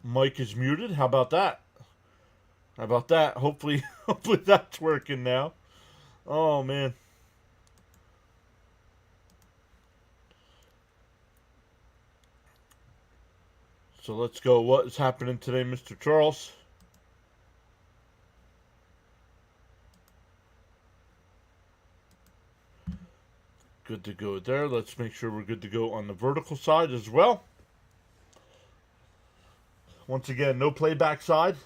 Mic is muted. How about that? How about that? Hopefully, hopefully that's working now. Oh man. So let's go. What is happening today, Mr. Charles? Good to go there. Let's make sure we're good to go on the vertical side as well. Once again, no playback side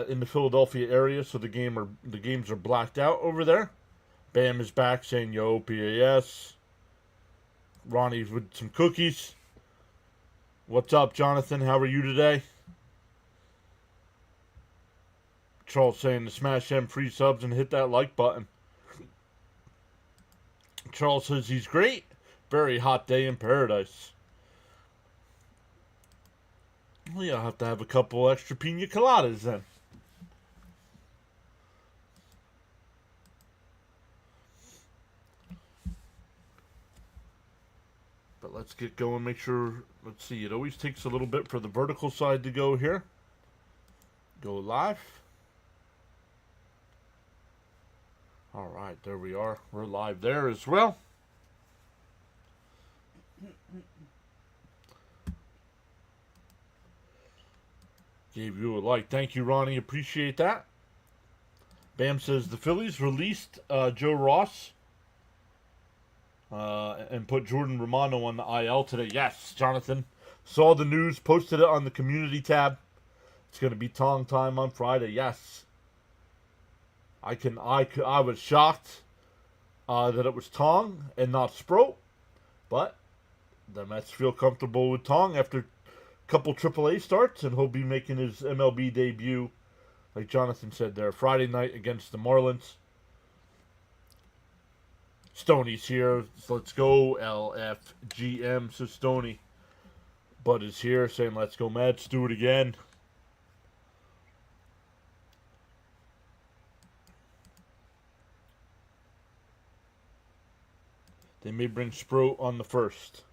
in the Philadelphia area, so the games are blacked out over there. Bam is back saying yo PAS. Ronnie with some cookies. What's up, Jonathan? How are you today? Charles saying to smash them free subs and hit that like button. Charles says he's great. Very hot day in paradise. Well, yeah, I'll have to have a couple extra pina coladas then. But let's get going. Make sure, let's see, it always takes a little bit for the vertical side to go here. Go live. All right, there we are. We're live there as well. Gave you a like. Thank you, Ronnie. Appreciate that. Bam says the Phillies released Joe Ross and put Jordan Romano on the IL today. Yes, Jonathan. Saw the news, posted it on the community tab. It's going to be Tong time on Friday. Yes. I was shocked that it was Tong and not Sproat, but the Mets feel comfortable with Tong after a couple AAA starts, and he'll be making his MLB debut, like Jonathan said there, Friday night against the Marlins. Stoney's here. So let's go, LFGM. So Stoney. Bud is here saying, let's go, Mets. Do it again. They may bring Sproat on the first.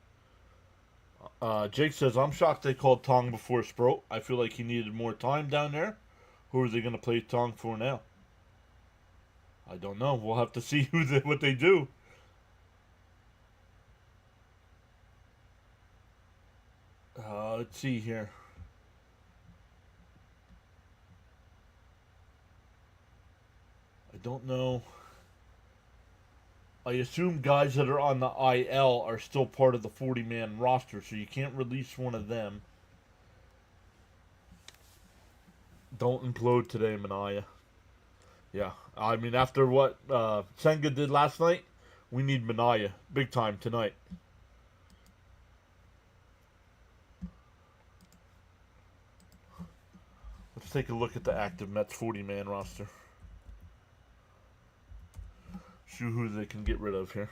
Jake says, I'm shocked they called Tong before Sproat. I feel like he needed more time down there. Who are they going to play Tong for now? I don't know. We'll have to see what they do. Let's see here. I don't know. I assume guys that are on the IL are still part of the 40-man roster, so you can't release one of them. Don't implode today, Manaya. Yeah, I mean, after what Senga did last night, we need Manaya big time tonight. Let's take a look at the active Mets 40-man roster. See who they can get rid of here.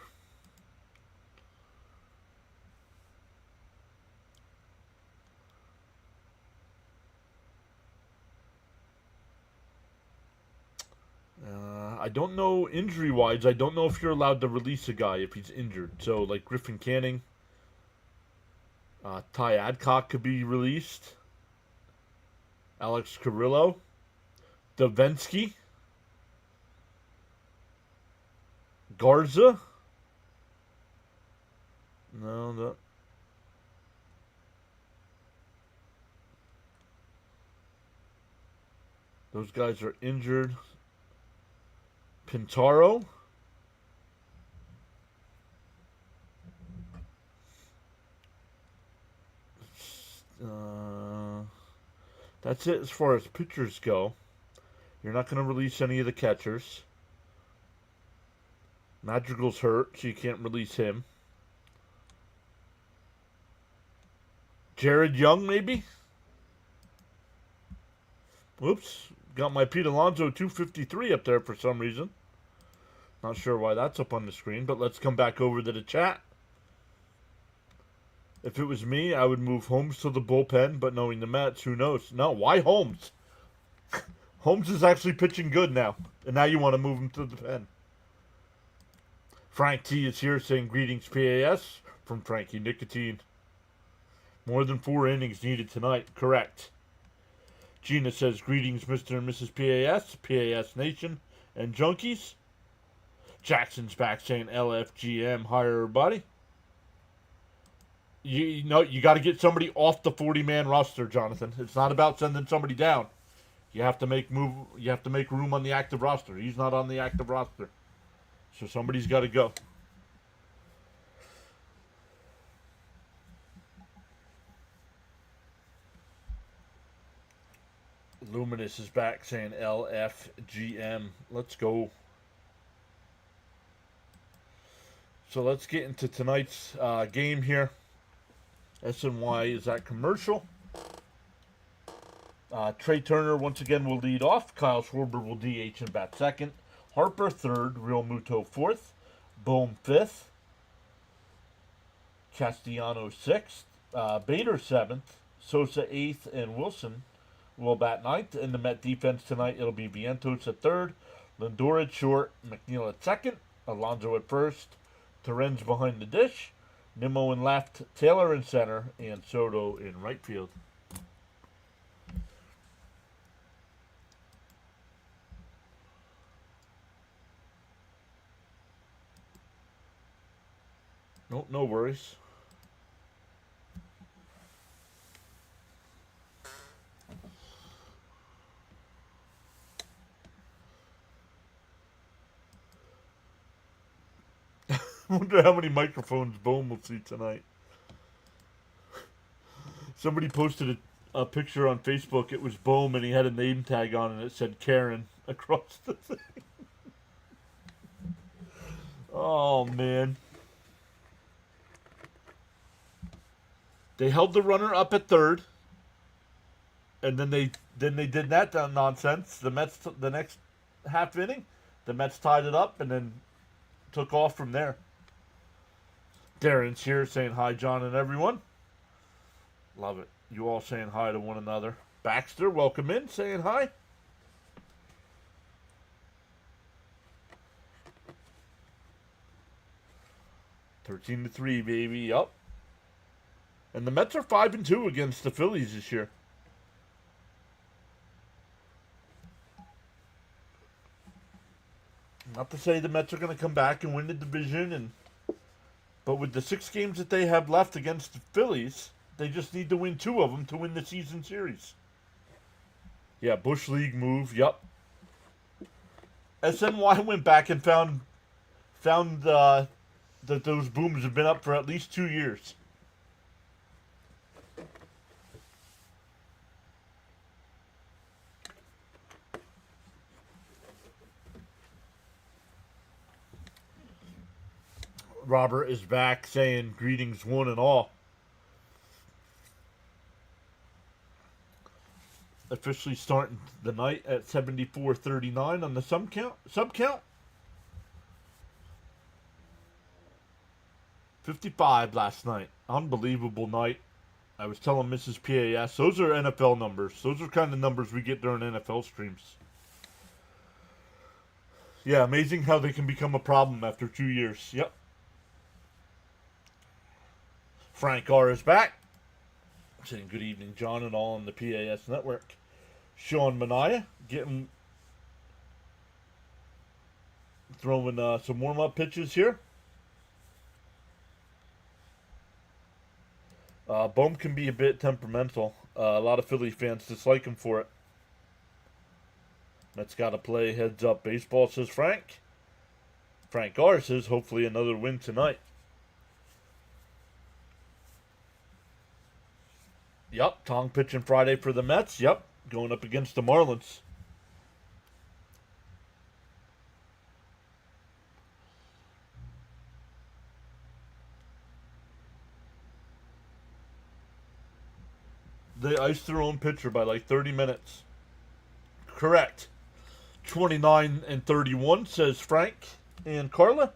I don't know injury-wise. I don't know if you're allowed to release a guy if he's injured. So, like Griffin Canning, Ty Adcock could be released. Alex Carrillo, Davinsky, Garza. No. Those guys are injured. Pintaro. That's it as far as pitchers go. You're not going to release any of the catchers. Madrigal's hurt, so you can't release him. Jared Young, maybe? Whoops. Got my Pete Alonso 253 up there for some reason. Not sure why that's up on the screen, but let's come back over to the chat. If it was me, I would move Holmes to the bullpen, but knowing the Mets, who knows? No, why Holmes? Holmes is actually pitching good now, and now you want to move him to the pen. Frank T is here saying greetings PAS from Frankie Nicotine. More than 4 innings needed tonight. Correct. Gina says, greetings, Mr. and Mrs. PAS Nation, and Junkies. Jackson's back saying LFGM, hi everybody. You know, you got to get somebody off the 40-man roster, Jonathan. It's not about sending somebody down. You have to make room on the active roster. He's not on the active roster. So somebody's got to go. Luminous is back saying LFGM. Let's go. So let's get into tonight's game here. SNY is at commercial. Trey Turner once again will lead off. Kyle Schwarber will DH and bat second. Harper third. Real Muto fourth. Bohm fifth. Castellano sixth. Bader seventh. Sosa eighth. And Wilson will bat ninth. In the Met defense tonight, it'll be Vientos at third. Lindor at short. McNeil at second. Alonso at first. Terens behind the dish. Nimmo in left. Taylor in center. And Soto in right field. No worries. I wonder how many microphones Bohm will see tonight. Somebody posted a picture on Facebook. It was Bohm and he had a name tag on and it said Karen across the thing. Oh, man. They held the runner up at third, and then they did that nonsense. The Mets, the next half inning, the Mets tied it up and then took off from there. Darren's here saying hi, John and everyone. Love it. You all saying hi to one another. Baxter, welcome in, saying hi. (13-3), baby. Yup. And the Mets are 5-2 against the Phillies this year. Not to say the Mets are going to come back and win the division, but with the 6 games that they have left against the Phillies, they just need to win 2 of them to win the season series. Yeah, Bush League move. Yup. SNY went back and found that those booms have been up for at least 2 years. Robert is back saying greetings one and all. Officially starting the night at 74-39 on the sub count. 55 last night. Unbelievable night. I was telling Mrs. PAS, those are NFL numbers. Those are kind of numbers we get during NFL streams. Yeah, amazing how they can become a problem after 2 years. Yep. Frank R. is back. Saying good evening, John, and all on the PAS network. Sean Mania throwing some warm-up pitches here. Bohm can be a bit temperamental. A lot of Philly fans dislike him for it. Mets got to play heads-up baseball, says Frank. Frank R. says hopefully another win tonight. Yep, Tong pitching Friday for the Mets. Yep, going up against the Marlins. They iced their own pitcher by like 30 minutes. Correct. 29-31, says Frank and Carla.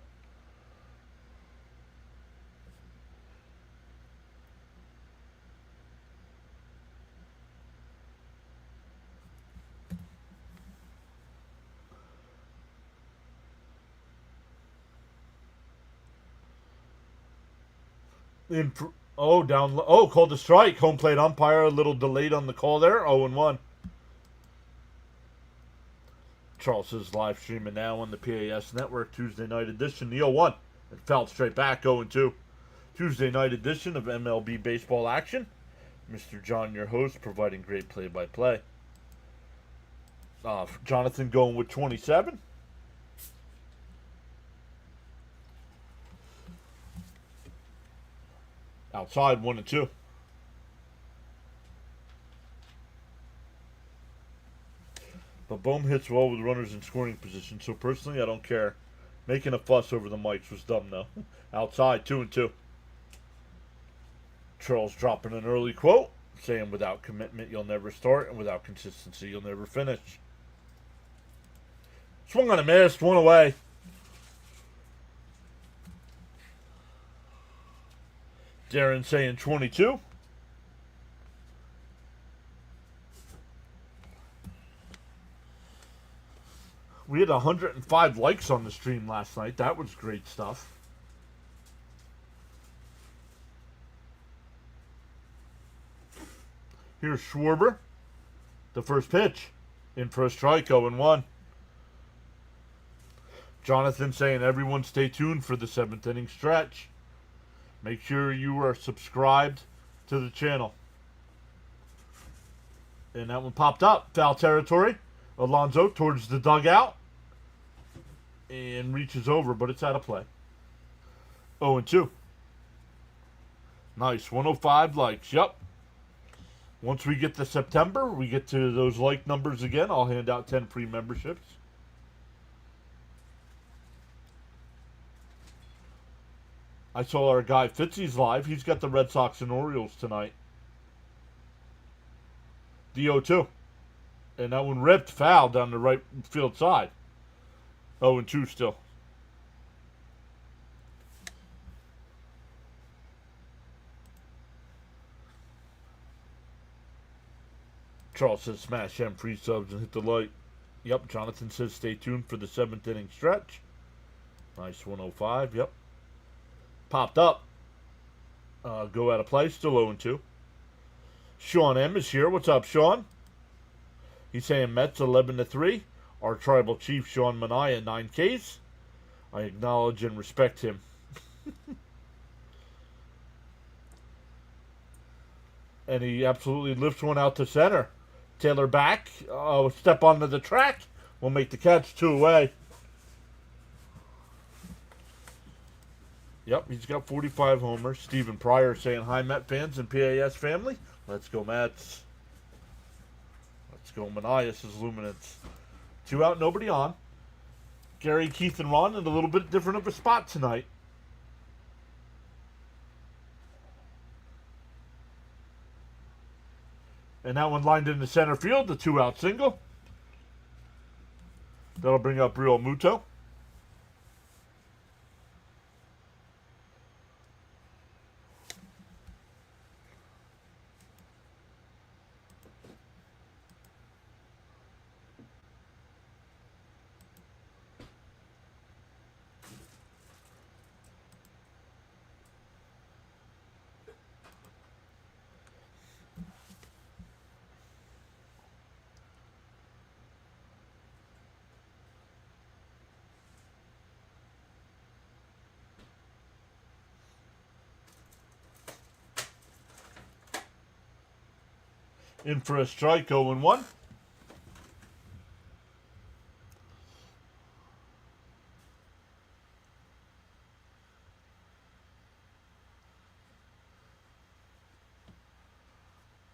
Called a strike. Home plate umpire a little delayed on the call there. 0-1. Charles says live streaming now on the PAS Network, Tuesday night edition, the 0-1. It fell straight back, 0-2. Tuesday night edition of MLB baseball action. Mr. John, your host, providing great play-by-play. Jonathan going with 27. Outside, 1-2. But Bohm hits well with runners in scoring position, so personally I don't care. Making a fuss over the mics was dumb though. Outside, 2-2. Charles dropping an early quote, saying without commitment you'll never start, and without consistency you'll never finish. Swung on a miss, one away. Darren saying 22. We had 105 likes on the stream last night. That was great stuff. Here's Schwarber. The first pitch. In for a strike, 0-1. Jonathan saying everyone stay tuned for the 7th inning stretch. Make sure you are subscribed to the channel. And that one popped up. Foul territory. Alonso towards the dugout. And reaches over, but it's out of play. 0-2. Nice. 105 likes. Yep. Once we get to September, we get to those like numbers again. I'll hand out 10 free memberships. I saw our guy Fitzy's live. He's got the Red Sox and Orioles tonight. The 0-2. And that one ripped foul down the right field side. 0-2 still. Charles says smash M free subs and hit the light. Yep, Jonathan says stay tuned for the 7th inning stretch. Nice 105, yep. Popped up. Go out of play, still 0-2. Sean M is here. What's up, Sean? He's saying Mets 11-3. Our tribal chief, Sean Mania, 9 Ks. I acknowledge and respect him. And he absolutely lifts one out to center. Taylor back. Step onto the track. We'll make the catch, 2 away. Yep, he's got 45 homers. Stephen Pryor saying hi, Met fans and PAS family. Let's go, Mets. Let's go, Manias' Luminance. 2 out, nobody on. Gary, Keith, and Ron in a little bit different of a spot tonight. And that one lined into center field, the 2-out single. That'll bring up Real Muto. In for a strike, 0-1.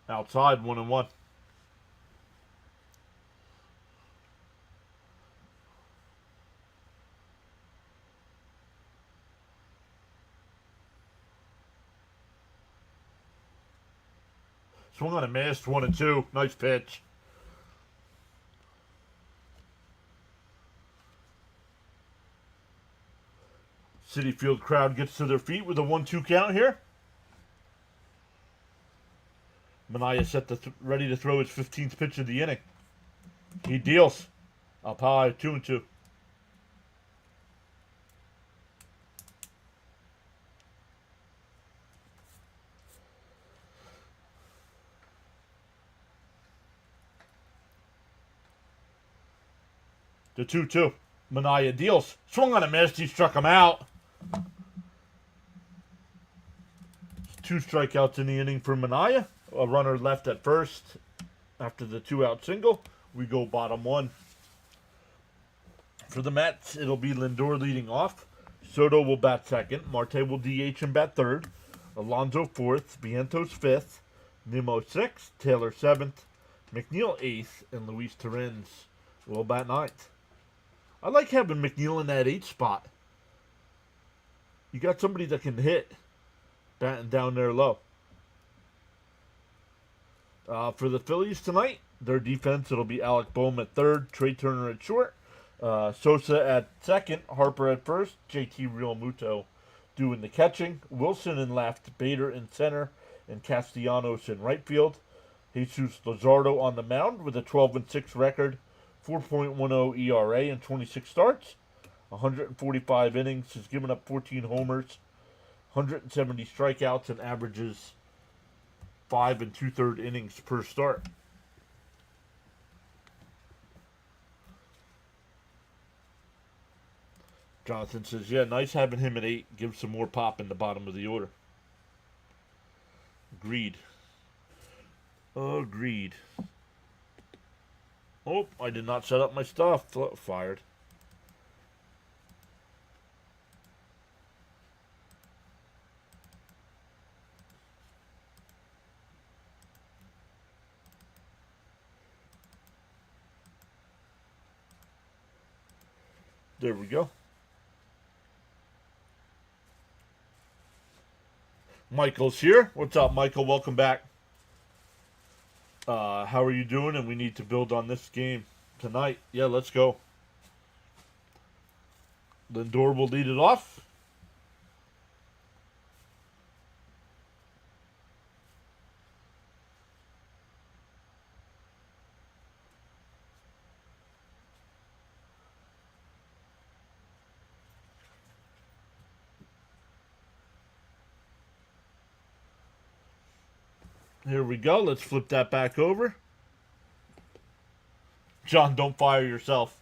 Outside, 1-1. Swung on a miss, 1-2. Nice pitch. Citi Field crowd gets to their feet with a 1-2 count here. Mania set ready to throw his 15th pitch of the inning. He deals. Up high, 2-2. The 2-2. Manaea deals. Swung on a miss. He struck him out. 2 strikeouts in the inning for Manaea. A runner left at first. After the 2-out single, we go bottom 1. For the Mets, it'll be Lindor leading off. Soto will bat second. Marte will DH and bat third. Alonso 4th. Vientos 5th. Nimmo 6th. Taylor 7th. McNeil 8th. And Luis Torrens will bat 9th. I like having McNeil in that 8th spot. You got somebody that can hit. Batting down there low. For the Phillies tonight, their defense, it'll be Alec Boehm at third, Trey Turner at short, Sosa at second, Harper at first, JT Realmuto doing the catching, Wilson in left, Bader in center, and Castellanos in right field. Jesus Luzardo on the mound with a 12-6 record, 4.10 ERA in 26 starts, 145 innings, has given up 14 homers, 170 strikeouts, and averages 5 2/3 innings per start. Jonathan says, yeah, nice having him at 8. Give some more pop in the bottom of the order. Agreed. Agreed. Oh, I did not set up my stuff. Fired. There we go. Michael's here. What's up, Michael? Welcome back. How are you doing? And we need to build on this game tonight. Yeah, let's go. Lindor will lead it off. Here we go. Let's flip that back over. John, don't fire yourself.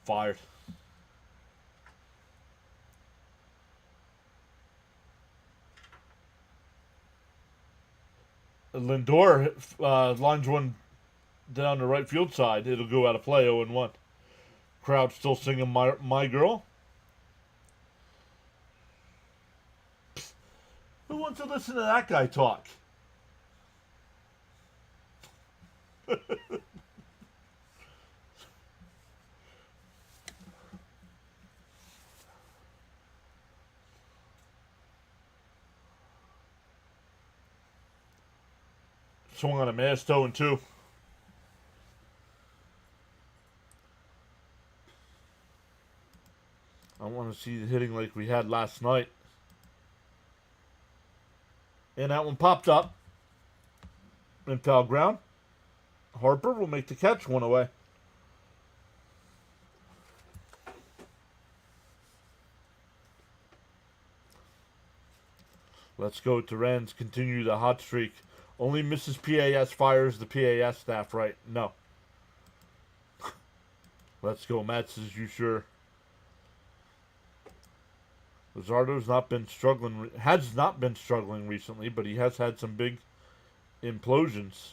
Fired. Lindor lines one down the right field side. It'll go out of play 0-1. Crowd still singing My Girl. Who wants to listen to that guy talk? Swung on a miss, 0-2. I want to see the hitting like we had last night. And that one popped up. In foul ground. Harper will make the catch, 1 away. Let's go, Torrens. Continue the hot streak. Only Mrs. PAS fires the PAS staff, right? No. Let's go, Matt. Says you sure. Luzardo's has not been struggling recently, but he has had some big implosions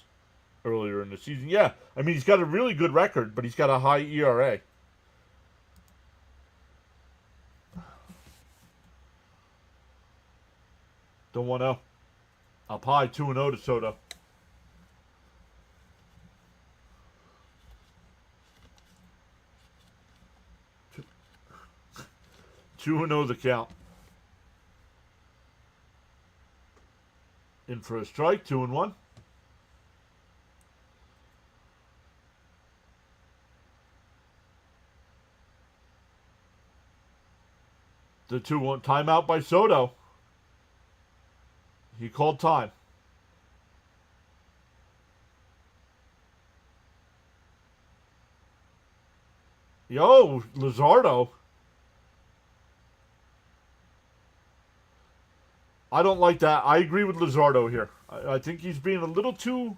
earlier in the season. Yeah, I mean, he's got a really good record, but he's got a high ERA. Don't want to. Up high, 2-0 to Soto. Two and 0 the count. In for a strike, 2-1. The 2-1 timeout by Soto. He called time. Yo, Luzardo. I don't like that. I agree with Luzardo here. I think he's being a little too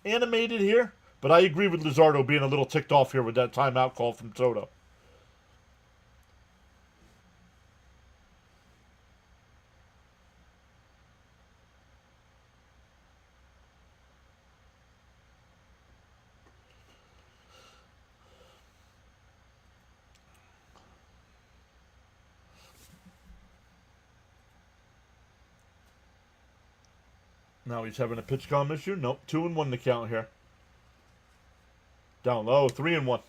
animated here. But I agree with Luzardo being a little ticked off here with that timeout call from Soto. Now he's having a pitch com issue. Nope, 2-1 to count here. Down low, 3-1.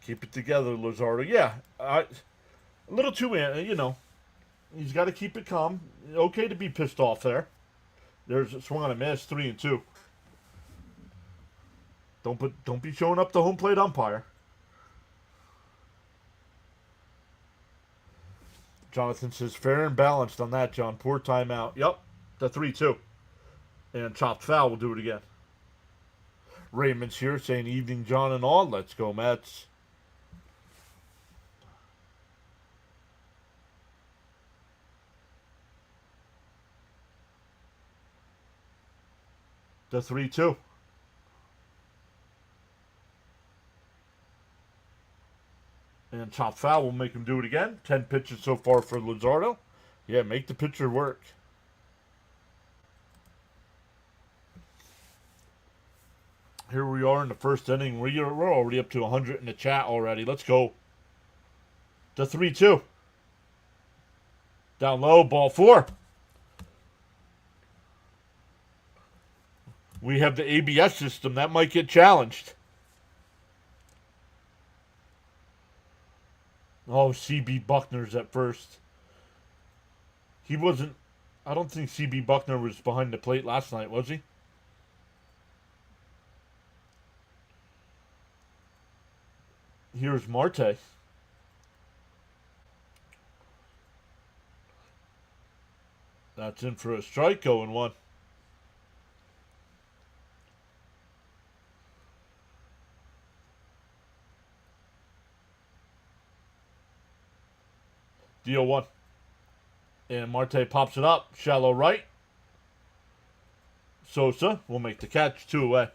Keep it together, Luzardo. Yeah, a little too, he's got to keep it calm. Okay to be pissed off there. There's a swing on a miss, 3-2. Don't be showing up the home plate umpire. Jonathan says fair and balanced on that, John. Poor timeout. Yep, the 3-2. And chopped foul will do it again. Raymond's here saying evening, John and all. Let's go, Mets. The 3-2. And chop foul will make him do it again. 10 pitches so far for Luzardo. Yeah, make the pitcher work. Here we are in the first inning. We're already up to 100 in the chat already. Let's go. The 3-2. Down low, ball 4. We have the ABS system. That might get challenged. Oh, C.B. Buckner's at first. He wasn't... I don't think C.B. Buckner was behind the plate last night, was he? Here's Marte. That's in for a strike, 0-1. Deal 1. And Marte pops it up. Shallow right. Sosa will make the catch. 2 away.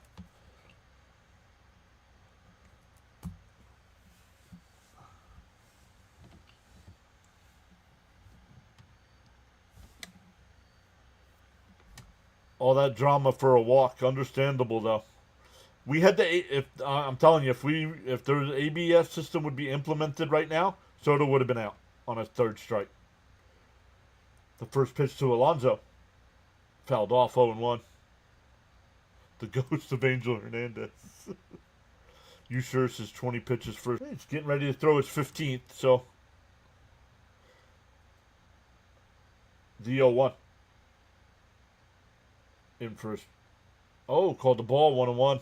All that drama for a walk. Understandable, though. We had the... I'm telling you, if there's an ABS system would be implemented right now, Soto would have been out on a 3rd strike. The first pitch to Alonso. Fouled off, 0-1. The ghost of Angel Hernandez. You sure says 20 pitches first. He's getting ready to throw his 15th, so. The 0-1. In first. Oh, called the ball, 1-1.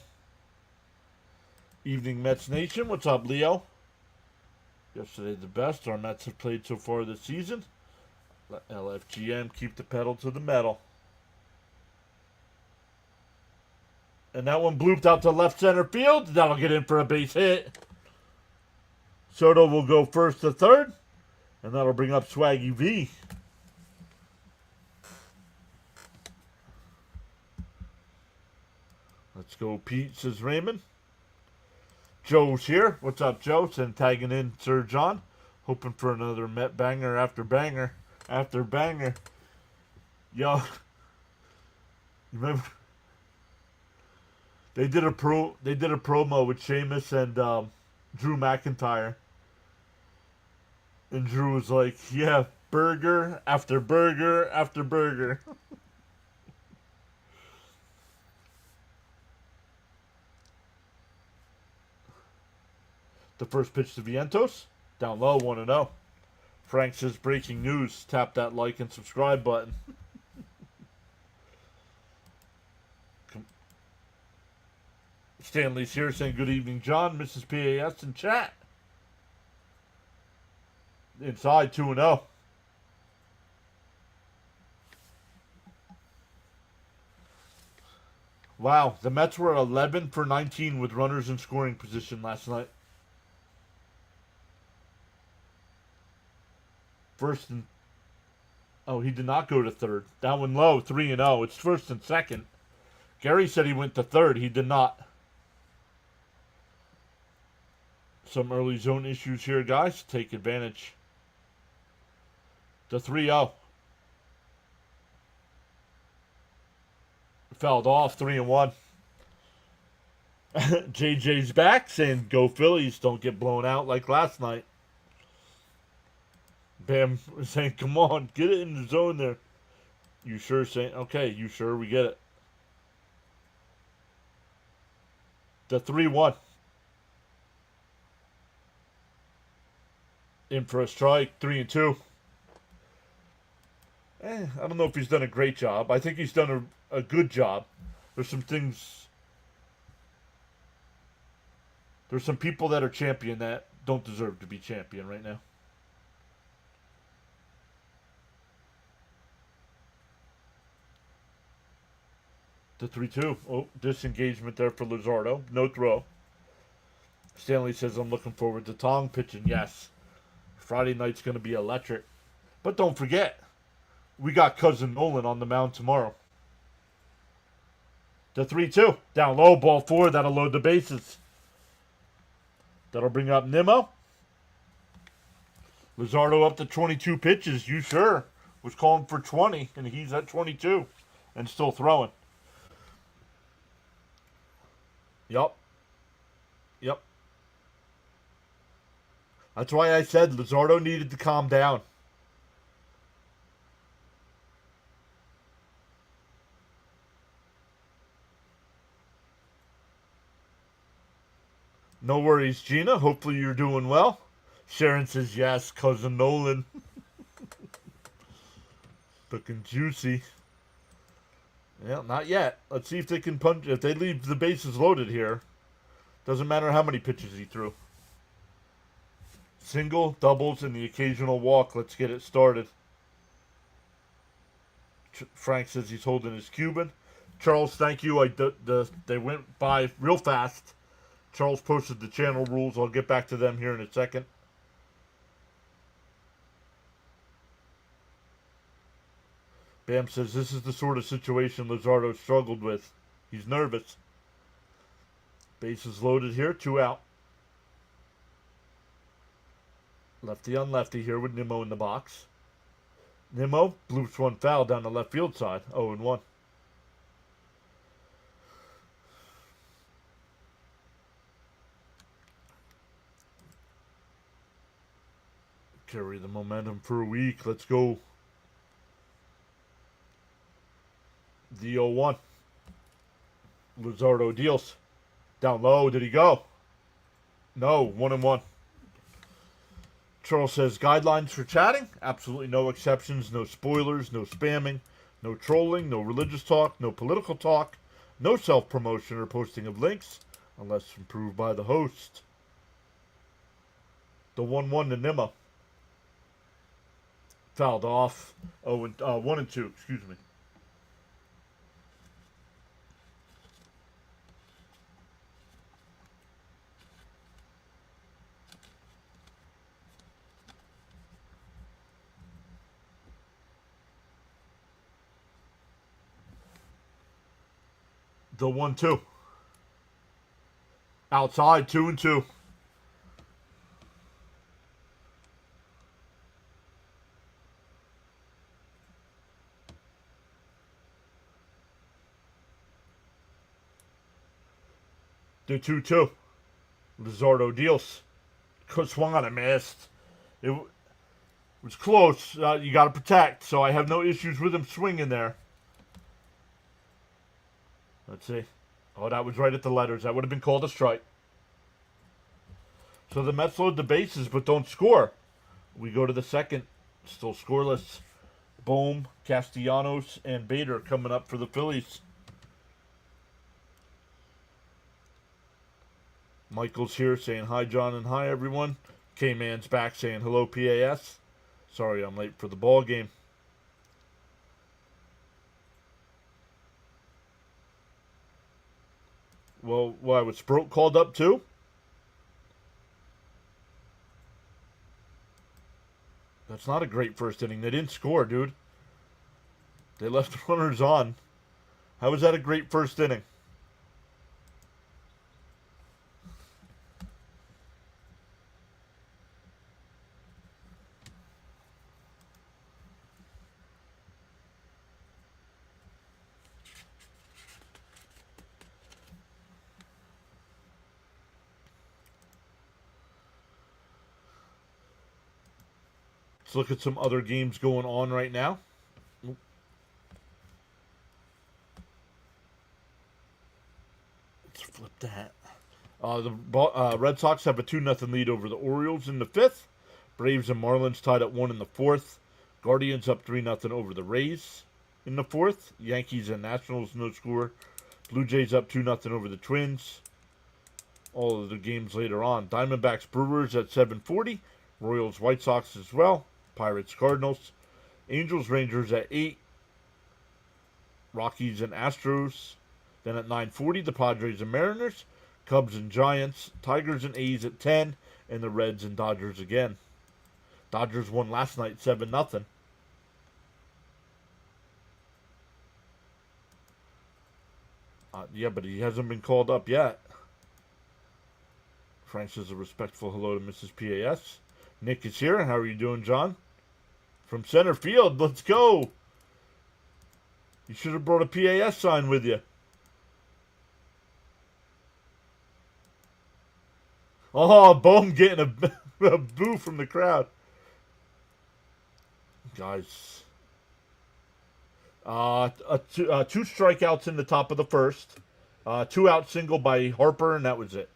Evening Mets Nation. What's up, Leo? Yesterday the best our Mets have played so far this season. Let LFGM keep the pedal to the metal. And that one blooped out to left center field. That'll get in for a base hit. Soto will go first to 3rd. And that'll bring up Swaggy V. Let's go, Pete, says Raymond. Joe's here. What's up, Joe? And tagging in Sir John. Hoping for another Met banger after banger after banger. Yo, you remember they did a promo with Sheamus and Drew McIntyre. And Drew was like, yeah, burger after burger after burger. The first pitch to Vientos. Down low, 1-0. Frank says breaking news. Tap that like and subscribe button. Stanley's here saying good evening, John. Mrs. PAS in chat. Inside, 2-0. Wow, the Mets were 11 for 19 with runners in scoring position last night. First and... Oh, he did not go to 3rd. That one low, 3-0. It's 1st and 2nd. Gary said he went to third. He did not. Some early zone issues here, guys. Take advantage. The 3-0. Fouled off, 3-1. JJ's back saying, go Phillies. Don't get blown out like last night. Bam saying, come on, get it in the zone there. You sure? Saying, okay, you sure? We get it. The 3-1. In for a strike, 3-2. I don't know if he's done a great job. I think he's done a good job. There's some things. There's some people that are champion that don't deserve to be champion right now. The 3-2. Oh, disengagement there for Luzardo. No throw. Stanley says, I'm looking forward to Tong pitching. Yes. Friday night's going to be electric. But don't forget, we got Cousin Nolan on the mound tomorrow. The 3-2. Down low, ball 4. That'll load the bases. That'll bring up Nimmo. Luzardo up to 22 pitches. You sure? Was calling for 20, and he's at 22 and still throwing. Yup. That's why I said Luzardo needed to calm down. No worries, Gina. Hopefully you're doing well. Sharon says, yes, Cousin Nolan. Looking juicy. Yeah, not yet. Let's see if they can punch. If they leave the bases loaded here, doesn't matter how many pitches he threw. Single, doubles, and the occasional walk. Let's get it started. Frank says he's holding his Cuban. Charles, thank you. They went by real fast. Charles posted the channel rules. I'll get back to them here in a second. Bam says this is the sort of situation Luzardo struggled with. He's nervous. Bases loaded here. 2 out. Lefty on lefty here with Nimmo in the box. Nimmo bloops one foul down the left field side. 0-1. Carry the momentum for a week. Let's go. The 0-1. Luzardo deals. Down low. Did he go? No. 1-1. Charles says, guidelines for chatting? Absolutely no exceptions, no spoilers, no spamming, no trolling, no religious talk, no political talk, no self-promotion or posting of links, unless approved by the host. The 1-1 to Nimmo. Fouled off. 1-2, excuse me. The 1-2. Outside, 2-2. The 2-2. Luzardo deals. Swung on and missed. It was close. You got to protect, so I have no issues with him swinging there. Let's see. Oh, that was right at the letters. That would have been called a strike. So the Mets load the bases but don't score. We go to the second. Still scoreless. Bohm, Castellanos, and Bader coming up for the Phillies. Michael's here saying hi, John, and hi, everyone. K-Man's back saying hello, PAS. Sorry I'm late for the ball game. Well, why was Sproat called up too? That's not a great first inning. They didn't score, dude. They left runners on. How was that a great first inning? Let's look at some other games going on right now. Let's flip that. The Red Sox have a 2-0 lead over the Orioles in the fifth. Braves and Marlins tied at 1 in the fourth. Guardians up 3-0 over the Rays in the fourth. Yankees and Nationals no score. Blue Jays up 2-0 over the Twins. All of the games later on. Diamondbacks Brewers at 7:40. Royals White Sox as well. Pirates Cardinals. Angels Rangers at 8. Rockies and Astros. Then at 9:40 the Padres and Mariners. Cubs and Giants. Tigers and A's at 10. And the Reds and Dodgers again. Dodgers won last night 7-0. Yeah, but he hasn't been called up yet. Frank says a respectful hello to Mrs. PAS. Nick is here. How are you doing, John? From center field. Let's go. You should have brought a PAS sign with you. Oh, Bohm getting a boo from the crowd. Guys. Two strikeouts in the top of the first. 2-out single by Harper, and that was it.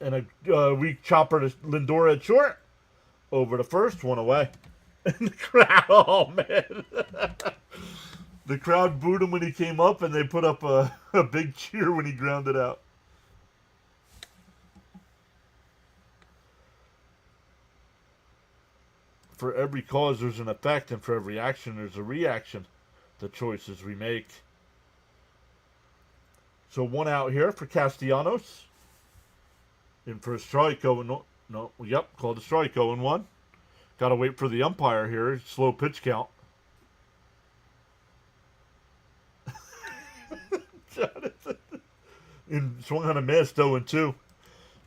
And a weak chopper to Lindor at short. Over to first, one away. And the crowd, oh man. The crowd booed him when he came up, and they put up a big cheer when he grounded out. For every cause, there's an effect, and for every action, there's a reaction. The choices we make. So 1 out here for Castellanos. In for a strike, called a strike, 0-1. Got to wait for the umpire here. Slow pitch count. Jonathan. And swung on a miss, 0-2.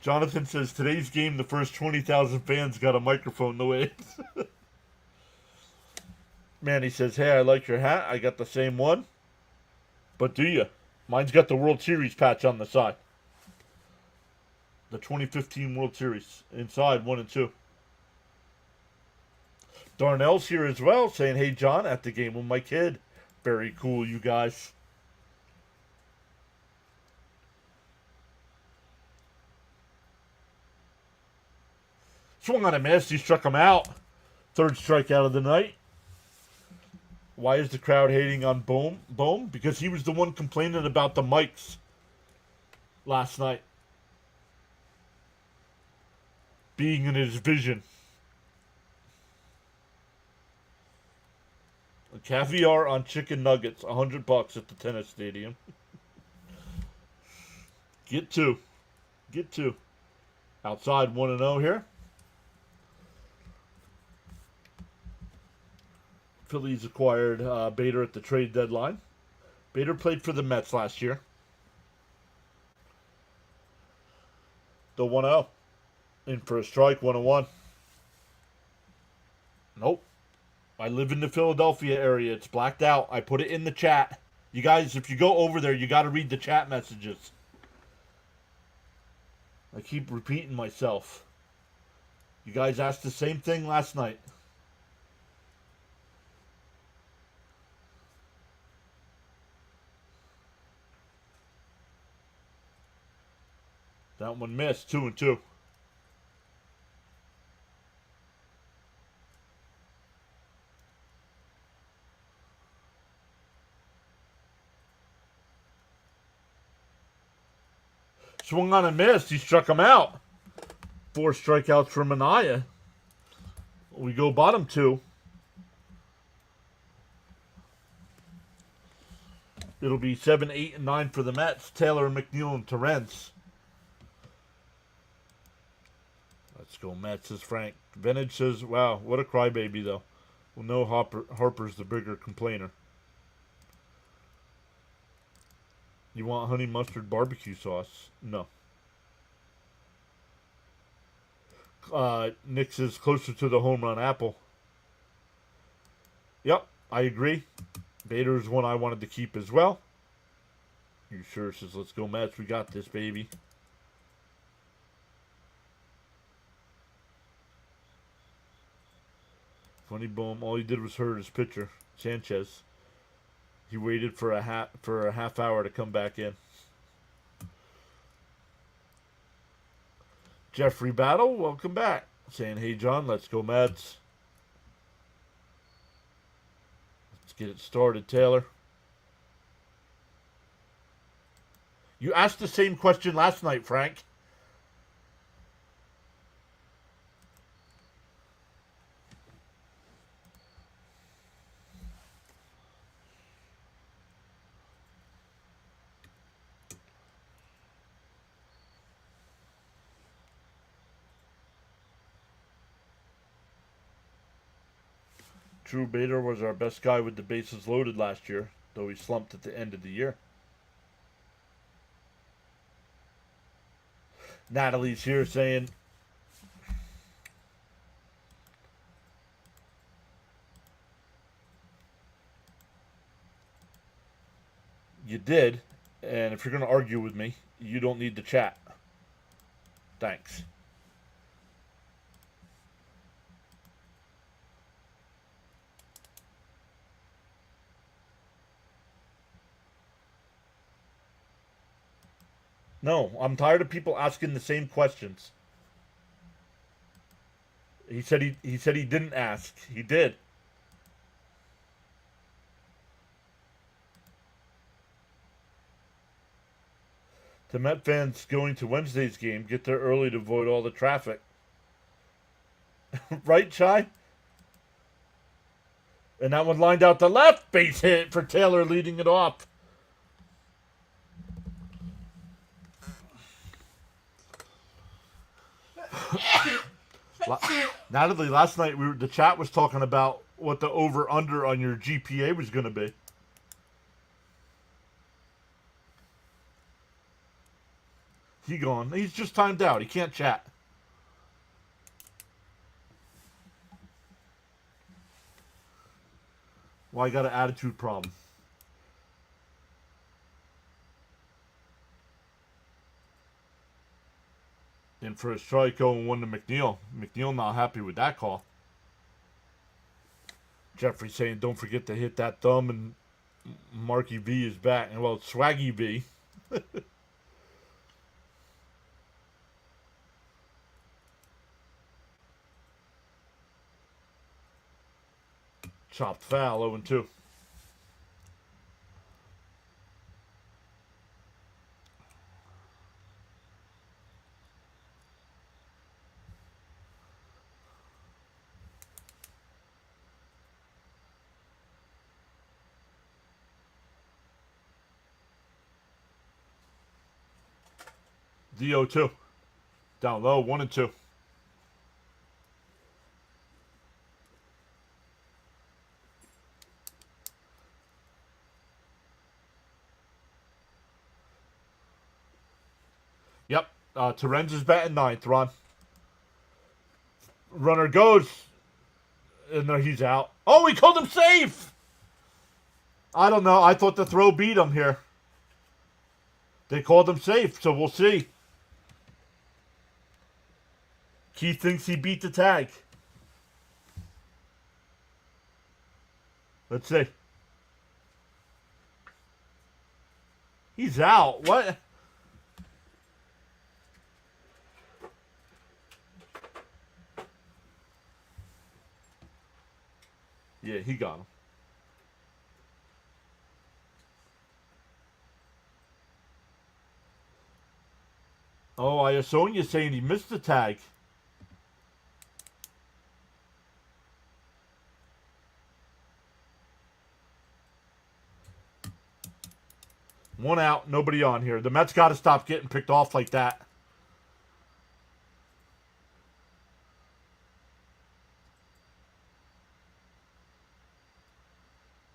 Jonathan says, today's game, the first 20,000 fans got a microphone the way. Manny says, hey, I like your hat. I got the same one. But do you? Mine's got the World Series patch on the side. The 2015 World Series. Inside, 1 and 2. Darnell's here as well, saying, hey, John, at the game with my kid. Very cool, you guys. Swung on a miss. He struck him out. Third strikeout of the night. Why is the crowd hating on Bohm? Because he was the one complaining about the mics last night. Being in his vision. A caviar on chicken nuggets. $100 at the tennis stadium. Get two. Outside 1-0 here. Phillies acquired Bader at the trade deadline. Bader played for the Mets last year. The 1-0. In for a strike, 1-1. Nope. I live in the Philadelphia area. It's blacked out. I put it in the chat. You guys, if you go over there, you got to read the chat messages. I keep repeating myself. You guys asked the same thing last night. That one missed. 2-2. Swung on and missed. He struck him out. 4 strikeouts for Manaea. We go bottom 2. It'll be 7, 8, and 9 for the Mets. Taylor, McNeil, and Torrance. Let's go Mets, says Frank. Vintage says, wow, what a crybaby, though. Well, no, Harper's the bigger complainer. You want honey mustard barbecue sauce? No. Nick's is closer to the home run apple. Yep, I agree. Vader's one I wanted to keep as well. You sure? Says, let's go Mets. We got this, baby. Funny Bone. All he did was hurt his pitcher, Sanchez. He waited for a half hour to come back in. Jeffrey Battle, welcome back. Saying, hey John, let's go Mets. Let's get it started, Taylor. You asked the same question last night, Frank. Drew Bader was our best guy with the bases loaded last year, though he slumped at the end of the year. Natalie's here saying, you did, and if you're going to argue with me, you don't need to chat. Thanks. No, I'm tired of people asking the same questions. He said he didn't ask. He did. The Met fans going to Wednesday's game get there early to avoid all the traffic. Right, Chai? And that one lined out the left, base hit for Taylor, leading it off. Natalie, last night the chat was talking about what the over-under on your GPA was going to be. He gone. He's just timed out. He can't chat. Well, I got an attitude problem. And for a strike, 0-1 to McNeil. McNeil not happy with that call. Jeffrey saying, don't forget to hit that thumb, and Marky V is back. And well, it's Swaggy V. Chopped foul, 0-2. The 0-2. Down low, 1-2. Yep. Terens is batting ninth, Ron. Runner goes. And no, he's out. Oh, he called him safe! I don't know. I thought the throw beat him here. They called him safe, so we'll see. Keith thinks he beat the tag. Let's see. He's out. What? Yeah, he got him. Oh, Iasonia's saying he missed the tag. One out, nobody on here. The Mets got to stop getting picked off like that.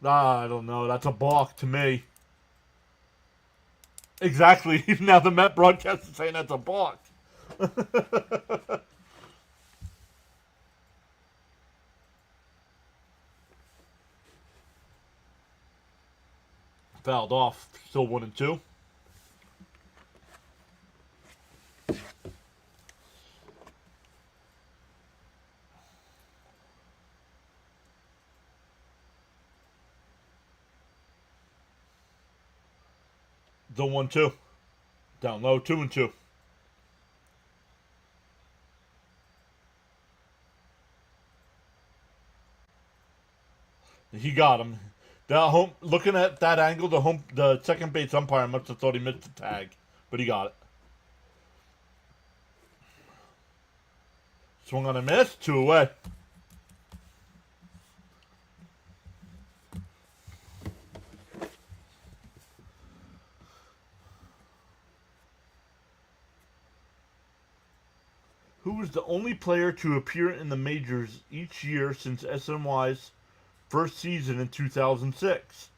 I don't know. That's a balk to me. Exactly. Now the Met broadcast is saying that's a balk. Fouled off. Still 1-2. The 1-2. Down low. 2-2. He got him. Looking at that angle, the second base umpire must have thought he missed the tag, but he got it. Swung on a miss. 2 away. Who was the only player to appear in the majors each year since SNY's first season in 2006?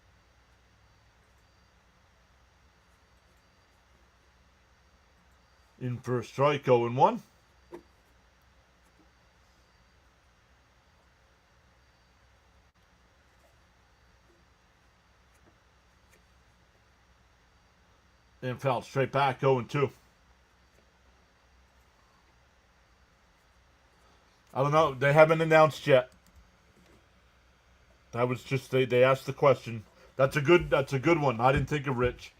In for a strike, 0-1. And fouled straight back, 0-2. I don't know. They haven't announced yet. That was just they asked the question. That's a good one. I didn't think of Rich.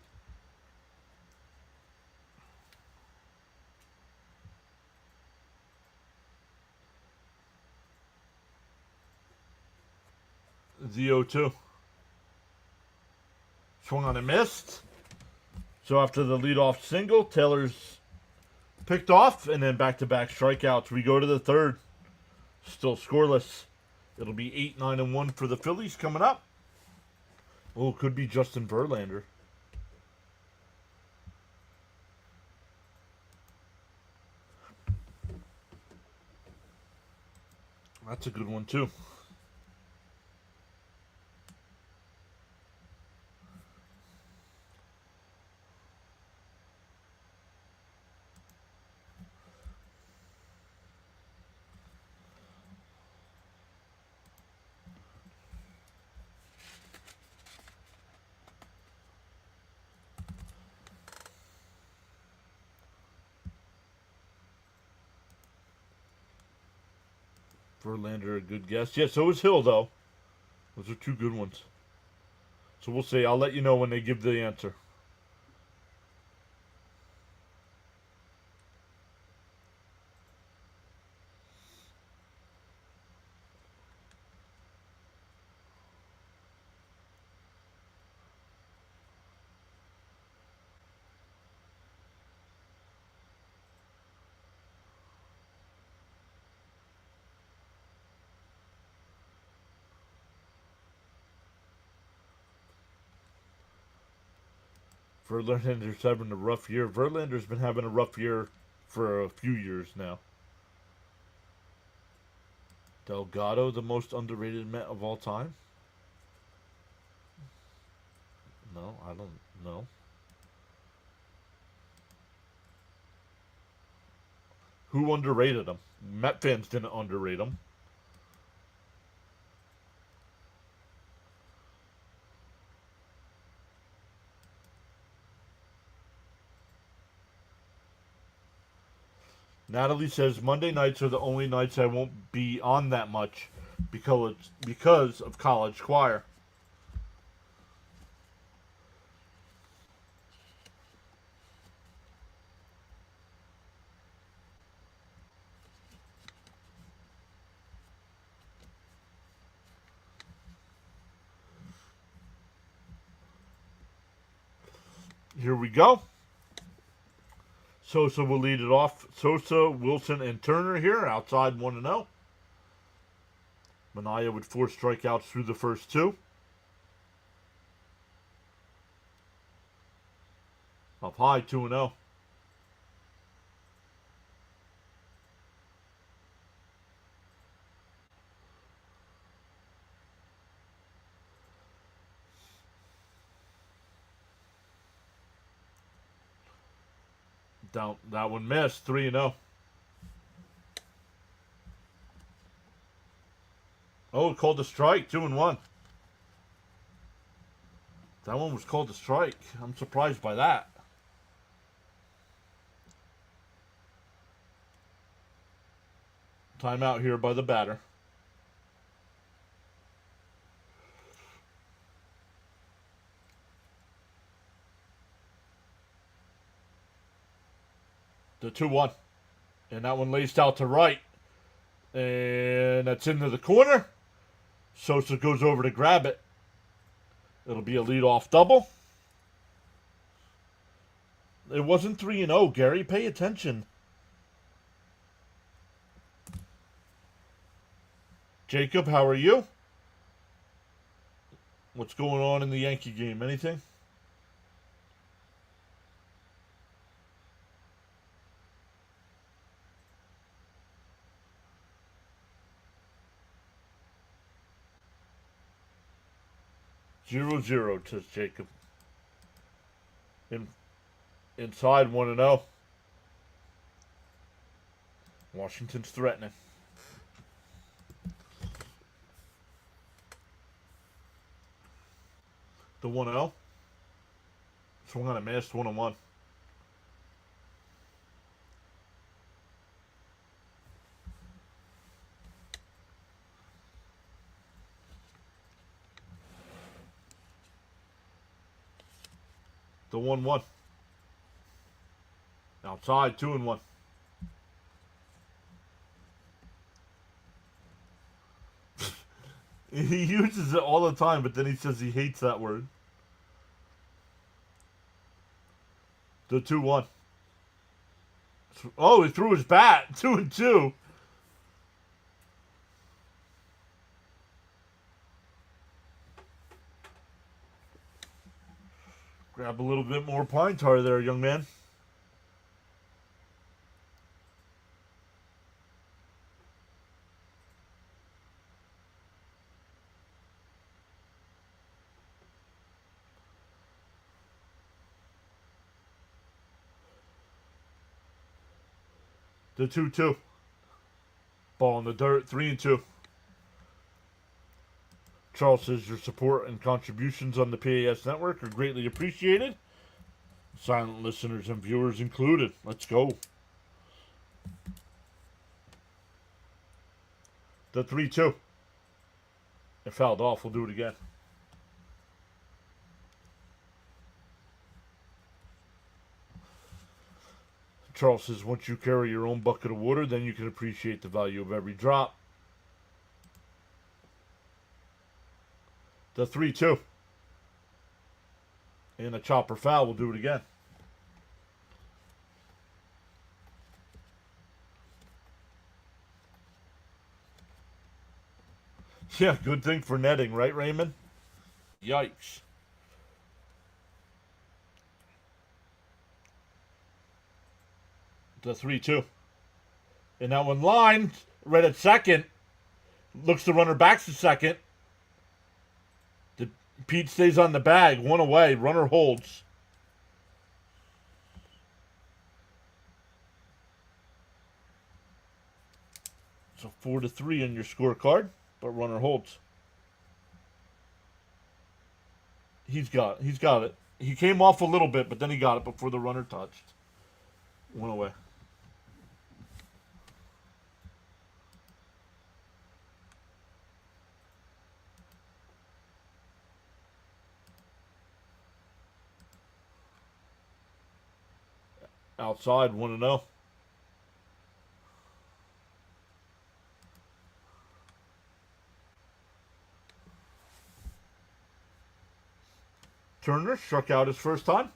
The 0-2. Swung on and missed. So after the leadoff single, Taylor's picked off, and then back-to-back strikeouts. We go to the third. Still scoreless. It'll be 8-9-1 for the Phillies coming up. Oh, could be Justin Verlander. That's a good one, too. Verlander, a good guess. Yeah, so is Hill, though. Those are two good ones. So we'll see. I'll let you know when they give the answer. Verlander's having a rough year. Verlander's been having a rough year for a few years now. Delgado, the most underrated Met of all time? No, I don't know. Who underrated him? Met fans didn't underrate him. Natalie says Monday nights are the only nights I won't be on that much because of college choir. Here we go. Sosa will lead it off. Sosa, Wilson, and Turner here outside 1-0. Minaya with 4 strikeouts through the first 2. Up high, 2-0. That one missed. 3-0. Oh, called a strike. 2-1. That one was called a strike. I'm surprised by that. Timeout here by the batter. The 2-1. And that one laced out to right. And that's into the corner. Sosa goes over to grab it. It'll be a leadoff double. It wasn't 3-0, Gary. Pay attention. Jacob, how are you? What's going on in the Yankee game? Anything? Zero zero, says Jacob. Inside 1-0. Washington's threatening. The 1-0. Swung on a miss. 1-1. The 1-1. Outside, 2-1. He uses it all the time, but then he says he hates that word. The 2-1. Oh, he threw his bat. 2-2. Grab a little bit more pine tar there, young man. The 2-2. Ball in the dirt. 3-2. Charles says your support and contributions on the PAS network are greatly appreciated. Silent listeners and viewers included. Let's go. The 3-2. It fouled off. We'll do it again. Charles says once you carry your own bucket of water, then you can appreciate the value of every drop. The 3-2. And a chopper foul. We'll do it again. Yeah, good thing for netting, right, Raymond? Yikes. The 3-2. And that one lined right at second. Looks the runner back to second. Pete stays on the bag. One away. Runner holds. So 4-3 on your scorecard, but runner holds. He's got it. He came off a little bit, but then he got it before the runner touched. One away. Outside, 1-0. Turner struck out his first time.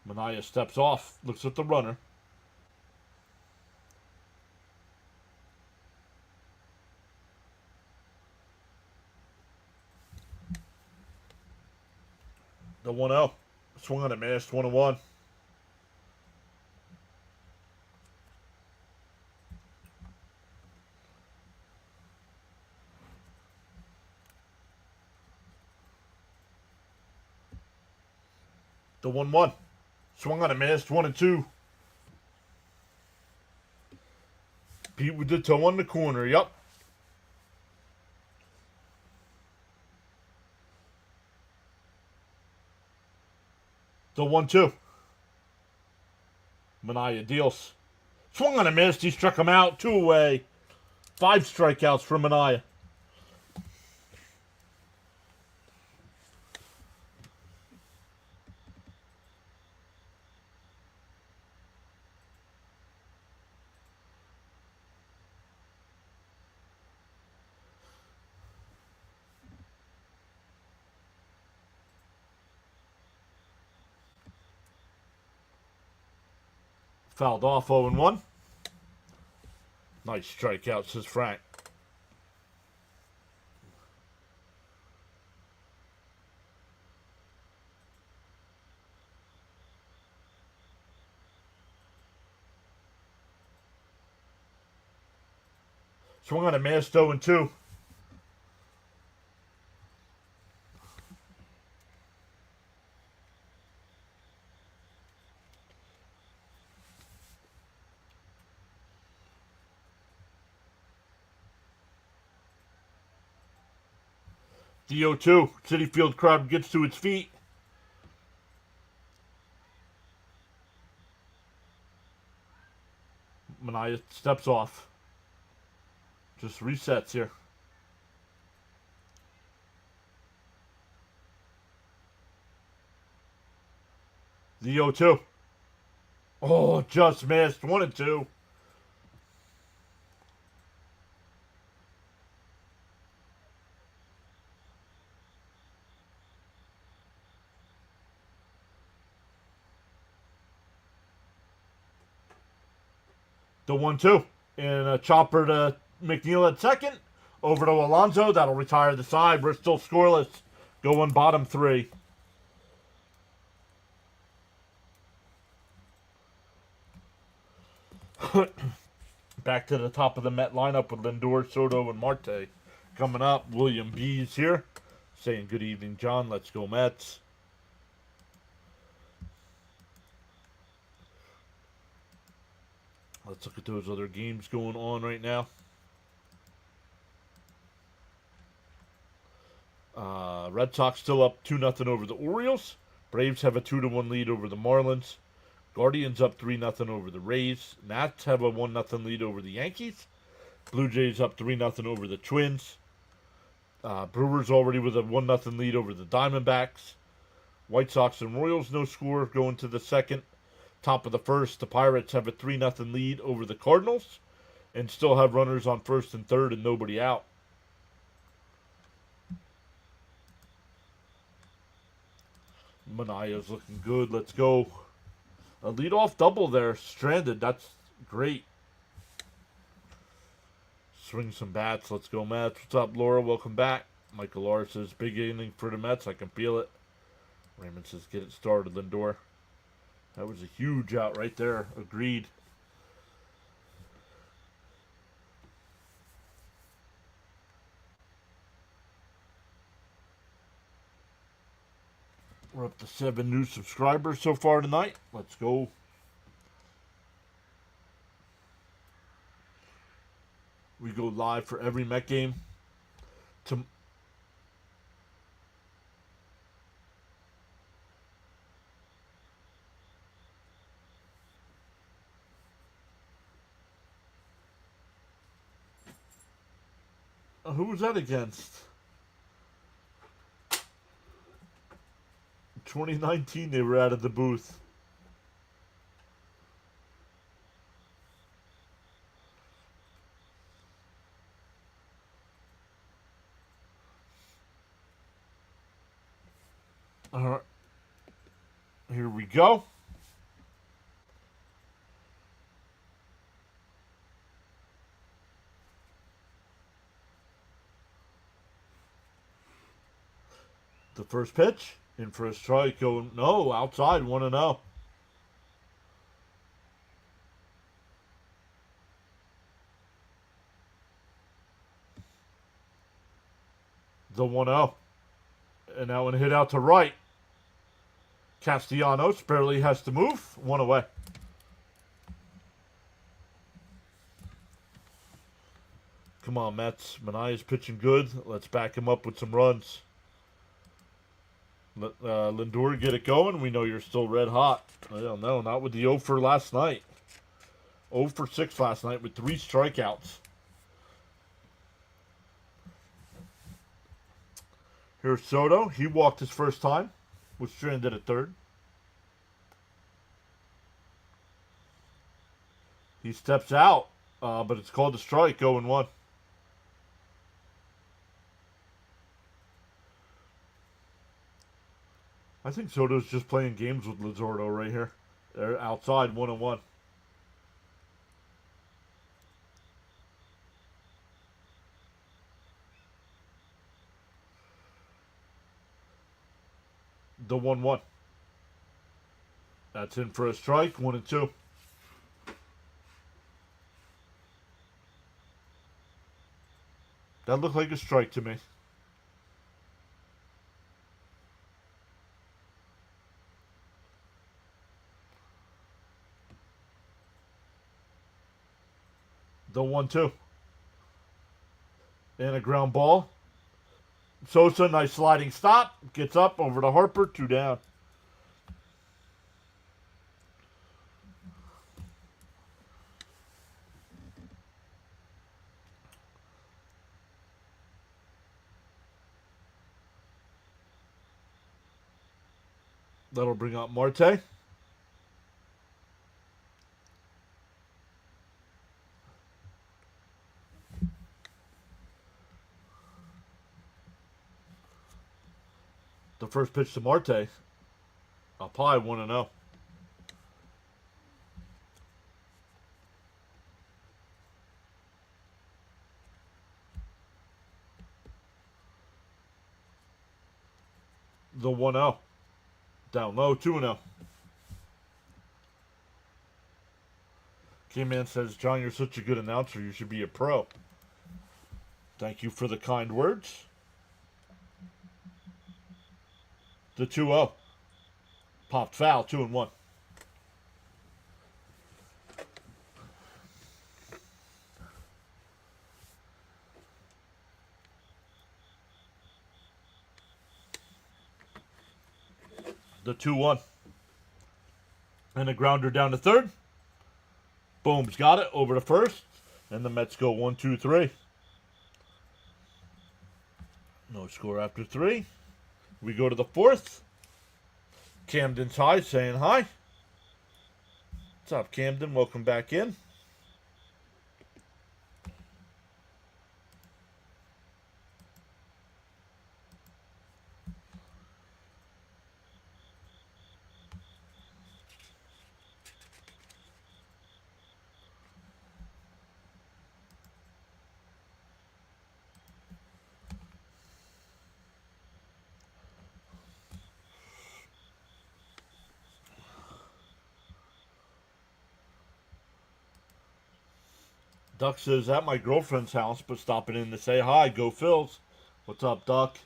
Minaya steps off, looks at the runner. The 1-0. Swung on a miss, 1-1. The 1-1. Swung on a missed. 1-2. Pete with the toe on the corner. Yup. The 1-2. Mania deals. Swung on a missed. He struck him out. 2 away. 5 strikeouts for Mania. Fouled off 0-1. Nice strikeout, says Frank. Swung on a missed. 0-2. The 0-2. City Field crowd gets to its feet. Mania steps off. Just resets here. The 0-2. Oh, just missed. 1-2. The 1-2. And a chopper to McNeil at second. Over to Alonso. That'll retire the side. We're still scoreless. Going bottom 3. Back to the top of the Met lineup with Lindor, Soto, and Marte. Coming up, William B's here. Saying good evening, John. Let's go Mets. Let's look at those other games going on right now. Red Sox still up 2-0 over the Orioles. Braves have a 2-1 lead over the Marlins. Guardians up 3-0 over the Rays. Nats have a 1-0 lead over the Yankees. Blue Jays up 3-0 over the Twins. Brewers already with a 1-0 lead over the Diamondbacks. White Sox and Royals no score going to the second. Top of the first, the Pirates have a 3-0 lead over the Cardinals and still have runners on first and third and nobody out. Mania's looking good. Let's go. A leadoff double there. Stranded. That's great. Swing some bats. Let's go Mets. What's up, Laura? Welcome back. Michael R says, big inning for the Mets. I can feel it. Raymond says, get it started, Lindor. That was a huge out right there. Agreed. We're up to 7 new subscribers so far tonight. Let's go. We go live for every Met game. Who was that against? 2019 they were out of the booth. All right. Here we go. The first pitch. In for a strike. Going, no, outside. 1-0. The 1-0. And that one hit out to right. Castellanos barely has to move. One away. Come on, Mets. Manaea's pitching good. Let's back him up with some runs. Let Lindor get it going. We know you're still red hot. I don't know. Not with the 0 for last night. 0 for 6 last night with 3 strikeouts. Here's Soto. He walked his first time. Was stranded at third. He steps out, but it's called a strike, 0-1. I think Soto's just playing games with Luzardo right here. They're outside, 1-1. The 1-1. That's in for a strike, 1-2. That looked like a strike to me. The 1-2. And a ground ball. Sosa, nice sliding stop. Gets up over to Harper, 2 down. That'll bring up Marte. The first pitch to Marte. Up high, 1-0. The 1-0. Down low, 2-0. K-Man says, John, you're such a good announcer. You should be a pro. Thank you for the kind words. The 2-0. Popped foul, 2-1. The 2-1. And a grounder down to third. Boom's got it over to first. And the Mets go 1-2-3. No score after 3. We go to the 4th. Camden's high, saying hi. What's up, Camden? Welcome back in. Duck says, at my girlfriend's house, but stopping in to say hi. Go Phils. What's up, Duck?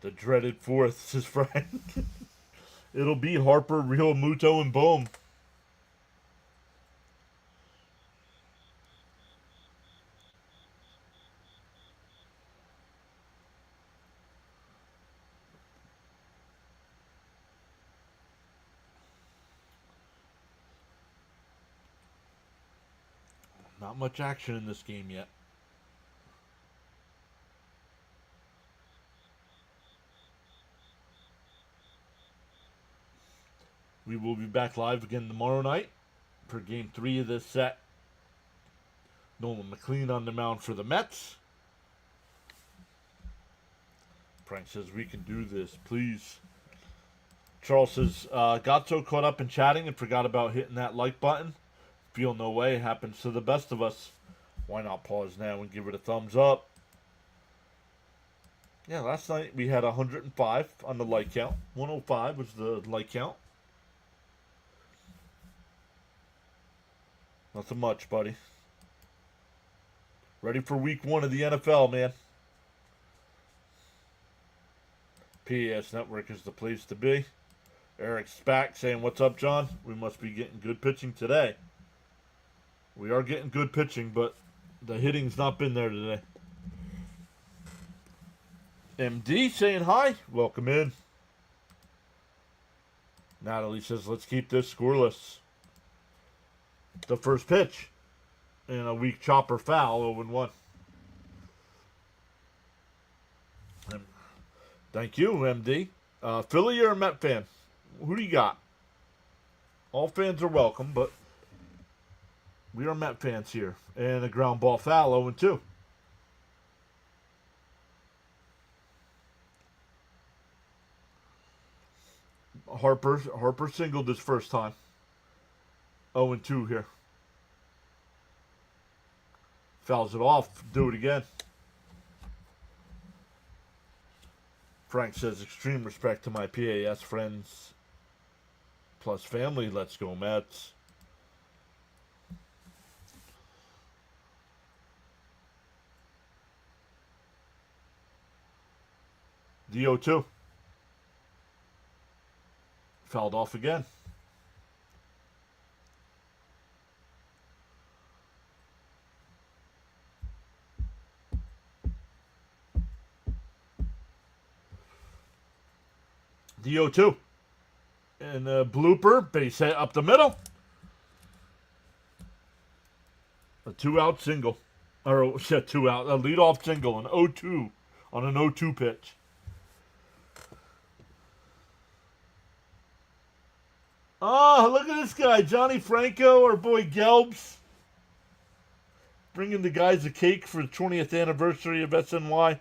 The dreaded 4th, says Frank. It'll be Harper, Real, Muto, and Boom. Not much action in this game yet. We will be back live again tomorrow night for Game 3 of this set. Nolan McLean on the mound for the Mets. Frank says, we can do this, please. Charles says, got so caught up in chatting and forgot about hitting that like button. Feel no way, happens to the best of us. Why not pause now and give it a thumbs up? Yeah, last night we had 105 on the like count. 105 was the like count. Nothing much, buddy. Ready for week 1 of the NFL, man. PAS Network is the place to be. Eric's back saying, "What's up, John? We must be getting good pitching today." We are getting good pitching, but the hitting's not been there today. MD saying hi. Welcome in. Natalie says, "Let's keep this scoreless." The first pitch. And a weak chopper foul, 0-1. Thank you, MD. Philly or a Met fan? Who do you got? All fans are welcome, but we are Met fans here. And a ground ball foul, 0-2. Harper singled his first time. 0-2 here. Fouls it off. Do it again. Frank says, "Extreme respect to my PAS friends plus family. Let's go, Mets." The 0-2. Fouled off again. The 0-2. And a blooper, base hit up the middle. A 2-out single. Or, yeah, 2-out. A leadoff single, an 0-2 on an 0-2 pitch. Oh, look at this guy, Johnny Franco, our boy Gelbs. Bringing the guys a cake for the 20th anniversary of SNY.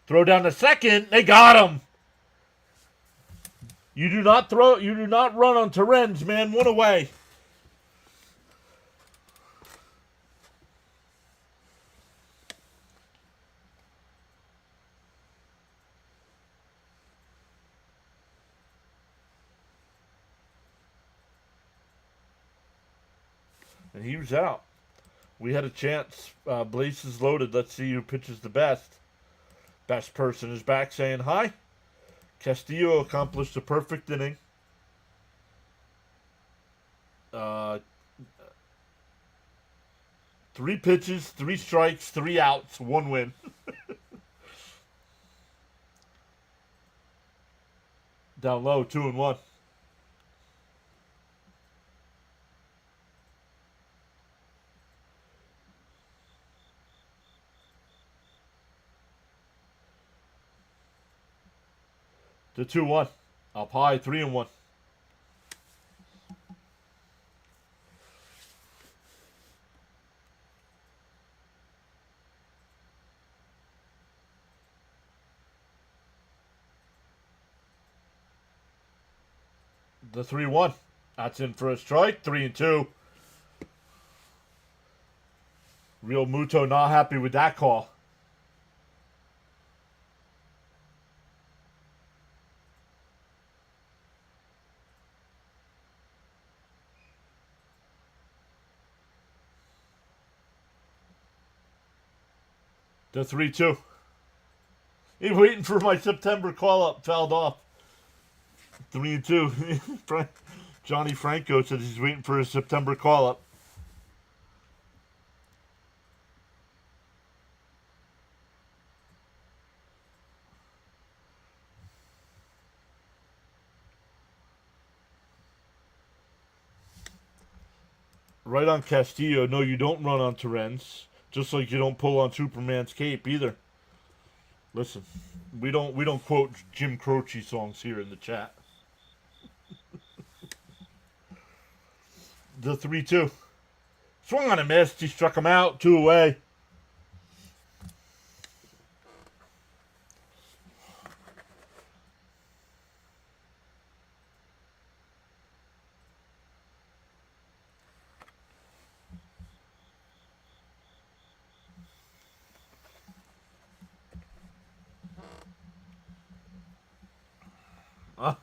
Throw down to second. They got him. You do not run on Terrens, man. One away. And he was out. We had a chance. Blaze is loaded. Let's see who pitches the best. Best person is back saying hi. Castillo accomplished a perfect inning. 3 pitches, 3 strikes, 3 outs, 1 win. Down low, 2-1. The 2-1. Up high, 3-1. The 3-1. That's in for a strike. 3-2. Real Muto not happy with that call. The 3-2. He's waiting for my September call-up. Fouled off. 3-2. Johnny Franco says he's waiting for his September call-up. Right on Castillo. No, you don't run on Terrens. Just like you don't pull on Superman's cape either. Listen, we don't quote Jim Croce songs here in the chat. The 3-2. Swung on a miss. He struck him out. 2 away.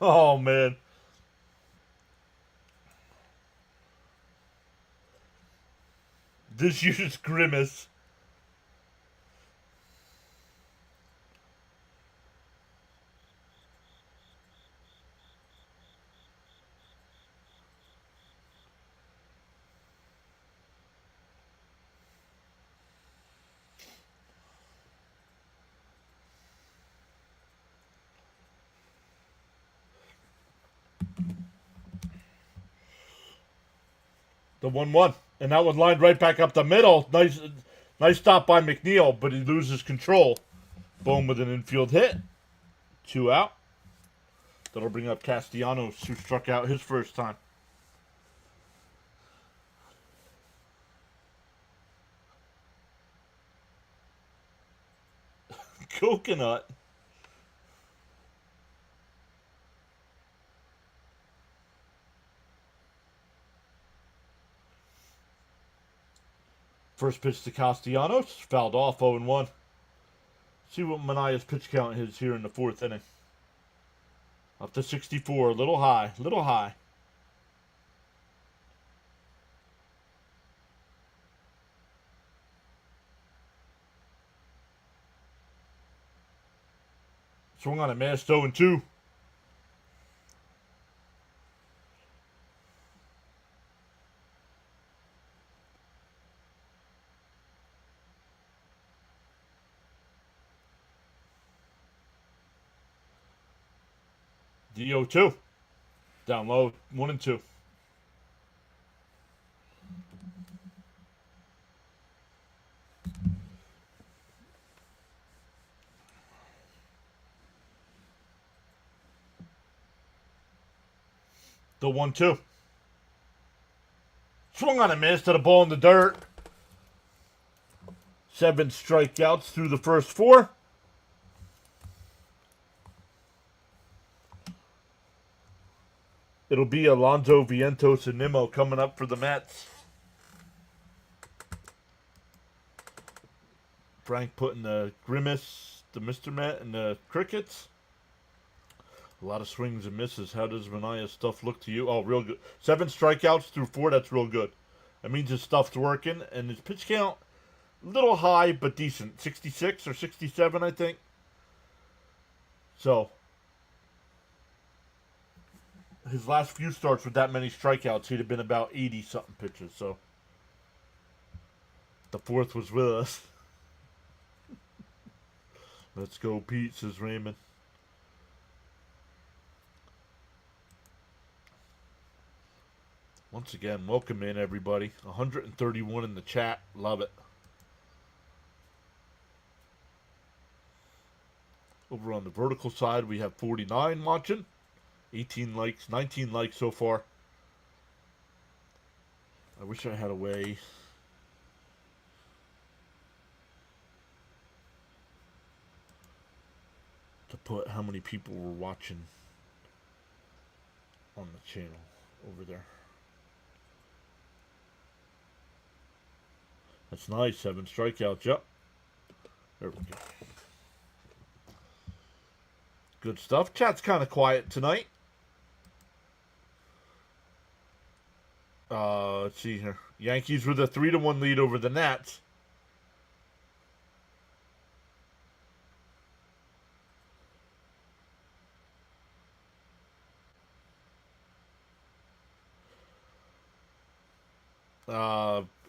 Oh, man. This year's Grimace. The 1-1. And that one lined right back up the middle. Nice stop by McNeil, but he loses control. Boom with an infield hit. 2 out. That'll bring up Castellanos, who struck out his first time. Coconut. First pitch to Castellanos, fouled off 0-1. See what Manaya's pitch count is here in the 4th inning. Up to 64, a little high, little high. Swung on a missed 0-2. DO2. Down low, 1-2. The 1-2. Swung on a miss to the ball in the dirt. 7 strikeouts through the first 4. It'll be Alonso, Vientos, and Nimmo coming up for the Mets. Frank putting the Grimace, the Mr. Met, and the Crickets. A lot of swings and misses. How does Manaya's stuff look to you? Oh, real good. 7 strikeouts through 4. That's real good. That means his stuff's working. And his pitch count, a little high, but decent. 66 or 67, I think. So, his last few starts with that many strikeouts, he'd have been about 80-something pitches. So, the 4th was with us. Let's go, Pete, says Raymond. Once again, welcome in, everybody. 131 in the chat. Love it. Over on the vertical side, we have 49 watching. 18 likes, 19 likes so far. I wish I had a way to put how many people were watching on the channel over there. That's nice. 7 strikeouts. Yep. There we go. Good stuff. Chat's kind of quiet tonight. Let's see here. Yankees with a 3-1 lead over the Nats.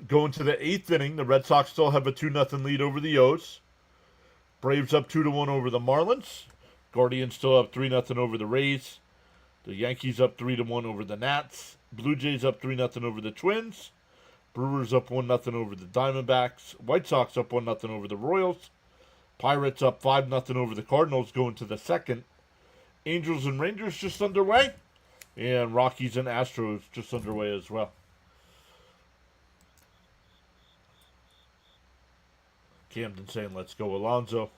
Going to the 8th inning, the Red Sox still have a 2-0 lead over the O's. Braves up 2-1 over the Marlins. Guardians still up 3-0 over the Rays. The Yankees up 3-1 over the Nats. Blue Jays up 3-0 over the Twins. Brewers up 1-0 over the Diamondbacks. White Sox up 1-0 over the Royals. Pirates up 5-0 over the Cardinals going to the 2nd. Angels and Rangers just underway. And Rockies and Astros just underway as well. Camden saying, let's go Alonso.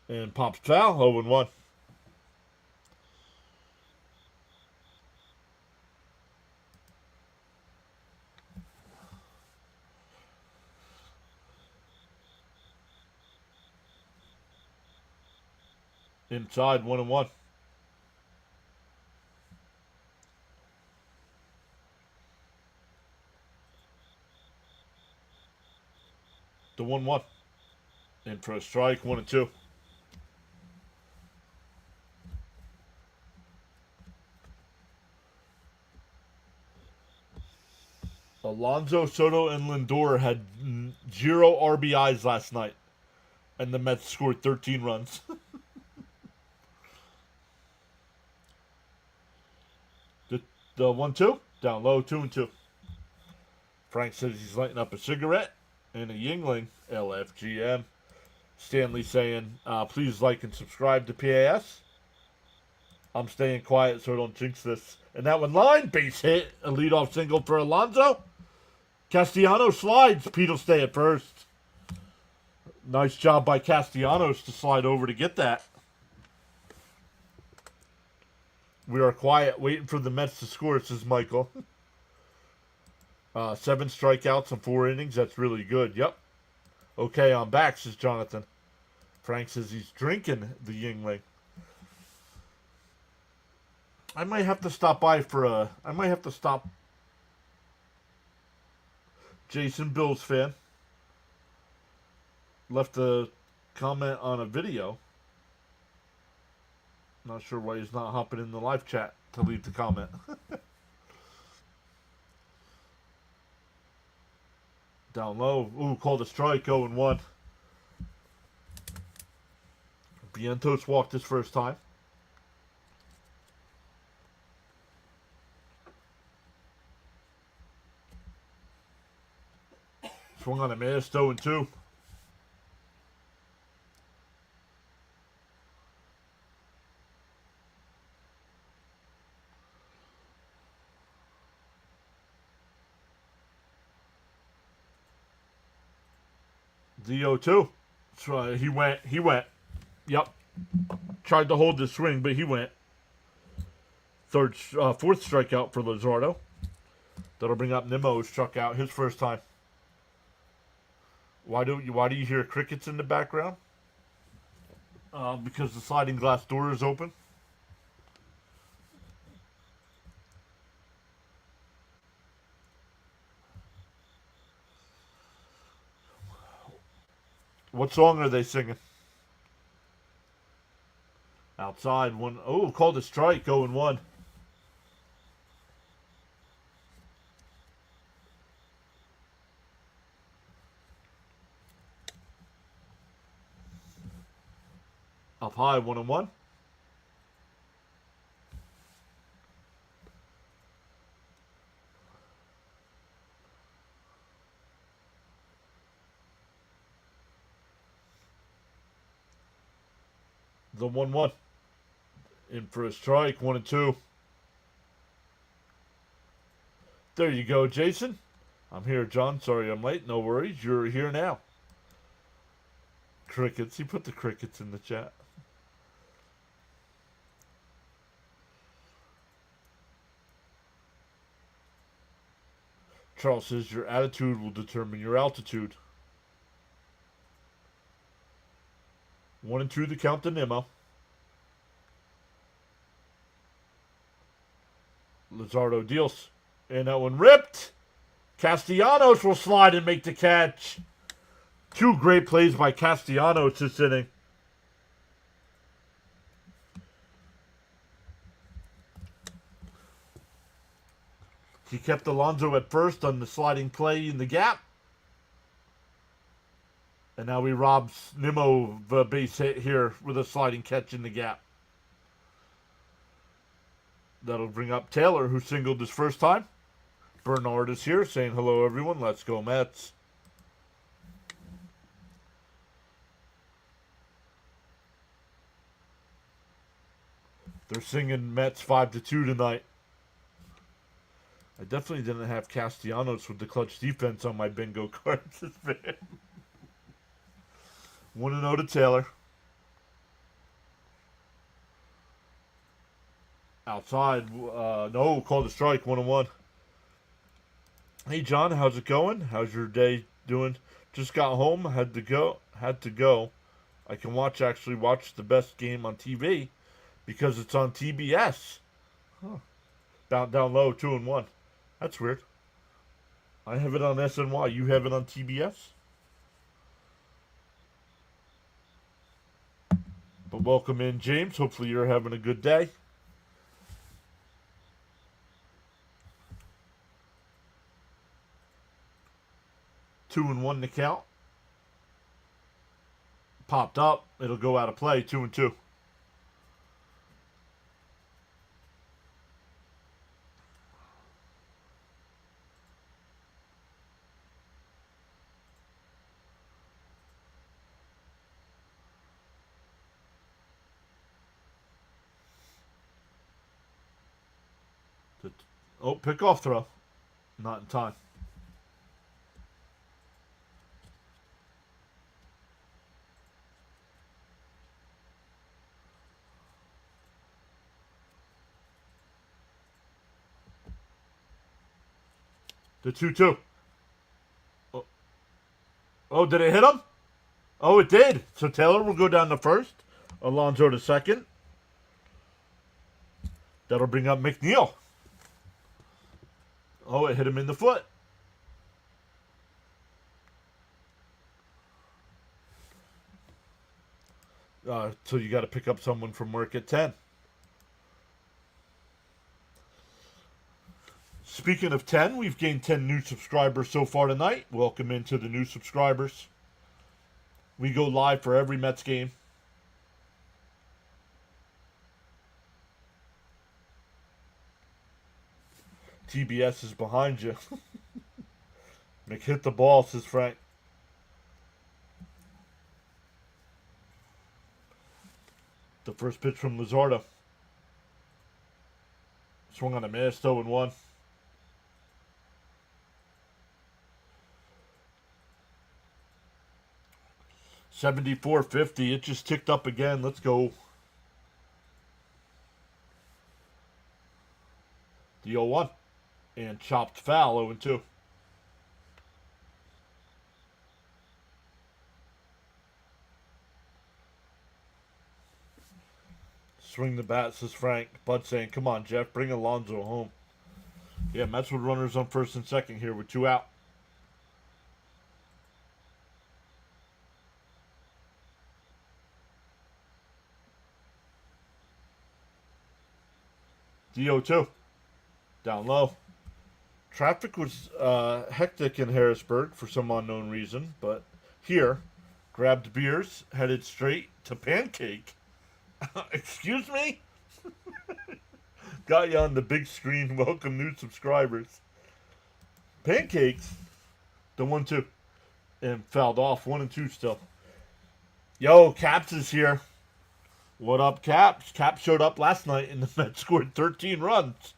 And pops foul, 0-1. Inside, 1-1. 1-1. In for a strike, 1-2. Alonso, Soto, and Lindor had 0 RBIs last night, and the Mets scored 13 runs. the 1-2 down low, 2-2. Frank says he's lighting up a cigarette and a Yingling. LFGM. Stanley saying, please like and subscribe to PAS. I'm staying quiet so I don't jinx this. And that one line, base hit, a leadoff single for Alonso. Castellanos slides. Pete will stay at first. Nice job by Castellanos to slide over to get that. We are quiet, waiting for the Mets to score, says Michael. 7 strikeouts in 4 innings. That's really good. Yep. Okay, I'm back, says Jonathan. Frank says he's drinking the Yingling. I might have to stop by for a... I might have to stop... Jason, Bills fan, left a comment on a video. Not sure why he's not hopping in the live chat to leave the comment. Down low. Ooh, called a strike, 0-1. Vientos walked his first time. Swung on a miss, 0-2. The 0-2. So he went. Yep. Tried to hold the swing, but he went. Fourth strikeout for Luzardo. That'll bring up Nimmo, who struck out his first time. Why do you hear crickets in the background? Because the sliding glass door is open. What song are they singing? Outside, one. Oh, called a strike, 0-1. Up high, 1-1. The 1-1. In for a strike, 1-2. There you go, Jason. I'm here, John. Sorry I'm late. No worries. You're here now. Crickets. He put the crickets in the chat. Charles says your attitude will determine your altitude. 1-2 the count to Nimmo. Luzardo deals. And that one ripped. Castellanos will slide and make the catch. 2 great plays by Castellanos this inning. He kept Alonso at first on the sliding play in the gap. And now he robs Nimmo of a base hit here with a sliding catch in the gap. That'll bring up Taylor, who singled his first time. Bernard is here saying hello, everyone. Let's go, Mets. They're singing Mets 5-2 tonight. I definitely didn't have Castellanos with the clutch defense on my bingo cards. 1-0 to Taylor. Outside. No, called a strike. 1-1. Hey, John, how's it going? How's your day doing? Just got home. Had to go. I can actually watch the best game on TV because it's on TBS. Huh. Down low, 2-1. That's weird. I have it on SNY. You have it on TBS? But welcome in, James. Hopefully you're having a good day. Two and one to count. Popped up. It'll go out of play. 2-2. Oh, pickoff throw. Not in time. The 2-2. Oh, did it hit him? Oh, it did. So Taylor will go down to first. Alonso to second. That'll bring up McNeil. Oh, it hit him in the foot. So you got to pick up someone from work at 10. Speaking of 10, we've gained 10 new subscribers so far tonight. Welcome into the new subscribers. We go live for every Mets game. TBS is behind you. Hit the ball, says Frank. The first pitch from Luzardo. Swung on a miss, 0-1. $74.50. It just ticked up again. Let's go. The 0-1. And chopped foul, 0-2. Swing the bat, says Frank. Bud saying, come on, Jeff, bring Alonso home. Yeah, Mets with runners on first and second here with 2 out. DO2. Down low. Traffic was hectic in Harrisburg for some unknown reason, but here, grabbed beers, headed straight to Pancake. Excuse me? Got you on the big screen. Welcome new subscribers. Pancakes. The 1-2. And fouled off. 1-2 still. Yo, Caps is here. What up, Caps? Caps showed up last night and the Mets scored 13 runs.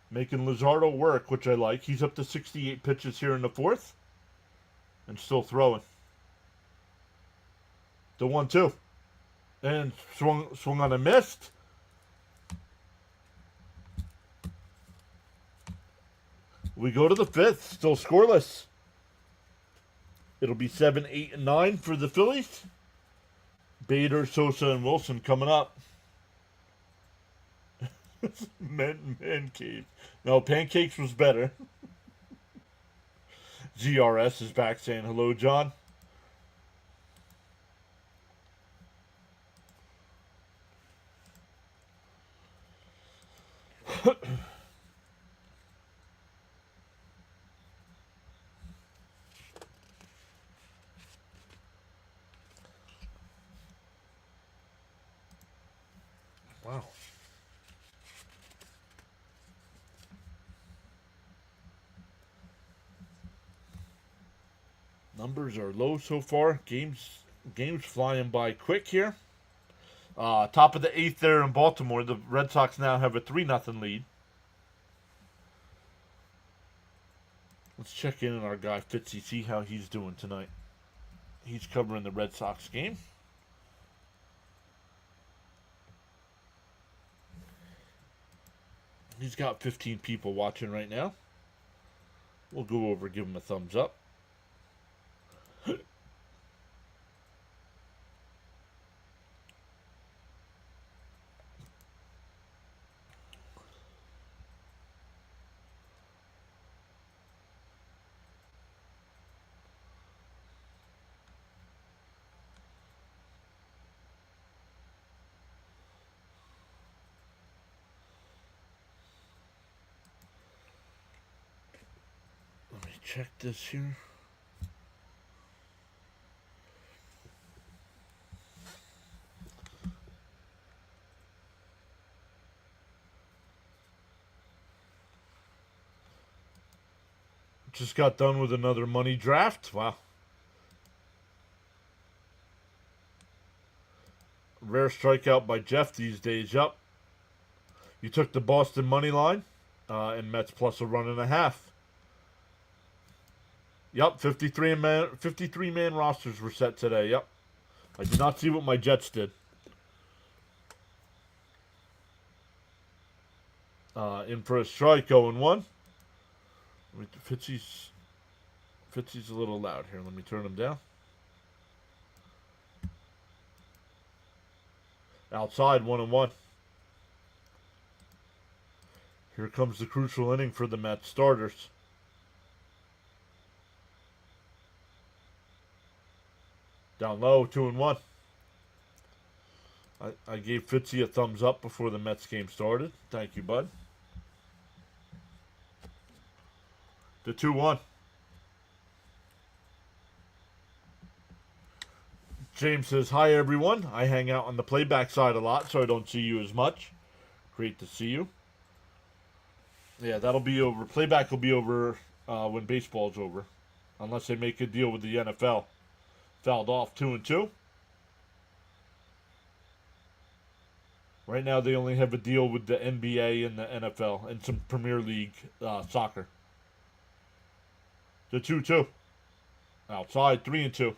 Making Luzardo work, which I like. He's up to 68 pitches here in the fourth. And still throwing. The 1-2. And swung on a missed. We go to the fifth. Still scoreless. It'll be 7, 8, and 9 for the Phillies. Bader, Sosa, and Wilson coming up. Man cave. No, Pancakes was better. GRS is back saying hello, John. Wow. Numbers are low so far. Games flying by quick here. Top of the 8th there in Baltimore. The Red Sox now have a 3-0 lead. Let's check in on our guy Fitzy, see how he's doing tonight. He's covering the Red Sox game. He's got 15 people watching right now. We'll go over, give him a thumbs up. check this here. Just got done with another money draft. Wow. Rare strikeout by Jeff these days. Yup. You took the Boston money line and Mets plus a run and a half. Yup, 53 man rosters were set today. Yup. I did not see what my Jets did. In for a strike, 0-1. Fitzy's a little loud here. Let me turn him down. Outside, 1-1. Here comes the crucial inning for the Mets starters. Down low, 2-1. I gave Fitzy a thumbs up before the Mets game started. Thank you, bud. The 2-1. James says, hi, everyone. I hang out on the playback side a lot, so I don't see you as much. Great to see you. Yeah, that'll be over. Playback will be over when baseball's over. Unless they make a deal with the NFL. Fouled off, 2-2. Right now, they only have a deal with the NBA and the NFL and some Premier League soccer. The 2-2. Outside, 3-2.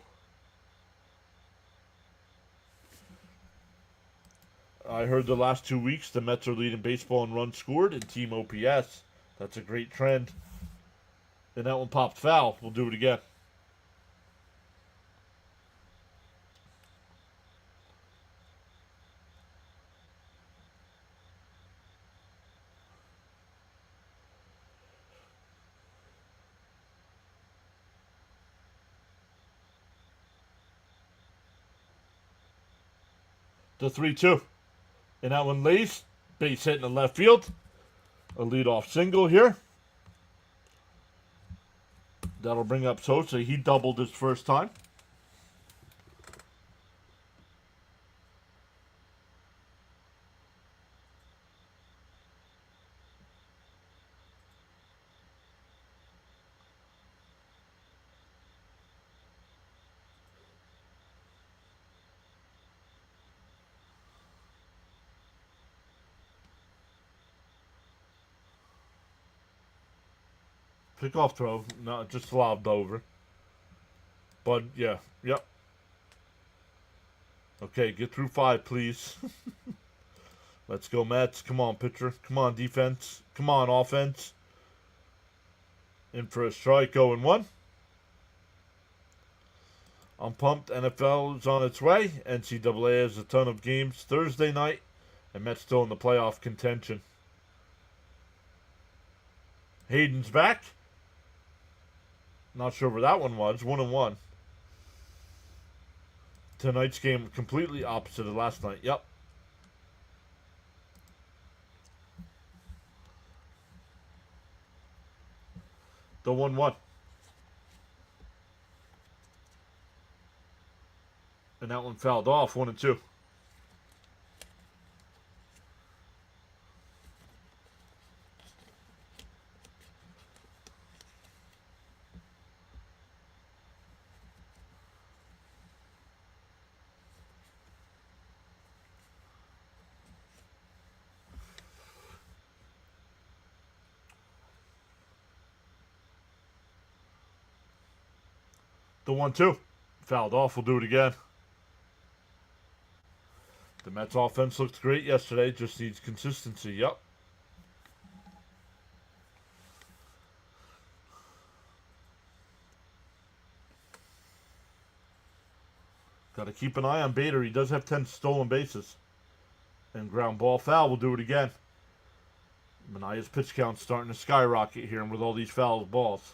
I heard the last 2 weeks the Mets are leading baseball in runs scored and team OPS. That's a great trend. And that one popped foul. We'll do it again. The 3-2. And that one lays. Base hit in the left field. A leadoff single here. That'll bring up Sosa. He doubled his first time. Pickoff throw. No, just lobbed over. But, yeah. Yep. Okay, get through 5, please. Let's go, Mets. Come on, pitcher. Come on, defense. Come on, offense. In for a strike, 0-1. I'm pumped. NFL is on its way. NCAA has a ton of games Thursday night. And Mets still in the playoff contention. Hayden's back. Not sure where that one was. 1-1. Tonight's game completely opposite of last night. Yep. The 1-1. And that one fouled off. 1-2. The 1-2. Fouled off. We'll do it again. The Mets offense looked great yesterday. Just needs consistency. Yep. Got to keep an eye on Bader. He does have 10 stolen bases. And ground ball foul. We'll do it again. Manaya's pitch count's starting to skyrocket here and with all these foul balls.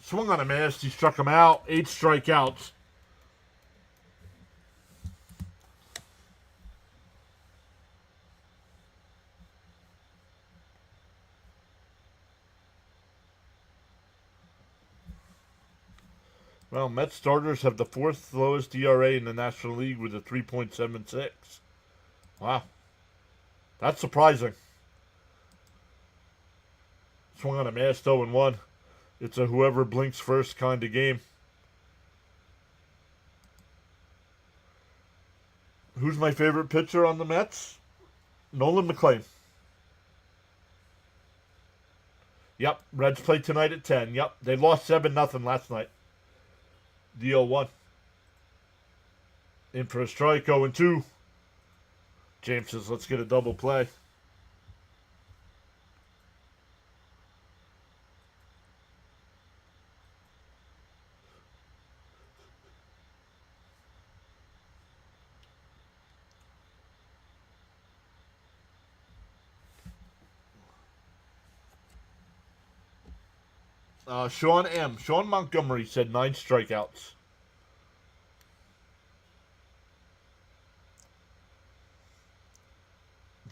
Swung on a miss. He struck him out. 8 strikeouts. Well, Mets starters have the 4th lowest ERA in the National League with a 3.76. Wow. That's surprising. Swung on a miss, 0-1. It's a whoever blinks first kind of game. Who's my favorite pitcher on the Mets? Nolan McLean. Yep, Reds play tonight at 10. Yep, they lost 7-0 last night. The 0-1. In for a strike, 0-2. James says, let's get a double play. Sean Montgomery said 9 strikeouts.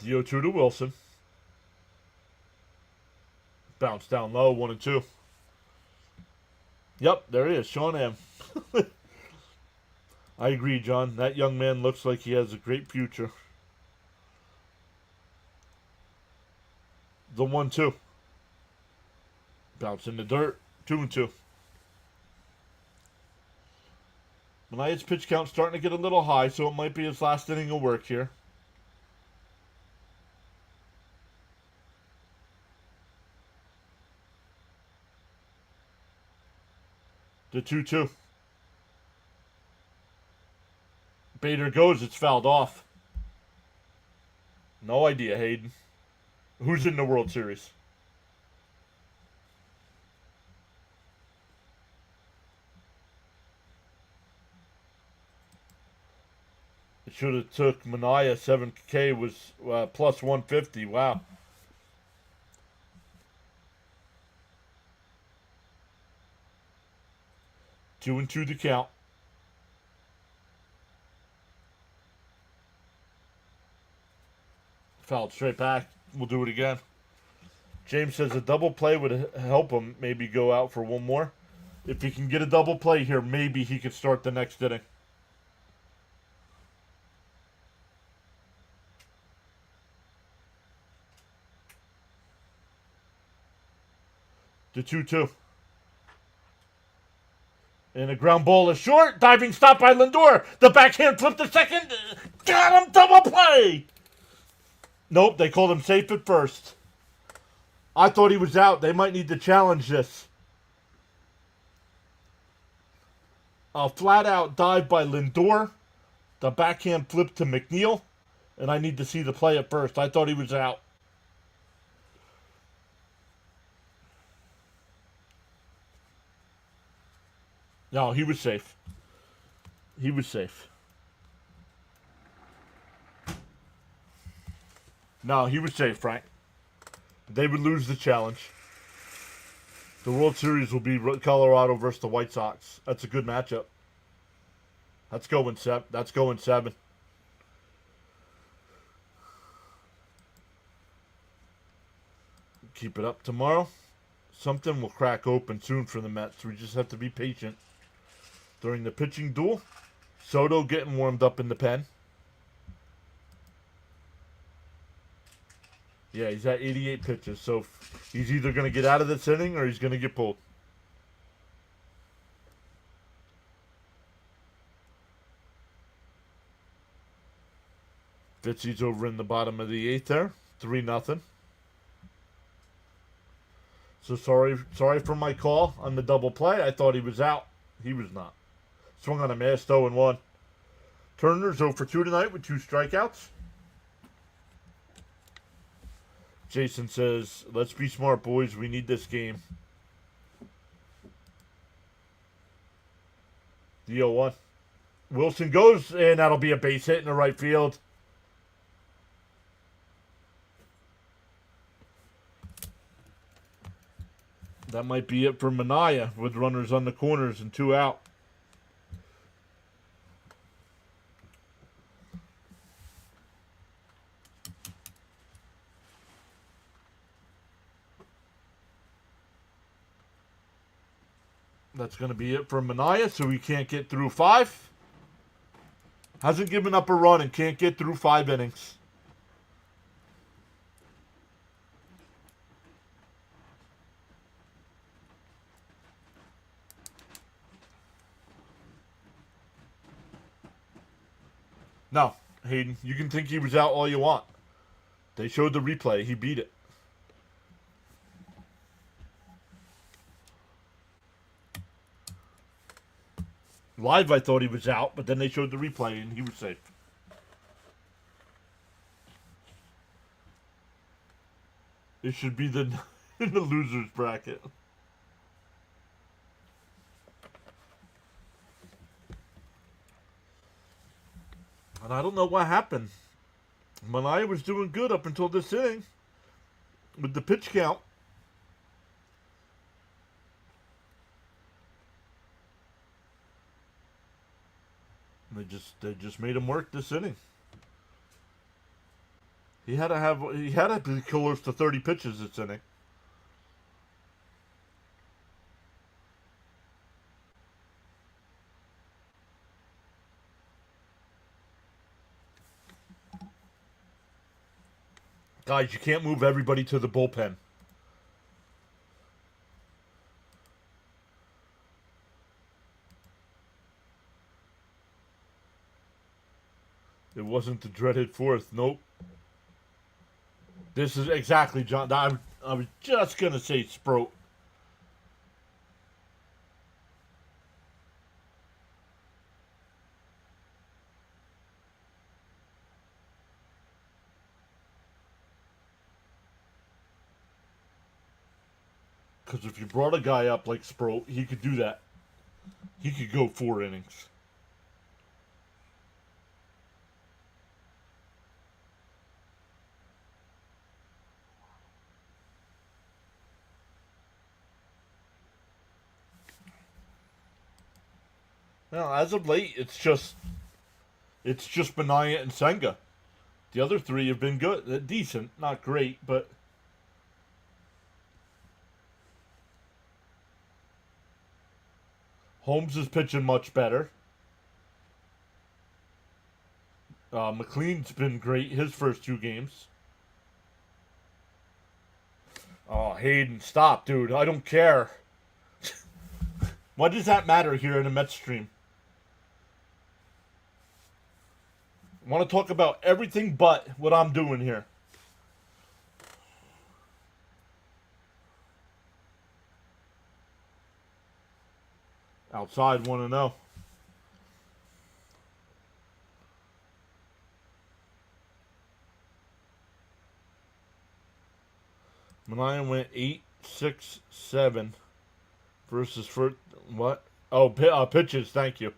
The 0-2 to Wilson. Bounce down low, 1-2. Yep, there he is, Sean M. I agree, John. That young man looks like he has a great future. The 1-2. Bounce in the dirt, 2-2. Manaya's pitch count starting to get a little high, so it might be his last inning of work here. The 2-2. Bader goes, it's fouled off. No idea, Hayden. Who's in the World Series? It should have took Manaya. 7K was plus 150. Wow. Two and two to count. Fouled straight back. We'll do it again. James says a double play would help him maybe go out for one more. If he can get a double play here, maybe he could start the next inning. The 2-2. And a ground ball is short. Diving stop by Lindor. The backhand flip to second. Got him, double play. Nope, they called him safe at first. I thought he was out. They might need to challenge this. A flat-out dive by Lindor. The backhand flip to McNeil. And I need to see the play at first. I thought he was out. No, he was safe. He was safe. No, he was safe, Frank. They would lose the challenge. The World Series will be Colorado versus the White Sox. That's a good matchup. That's going 7. Keep it up tomorrow. Something will crack open soon for the Mets. We just have to be patient. During the pitching duel, Soto getting warmed up in the pen. Yeah, he's at 88 pitches, so he's either going to get out of this inning or he's going to get pulled. Fitzy's over in the bottom of the 8th there, 3-0. So sorry for my call on the double play. I thought he was out. He was not. Swung on a miss, 0-1. Turner's 0 for 2 tonight with 2 strikeouts. Jason says, let's be smart, boys. We need this game. The 0-1. Wilson goes, and that'll be a base hit in the right field. That might be it for Mania with runners on the corners and 2 out. That's going to be it for Mania, so he can't get through 5. Hasn't given up a run and can't get through 5 innings. No, Hayden, you can think he was out all you want. They showed the replay. He beat it. Live, I thought he was out, but then they showed the replay and he was safe. It should be in the losers bracket. And I don't know what happened. Mania was doing good up until this inning with the pitch count. They just made him work this inning. He had to be close to 30 pitches this inning. Guys, you can't move everybody to the bullpen. It wasn't the dreaded 4th. Nope. This is exactly John. I was just going to say Sprout. Because if you brought a guy up like Sprout, he could do that. He could go 4 innings. Now, as of late, it's just Benaya and Senga. The other 3 have been good, decent, not great, but Holmes is pitching much better. McLean's been great his first 2 games. Oh, Hayden, stop, dude. I don't care. What does that matter here in the Mets stream? I want to talk about everything but what I'm doing here. Outside 1-0. Mania went 8-6-7 versus first. What? Oh, pitches. Thank you.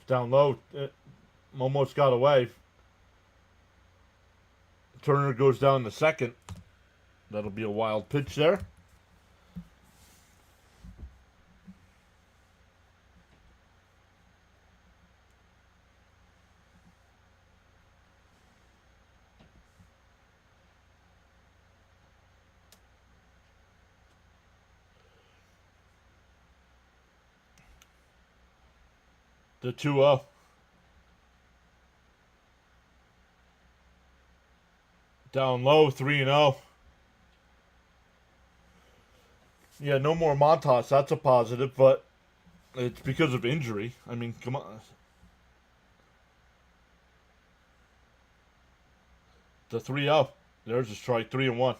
Down low. Almost got away. Turner goes down the second. That'll be a wild pitch there. The 2-0. Down low, 3-0. Yeah, no more Montas. That's a positive, but it's because of injury. I mean, come on. The 3-0. There's a strike, 3-1.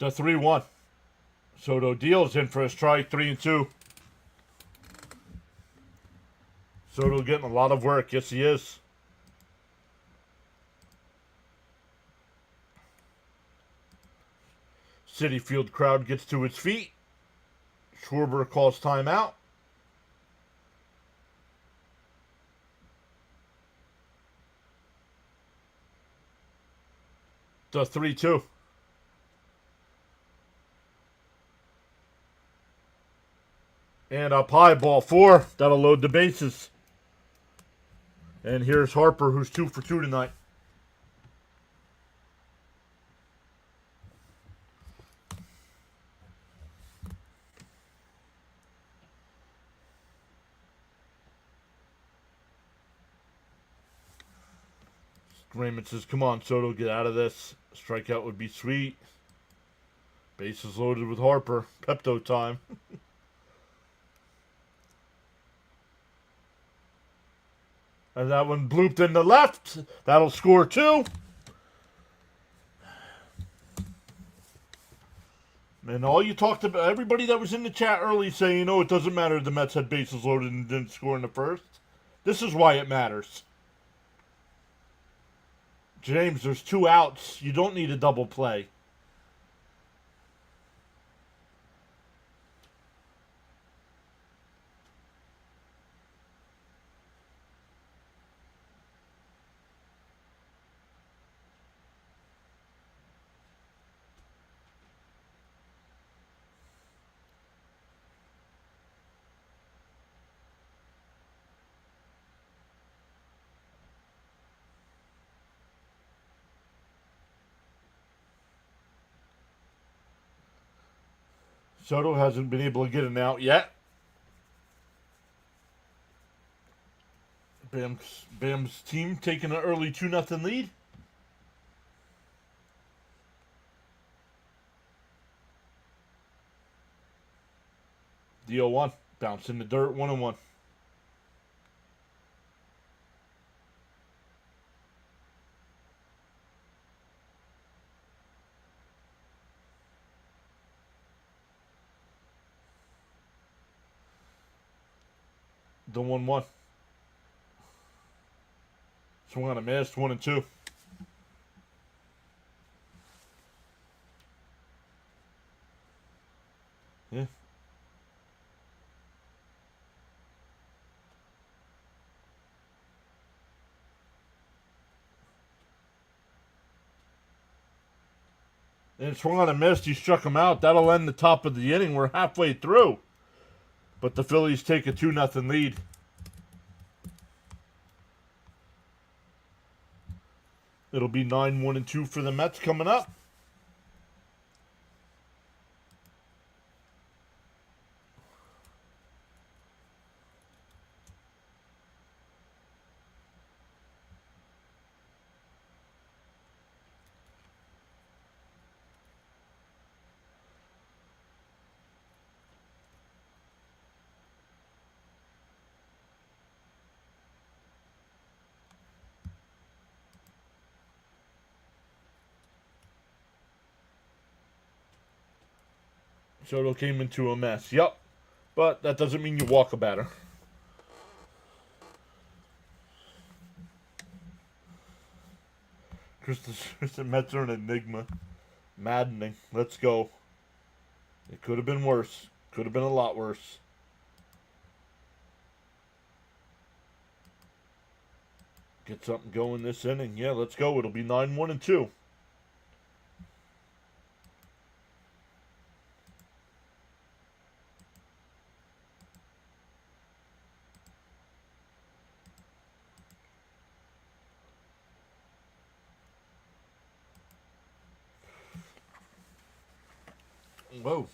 The 3-1. Soto deals in for a strike, 3-2. Soto getting a lot of work. Yes, he is. Citi Field crowd gets to its feet. Schwarber calls timeout. The 3-2. And up high, ball 4. That'll load the bases. And here's Harper, who's 2 for 2 tonight. Raymond says, come on, Soto, get out of this. Strikeout would be sweet. Bases loaded with Harper. Pepto time. And that one blooped in the left. That'll score 2. And all you talked about, everybody that was in the chat early saying, it doesn't matter if the Mets had bases loaded and didn't score in the first. This is why it matters. James, there's 2 outs. You don't need a double play. Soto hasn't been able to get an out yet. Bam's team taking an early 2-0 lead. The 0-1. Bounce in the dirt, 1-1. The 1-1. Swung on a miss, 1-2. Yeah. And swung on a miss. You struck him out. That'll end the top of the inning. We're halfway through. But the Phillies take a 2-0 lead. It'll be 9-1-2 for the Mets coming up. Soto came into a mess. Yep. But that doesn't mean you walk a batter. Christopher Mets are an enigma. Maddening. Let's go. It could have been worse. Could have been a lot worse. Get something going this inning. Yeah, let's go. It'll be 9-1-2. Whoa.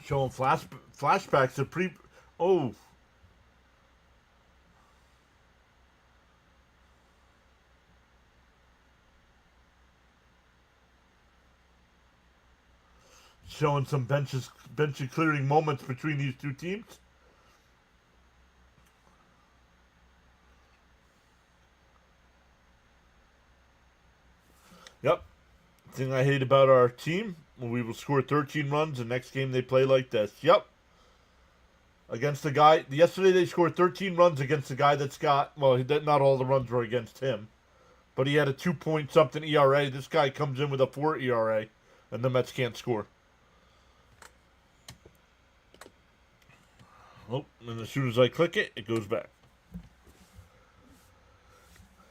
Showing flashbacks of Oh. Showing some bench clearing moments between these two teams. Yep. Thing I hate about our team, we will score 13 runs the next game they play like this. Yep. against the guy. Yesterday they scored 13 runs against the guy that's got, well, not all the runs were against him, but he had a 2-point-something ERA. This guy comes in with a 4 ERA, and the Mets can't score. Oh, and as soon as I click it, it goes back.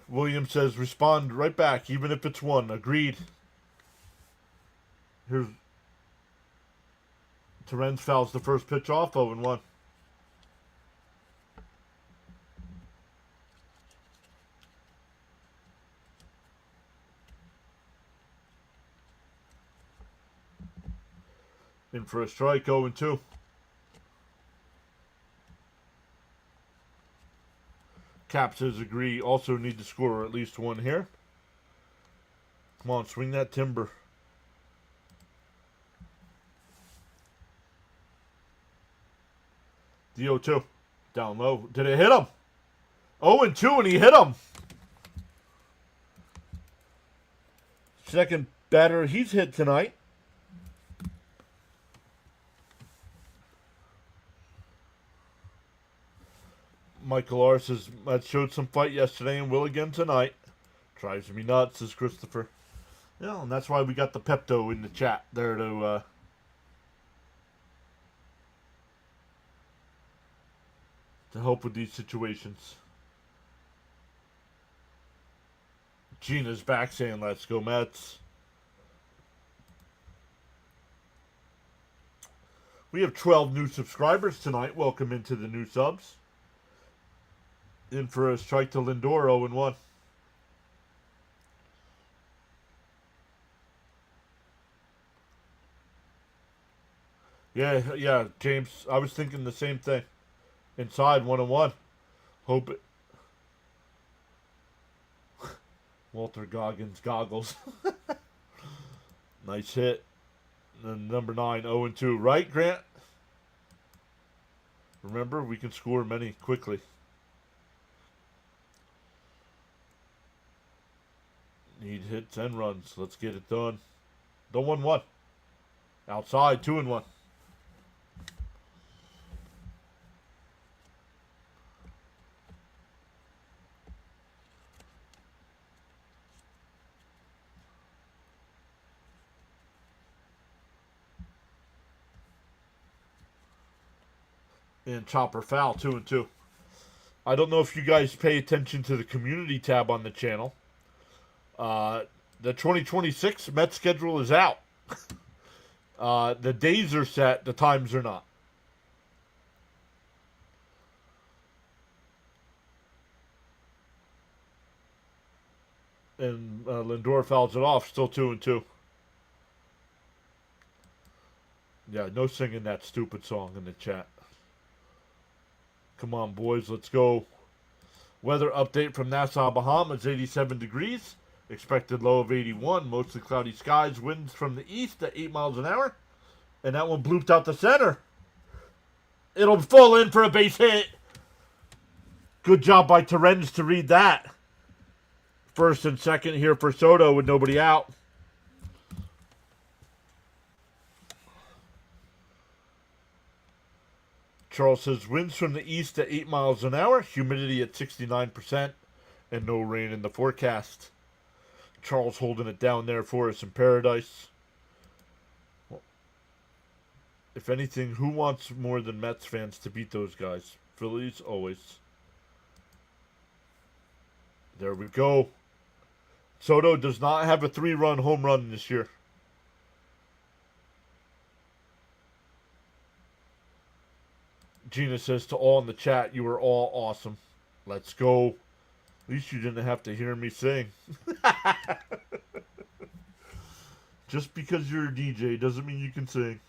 Williams says, respond right back, even if it's one. Agreed. Here's Terens fouls the first pitch off, 0-1. In for a strike, 0-2. Cap says agree. Also need to score at least one here. Come on, swing that timber. DO2. Down low. Did it hit him? 0-2 and he hit him. Second batter he's hit tonight. Michael R says, Mets showed some fight yesterday and will again tonight. Drives me nuts, says Christopher. Yeah, and that's why we got the Pepto in the chat there to help with these situations. Gina's back saying, let's go Mets. We have 12 new subscribers tonight. Welcome into the new subs. In for a strike to Lindor, 0-1. Yeah, James. I was thinking the same thing. Inside, 1-1. Hope it. Walter Goggins goggles. Nice hit. And number 9, 0-2. Right, Grant? Remember, we can score many quickly. Need hit 10 runs. Let's get it done. The 1-1. Outside, 2-1. And chopper foul, 2-2. I don't know if you guys pay attention to the community tab on the channel. The 2026 Mets schedule is out. The days are set, the times are not. And Lindor fouls it off, still 2-2. Yeah, no singing that stupid song in the chat. Come on, boys, let's go. Weather update from Nassau, Bahamas, 87 degrees. Expected low of 81. Mostly cloudy skies. Winds from the east at 8 miles an hour. And that one blooped out the center. It'll fall in for a base hit. Good job by Terens to read that. First and second here for Soto with nobody out. Charles says winds from the east at 8 miles an hour. Humidity at 69%. And no rain in the forecast. Charles holding it down there for us in paradise. Well, if anything, who wants more than Mets fans to beat those guys? Phillies, always. There we go. Soto does not have a 3-run home run this year. Gina says to all in the chat, you are all awesome. Let's go. At least you didn't have to hear me sing. Just because you're a DJ doesn't mean you can sing.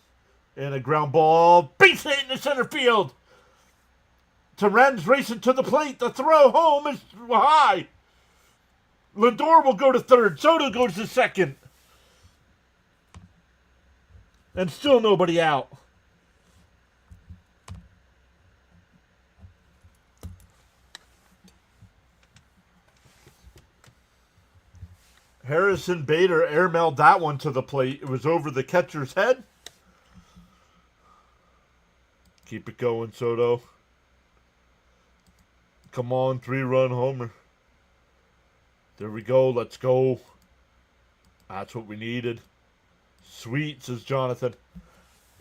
And a ground ball. Base hit in the center field. Terens racing to the plate. The throw home is high. Lindor will go to third. Soto goes to second. And still nobody out. Harrison Bader airmailed that one to the plate. It was over the catcher's head. Keep it going, Soto. Come on, 3-run homer. There we go. Let's go. That's what we needed. Sweet, says Jonathan.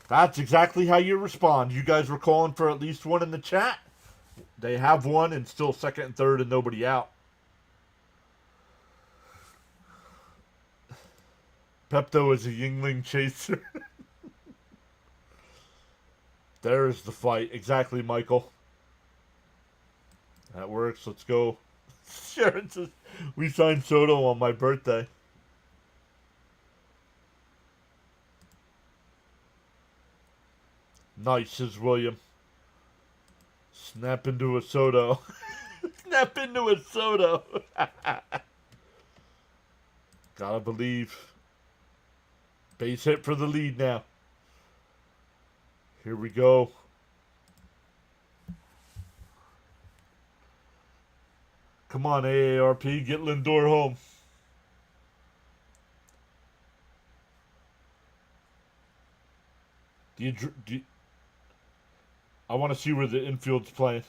That's exactly how you respond. You guys were calling for at least one in the chat. They have one and still second and third and nobody out. Pepto is a Yingling chaser. There's the fight. Exactly, Michael. That works. Let's go. Sharon says, we signed Soto on my birthday. Nice, says William. Snap into a Soto. Snap into a Soto. Gotta believe. Base hit for the lead now. Here we go. Come on, AARP. Get Lindor home. I want to see where the infield's playing.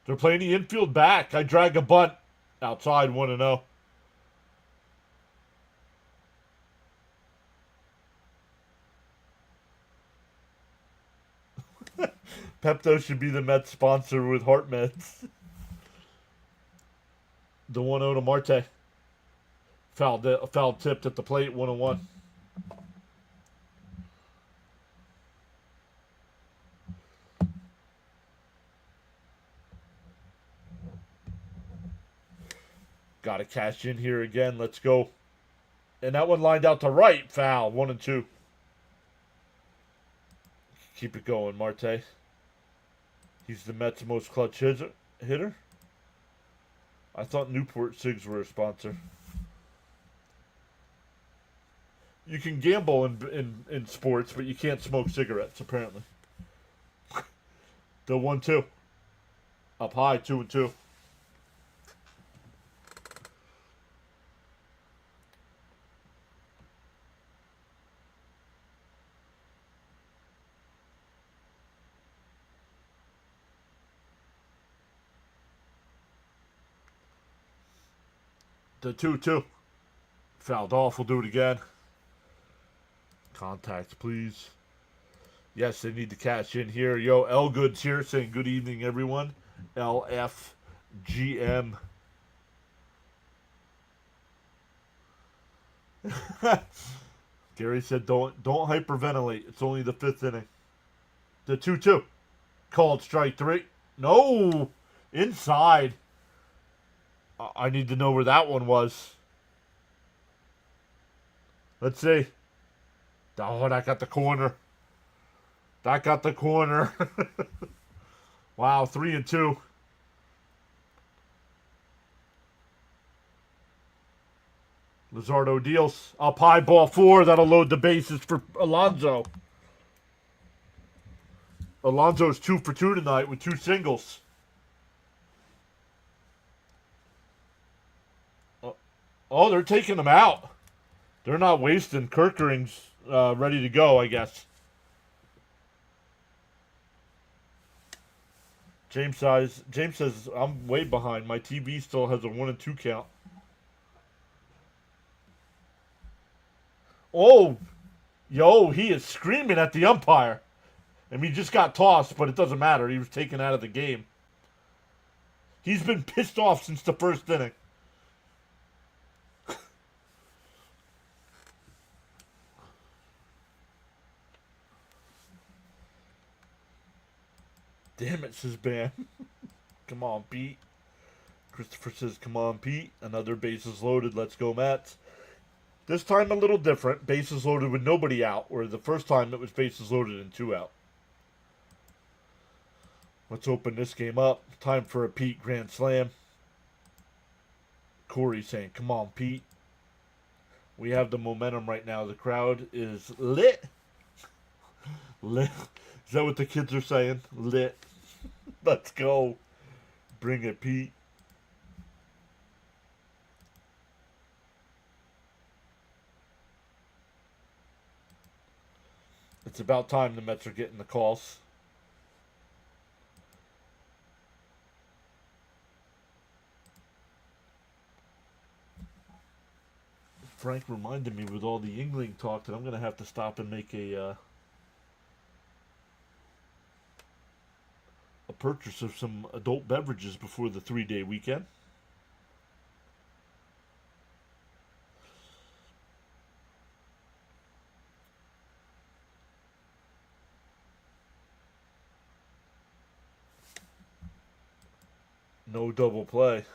They're playing the infield back. I drag a bunt outside 1-0. Pepto should be the Mets sponsor with heart meds. The 1-0 to Marte. Foul tipped at the plate, 1-1. Got to cash in here again. Let's go. And that one lined out to right. Foul. 1-2. Keep it going, Marte. He's the Mets' most clutch hitter. I thought Newport Cigs were a sponsor. You can gamble in sports, but you can't smoke cigarettes, apparently. The 1-2. Up high, 2-2. The 2-2. Fouled off. We'll do it again. Contact, please. Yes, they need to cash in here. Yo, L Good's here saying good evening, everyone. LFGM. Gary said, don't hyperventilate. It's only the 5th inning. The 2-2. Called strike 3. No! Inside. I need to know where that one was. Let's see. Oh, that got the corner. That got the corner. Wow, 3-2. Luzardo deals. Up high, ball 4. That'll load the bases for Alonso. Alonso's 2 for 2 tonight with 2 singles. Oh, they're taking him out. They're not wasting. Kirkering's ready to go, I guess. James says, I'm way behind. My TV still has a 1-2 count. Oh, yo, he is screaming at the umpire. I mean, he just got tossed, but it doesn't matter. He was taken out of the game. He's been pissed off since the 1st inning. Damn it, says Bam. Come on, Pete. Christopher says, come on, Pete. Another bases loaded. Let's go, Mets. This time a little different. Bases loaded with nobody out, where the first time it was bases loaded and 2 out. Let's open this game up. Time for a Pete grand slam. Corey saying, come on, Pete. We have the momentum right now. The crowd is lit. Lit. Is that what the kids are saying? Lit. Let's go. Bring it, Pete. It's about time the Mets are getting the calls. Frank reminded me with all the Yingling talk that I'm going to have to stop and make a purchase of some adult beverages before the 3-day weekend. No double play.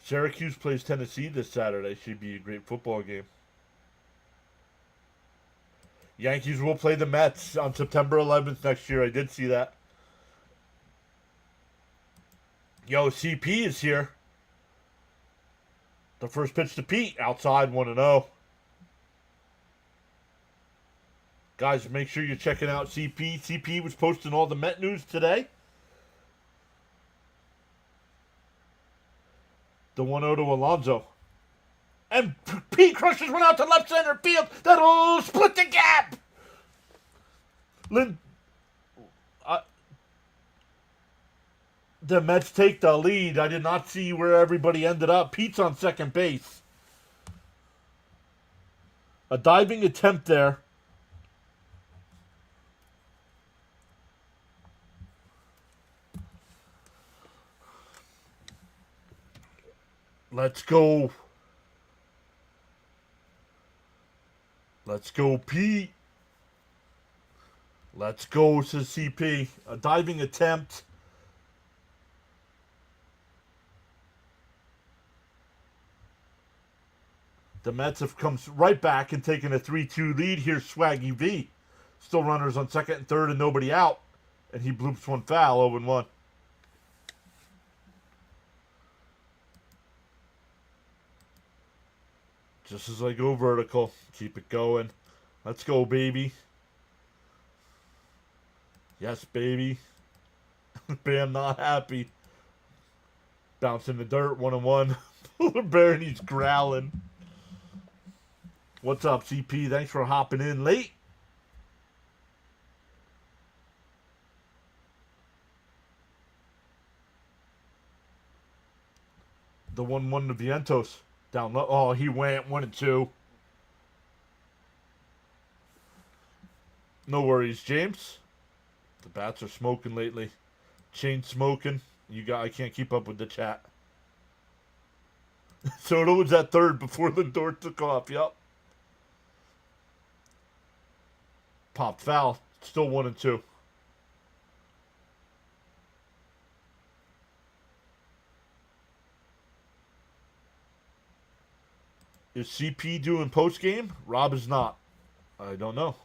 Syracuse plays Tennessee this Saturday. Should be a great football game. Yankees will play the Mets on September 11th next year. I did see that. Yo, CP is here. The first pitch to Pete. Outside 1-0. Guys, make sure you're checking out CP. CP was posting all the Met news today. The 1-0 to Alonso. And Pete crushes one out to left center field. That'll split the gap. The Mets take the lead. I did not see where everybody ended up. Pete's on second base. A diving attempt there. Let's go. Let's go, Pete. Let's go, says CP. A diving attempt. The Mets have come right back and taken a 3-2 lead. Here's Swaggy V. Still runners on second and third and nobody out. And he bloops one foul, 0-1. Just as I go vertical, keep it going. Let's go, baby. Yes, baby. Bam, not happy. Bounce in the dirt, 1-1. Barney's growling. What's up, CP? Thanks for hopping in late. The 1-1 to Vientos. Down low. Oh, he went 1-2. No worries, James. The bats are smoking lately. Chain smoking. I can't keep up with the chat. Soto was at third before Lindor took off. Yep. Popped foul. Still 1-2. Is CP doing post game? Rob is not. I don't know.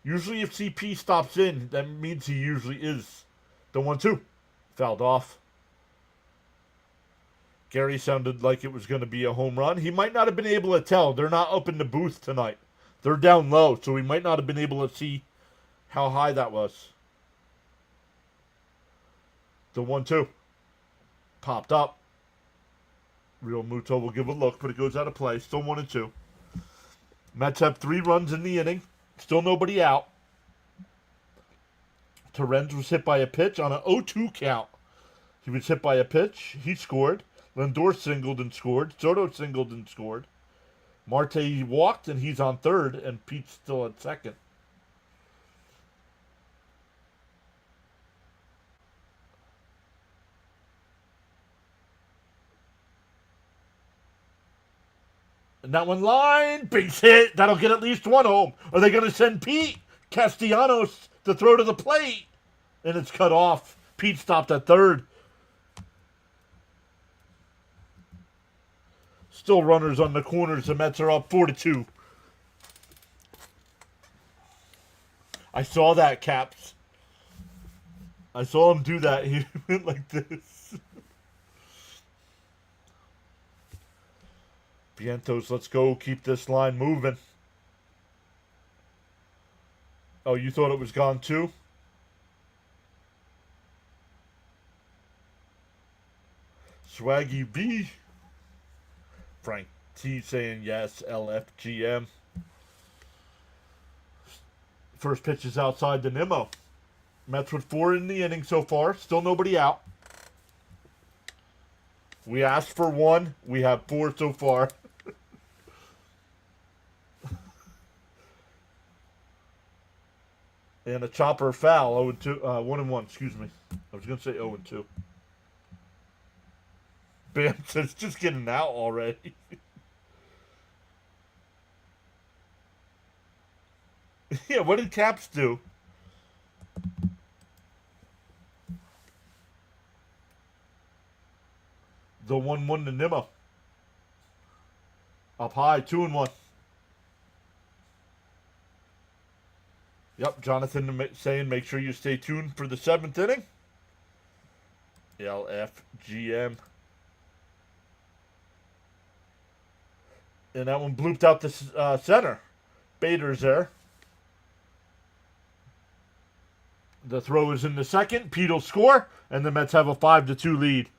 Usually if CP stops in, that means he usually is. The 1-2. Fouled off. Gary sounded like it was going to be a home run. He might not have been able to tell. They're not up in the booth tonight. They're down low, so he might not have been able to see how high that was. The 1-2. Popped up. Real Muto will give a look, but it goes out of play. Still 1-2. Mets have 3 runs in the inning. Still nobody out. Torrens was hit by a pitch on an 0-2 count. He was hit by a pitch. He scored. Lindor singled and scored. Soto singled and scored. Marte walked, and he's on third, and Pete's still at second. And that one line, base hit. That'll get at least one home. Are they going to send Pete Castellanos to throw to the plate? And it's cut off. Pete stopped at third. Still runners on the corners. The Mets are up 4-2. I saw that, Caps. I saw him do that. He went like this. Vientos, let's go. Keep this line moving. Oh, you thought it was gone too? Swaggy B. Frank T saying yes. LFGM. First pitch is outside the Nimmo. Mets with 4 in the inning so far. Still nobody out. We asked for 1. We have 4 so far. And a chopper foul. 0-2. 1-1, excuse me. I was going to say 0-2. Bam says just getting out already. Yeah, what did Caps do? The 1-1 to Nimmo. Up high, 2-1. Yep, Jonathan saying make sure you stay tuned for the 7th inning. LFGM. And that one blooped out the center. Bader's there. The throw is in the second. Pete will score, and the Mets have a 5-2 lead.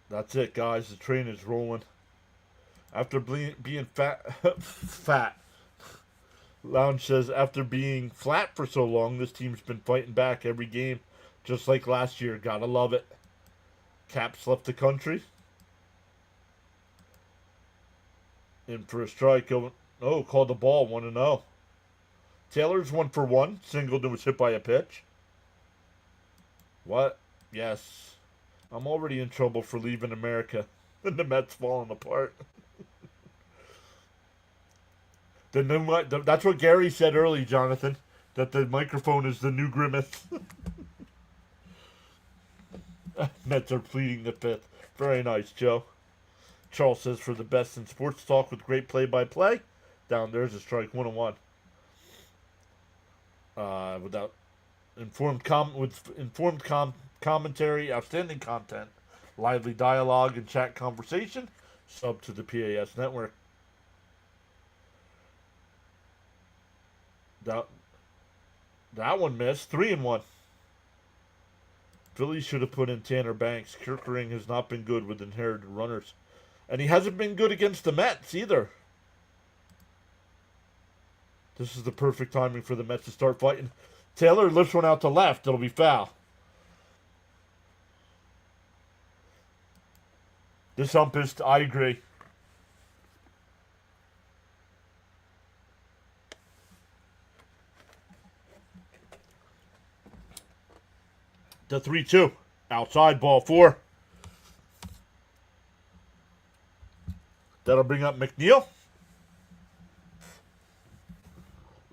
That's it, guys. The train is rolling. After being fat. Lounge says, after being flat for so long, this team's been fighting back every game, just like last year. Gotta love it. Caps left the country. In for a strike. Called the ball. 1-0. Taylor's 1 for 1. Singleton was hit by a pitch. What? Yes. I'm already in trouble for leaving America. And the Mets falling apart. That's what Gary said early, Jonathan. That the microphone is the new grimace. Mets are pleading the 5th. Very nice, Joe. Charles says for the best in sports talk with great play-by-play. Down there's a strike. 1-1. Without informed commentary, outstanding content, lively dialogue and chat conversation. Sub to the PAS network. That one missed. 3-1. Phillies should have put in Tanner Banks. Kirkering has not been good with inherited runners. And he hasn't been good against the Mets either. This is the perfect timing for the Mets to start fighting. Taylor lifts one out to left. It'll be foul. This umpist, I agree. The 3-2. Outside, ball 4. That'll bring up McNeil.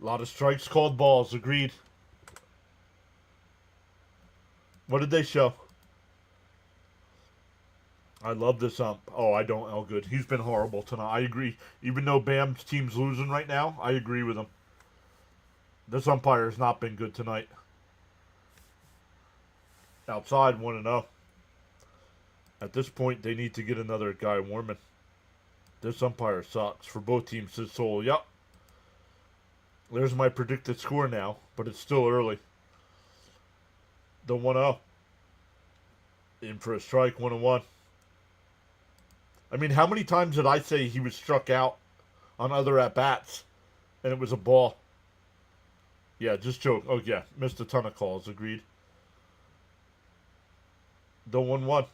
A lot of strikes called balls. Agreed. What did they show? I love this ump. Oh, I don't, Elgood. He's been horrible tonight. I agree. Even though Bam's team's losing right now, I agree with him. This umpire has not been good tonight. Outside, 1-0. At this point, they need to get another guy warming. This umpire sucks for both teams. Says Soul. Yep. There's my predicted score now, but it's still early. The 1-0. In for a strike, 1-1. I mean, how many times did I say he was struck out on other at-bats and it was a ball? Yeah, just joke. Oh, yeah. Missed a ton of calls. Agreed. The 1-1.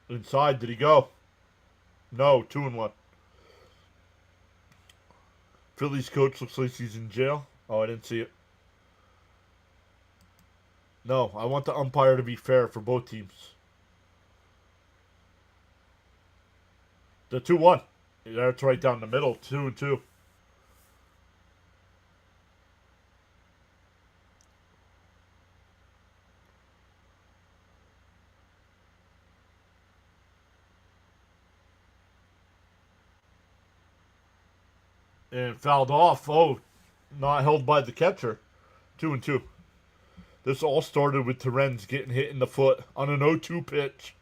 Inside. Did he go? No. 2-1. Phillies coach looks like he's in jail. Oh, I didn't see it. No, I want the umpire to be fair for both teams. The 2-1. That's right down the middle. 2-2. And fouled off. Oh, not held by the catcher. 2-2. This all started with Terens getting hit in the foot on an 0-2 pitch.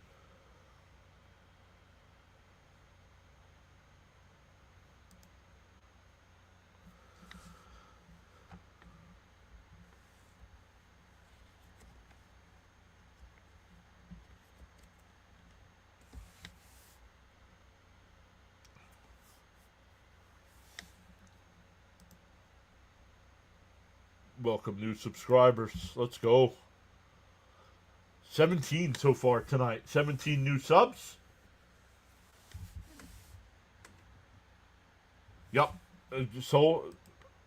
Welcome new subscribers. Let's go. 17 so far tonight. 17 new subs. Yup. So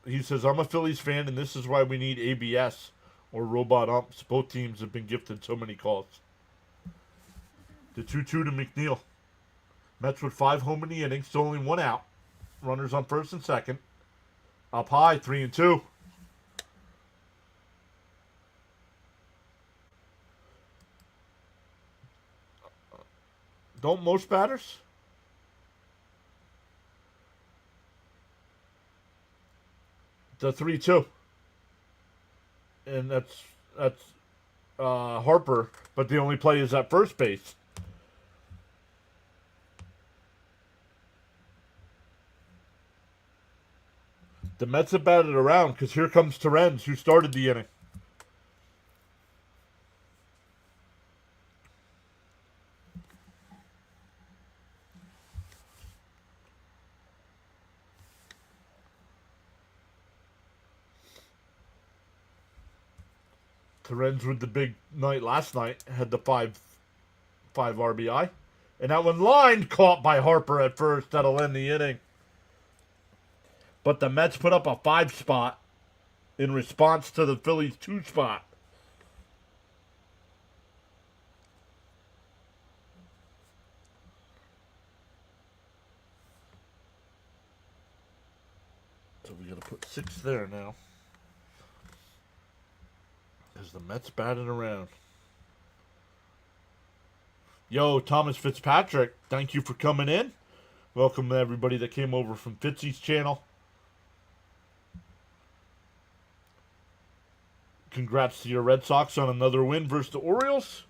he says, I'm a Phillies fan, and this is why we need ABS or robot umps. Both teams have been gifted so many calls. The 2-2 to McNeil. Mets with 5 home in the inning, still only 1 out. Runners on first and second. Up high, 3-2. Don't most batters? The 3-2. And that's Harper, but the only play is at first base. The Mets have batted around because here comes Terrence, who started the inning. Terrence with the big night last night had the 5 RBI. And that one lined, caught by Harper at first. That'll end the inning. But the Mets put up a 5 spot in response to the Phillies 2 spot. So we got to put 6 there now. As the Mets batted around. Yo, Thomas Fitzpatrick, thank you for coming in. Welcome to everybody that came over from Fitzy's channel. Congrats to your Red Sox on another win versus the Orioles.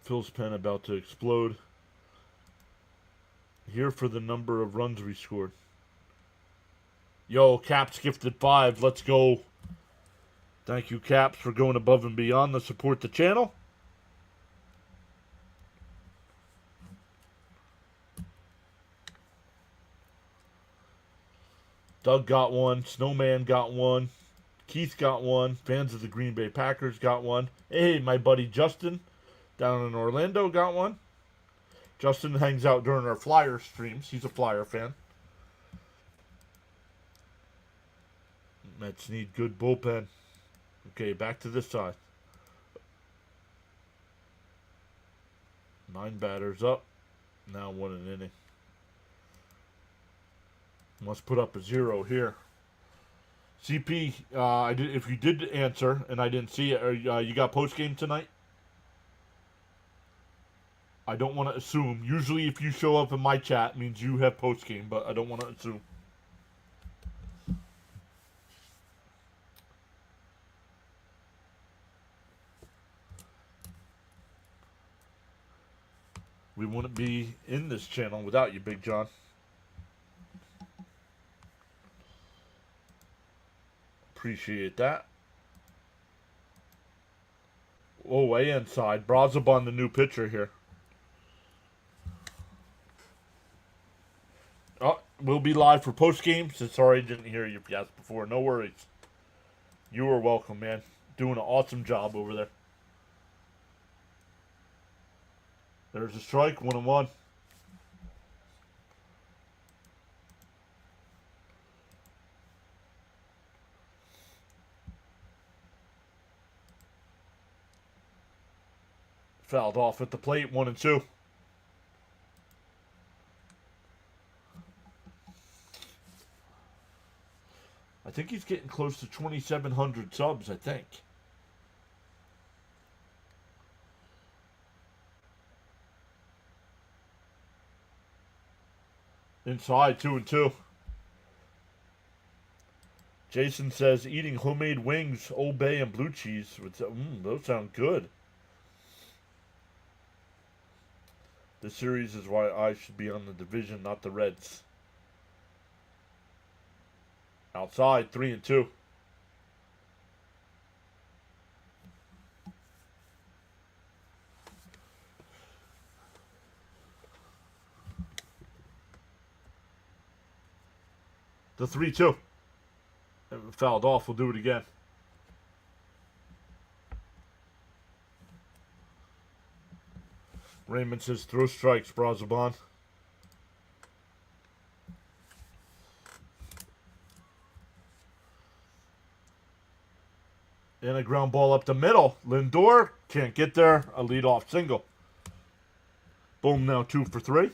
Phil's pen about to explode. Here for the number of runs we scored. Yo, Caps gifted 5. Let's go. Thank you, Caps, for going above and beyond to support the channel. Doug got 1. Snowman got 1. Keith got 1. Fans of the Green Bay Packers got 1. Hey, my buddy Justin down in Orlando got 1. Justin hangs out during our Flyer streams. He's a Flyer fan. Mets need good bullpen. Okay, back to this side. 9 batters up. Now 1 an inning. Must put up a 0 here. CP, if you did answer and I didn't see it, you got post game tonight? I don't want to assume. Usually, if you show up in my chat, it means you have post game, but I don't want to assume. We wouldn't be in this channel without you, Big John. Appreciate that. Oh, way inside. Brazabon, the new pitcher here. Oh, we'll be live for post game. Sorry I didn't hear you yes before. No worries. You are welcome, man. Doing an awesome job over there. There's a strike. 1-1. Fouled off at the plate. 1-2. I think he's getting close to 2,700 subs, I think. Inside, 2-2. Jason says eating homemade wings, Old Bay and blue cheese. Those sound good. The series is why I should be on the division, not the Reds. Outside, 3-2. The 3-2. Fouled off. We'll do it again. Raymond says throw strikes, Brazoban. And a ground ball up the middle. Lindor can't get there. A leadoff single. Boom, now 2 for 3.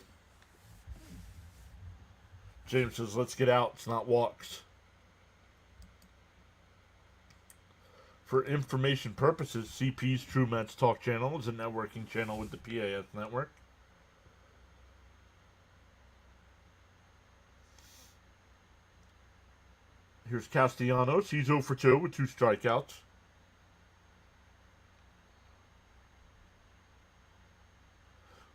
James says, let's get out. It's not walks. For information purposes, CP's True Mets Talk channel is a networking channel with the PAS network. Here's Castellanos. He's 0 for 2 with 2 strikeouts.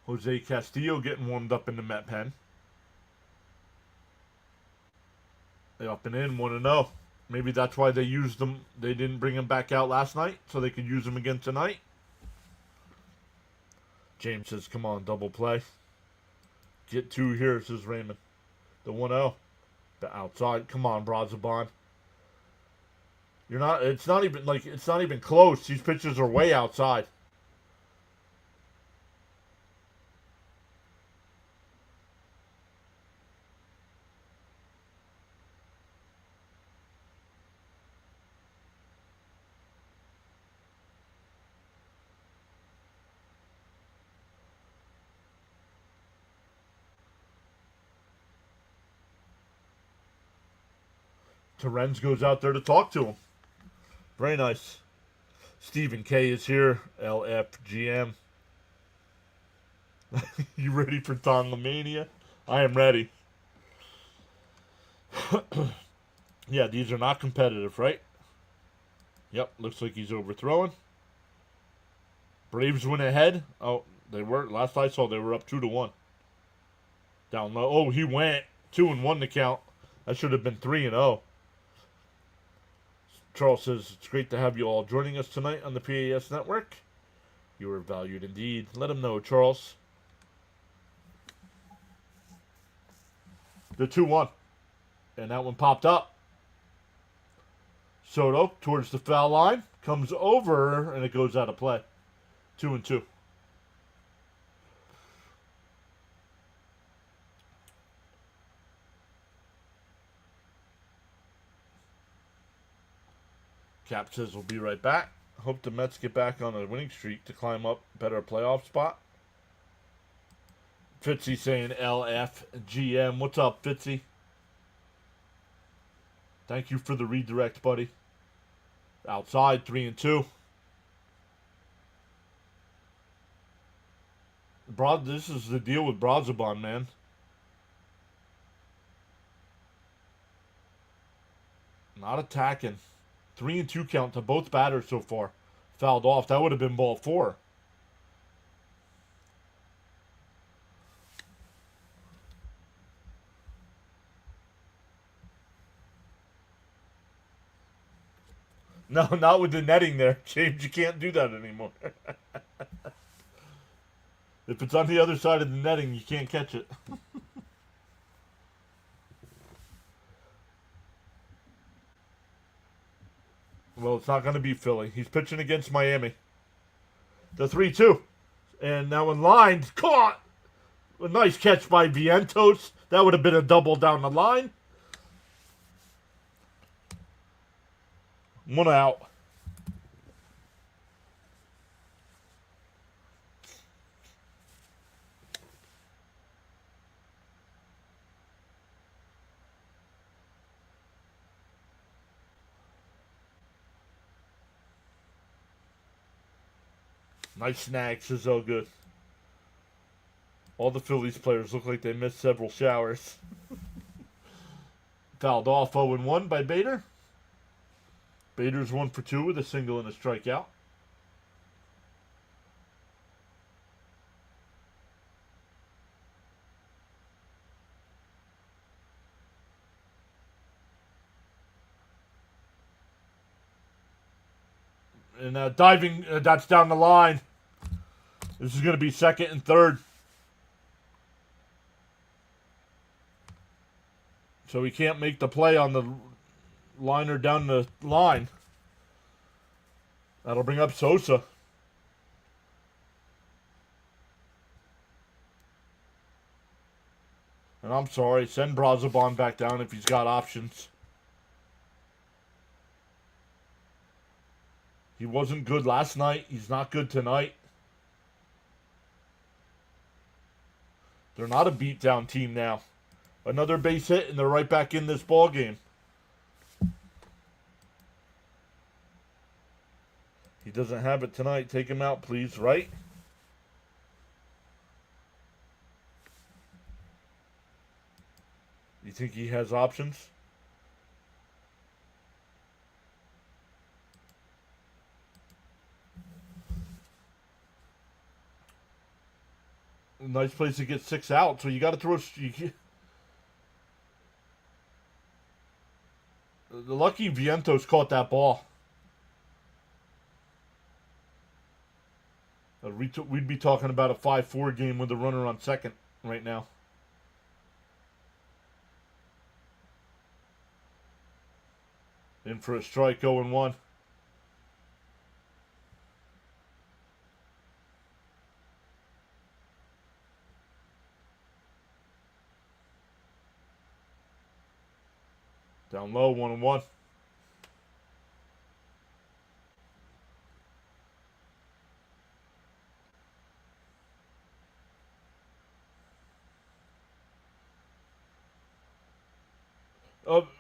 Jose Castillo getting warmed up in the Met pen. They up and in, 1-0. Maybe that's why they used them. They didn't bring him back out last night, so they could use him again tonight. James says, come on, double play. Get 2 here, says Raymond. The 1-0. The outside. Come on, Brazoban. It's not even close. These pitches are way outside. Terens goes out there to talk to him. Very nice. Stephen K is here. LFGM. You ready for Tongamania? I am ready. Yeah, these are not competitive, right? Yep, looks like he's overthrowing. Braves went ahead. Oh, they were. Last I saw, they were up 2-1. Down low. Oh, he went 2-1 to count. That should have been 3-0. Charles says, it's great to have you all joining us tonight on the PAS network. You are valued indeed. Let him know, Charles. The 2-1. And that one popped up. Soto towards the foul line. Comes over, and it goes out of play. 2-2. Cap says we'll be right back. Hope the Mets get back on a winning streak to climb up better playoff spot. Fitzy saying LFGM. What's up, Fitzy? Thank you for the redirect, buddy. Outside, 3-2. This is the deal with Brazoban, man. Not attacking. 3-2 count to both batters so far. Fouled off. That would have been ball 4. No, not with the netting there. James, you can't do that anymore. If it's on the other side of the netting, you can't catch it. Well, it's not going to be Philly. He's pitching against Miami. The 3-2. And now in line, caught. A nice catch by Vientos. That would have been a double down the line. 1 out. Nice snags is all good. All the Phillies players look like they missed several showers. Fouled off 0-1 by Bader. Bader's 1 for 2 with a single and a strikeout. And diving, that's down the line. This is going to be second and third. So he can't make the play on the liner down the line. That'll bring up Sosa. And I'm sorry, send Brazoban back down if he's got options. He wasn't good last night. He's not good tonight. They're not a beat-down team now. Another base hit, and they're right back in this ball game. He doesn't have it tonight. Take him out, please, right? You think he has options? Nice place to get 6 out, so you got to throw. The lucky Vientos caught that ball. We'd be talking about a 5-4 game with a runner on second right now. In for a strike, 0-1. Down low, 1-1.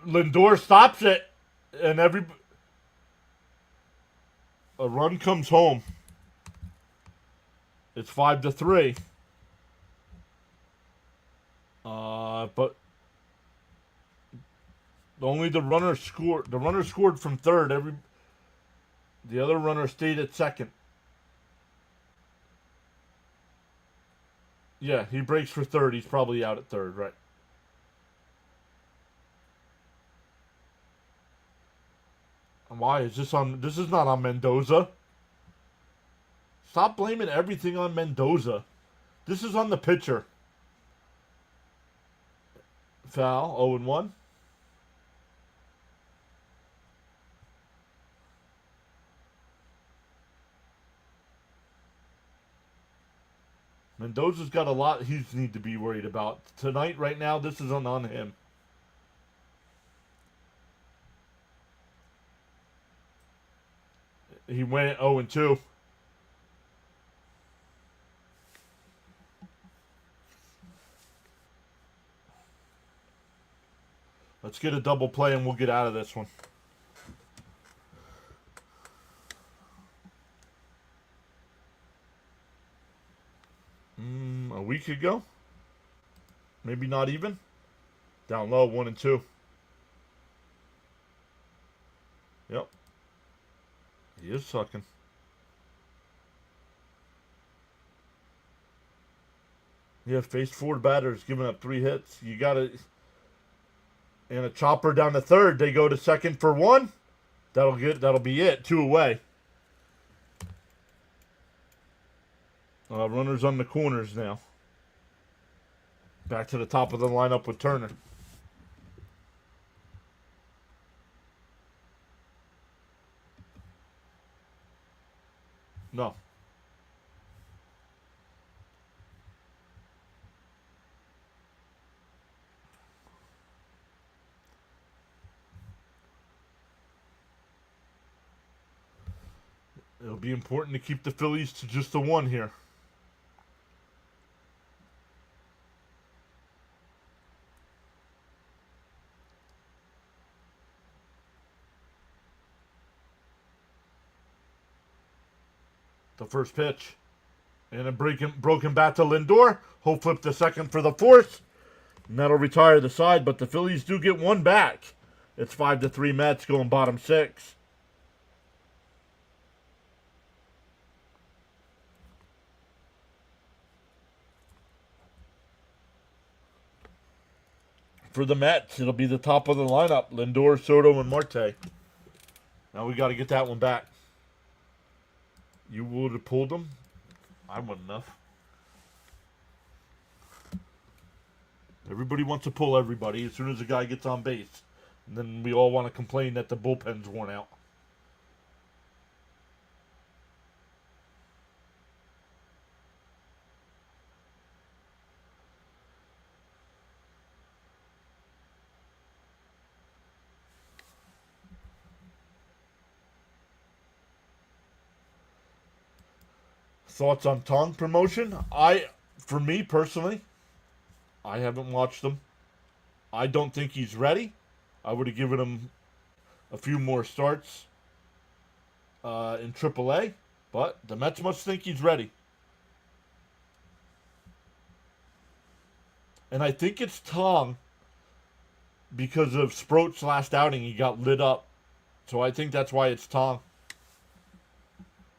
Lindor stops it, and a run comes home. It's 5-3. But only the runner scored. The runner scored from third. The other runner stayed at second. Yeah, he breaks for third. He's probably out at third, right? Why is this on? This is not on Mendoza. Stop blaming everything on Mendoza. This is on the pitcher. Foul, 0-1. Mendoza's got a lot he needs to be worried about. Tonight, right now, this is on him. He went 0-2. Let's get a double play and we'll get out of this one. A week ago? Maybe not even. Down low, 1-2. Yep. He is sucking. Yeah, faced 4 batters, giving up 3 hits. You got to... And a chopper down to third. They go to second for 1. That'll be it. 2 away. Runners on the corners now. Back to the top of the lineup with Turner. No. It'll be important to keep the Phillies to just the 1 here. The first pitch. And a broken bat to Lindor. He'll flip the second for the 4th. And that'll retire the side, but the Phillies do get 1 back. It's 5-3 Mets going bottom 6. For the Mets, it'll be the top of the lineup: Lindor, Soto, and Marte. Now we got to get that one back. You would have pulled them. I wouldn't have. Everybody wants to pull everybody as soon as a guy gets on base. And then we all want to complain that the bullpen's worn out. Thoughts on Tong promotion? For me personally, I haven't watched him. I don't think he's ready. I would have given him a few more starts in AAA, but the Mets must think he's ready. And I think it's Tong because of Sproat's last outing. He got lit up. So I think that's why it's Tong.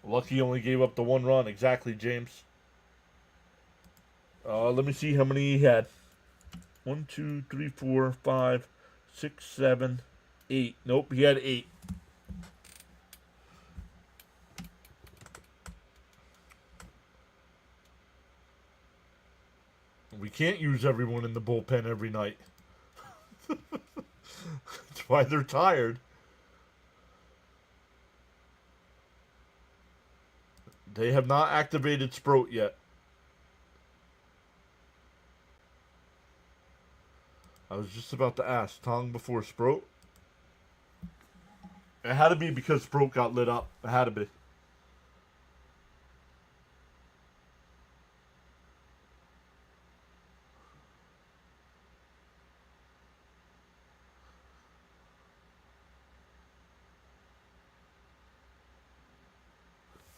Lucky only gave up the 1 run. Exactly, James. Let me see how many he had. 1, 2, 3, 4, 5, 6, 7, 8. Nope, he had 8. We can't use everyone in the bullpen every night. That's why they're tired. They have not activated Sproat yet. I was just about to ask, Tong before Sproat? It had to be because Sproat got lit up. It had to be.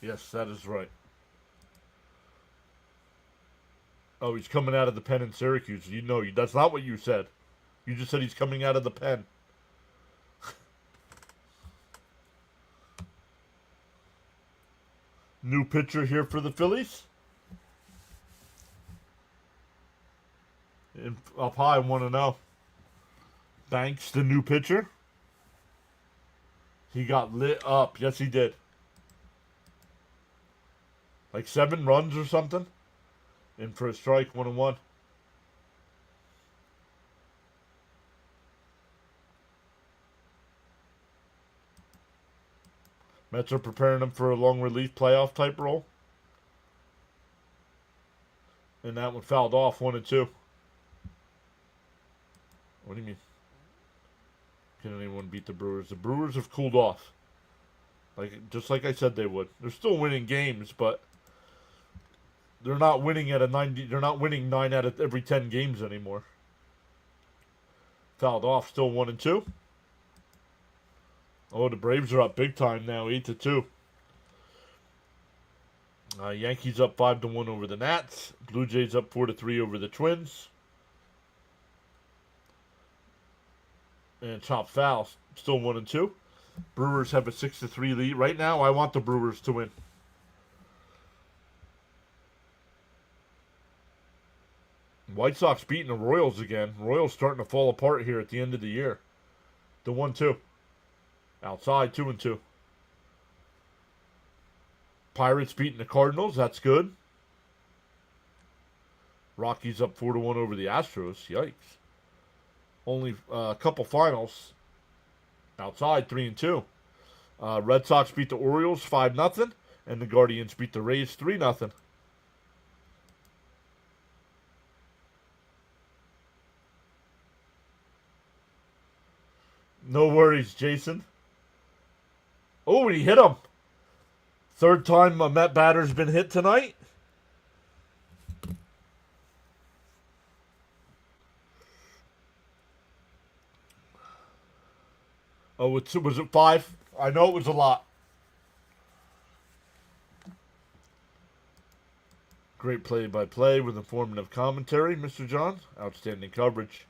Yes, that is right. Oh, he's coming out of the pen in Syracuse. You know, that's not what you said. You just said he's coming out of the pen. New pitcher here for the Phillies. Up high, 1-0. Banks, the new pitcher. He got lit up. Yes, he did. Like 7 runs or something. In for a strike, 1-1. Mets are preparing him for a long relief playoff type role. And that one fouled off, 1-2. What do you mean? Can anyone beat the Brewers? The Brewers have cooled off. Just like I said they would. They're still winning games, but they're not winning at a 90. They're not winning 9 out of every 10 games anymore. Fouled off, still 1-2. Oh, the Braves are up big time now, 8-2. Yankees up 5-1 over the Nats. Blue Jays up 4-3 over the Twins. And chop foul, still 1-2. Brewers have a 6-3 lead. Right now, I want the Brewers to win. White Sox beating the Royals again. Royals starting to fall apart here at the end of the year. The 1-2. Outside, 2-2. Pirates beating the Cardinals. That's good. Rockies up 4-1 over the Astros. Yikes. Only a couple finals. Outside, 3-2. Red Sox beat the Orioles 5-0. And the Guardians beat the Rays 3-0. No worries, Jason. Oh, he hit him. Third time a Met batter's been hit tonight. Oh, was it 5? I know it was a lot. Great play-by-play with informative commentary, Mr. John. Outstanding coverage.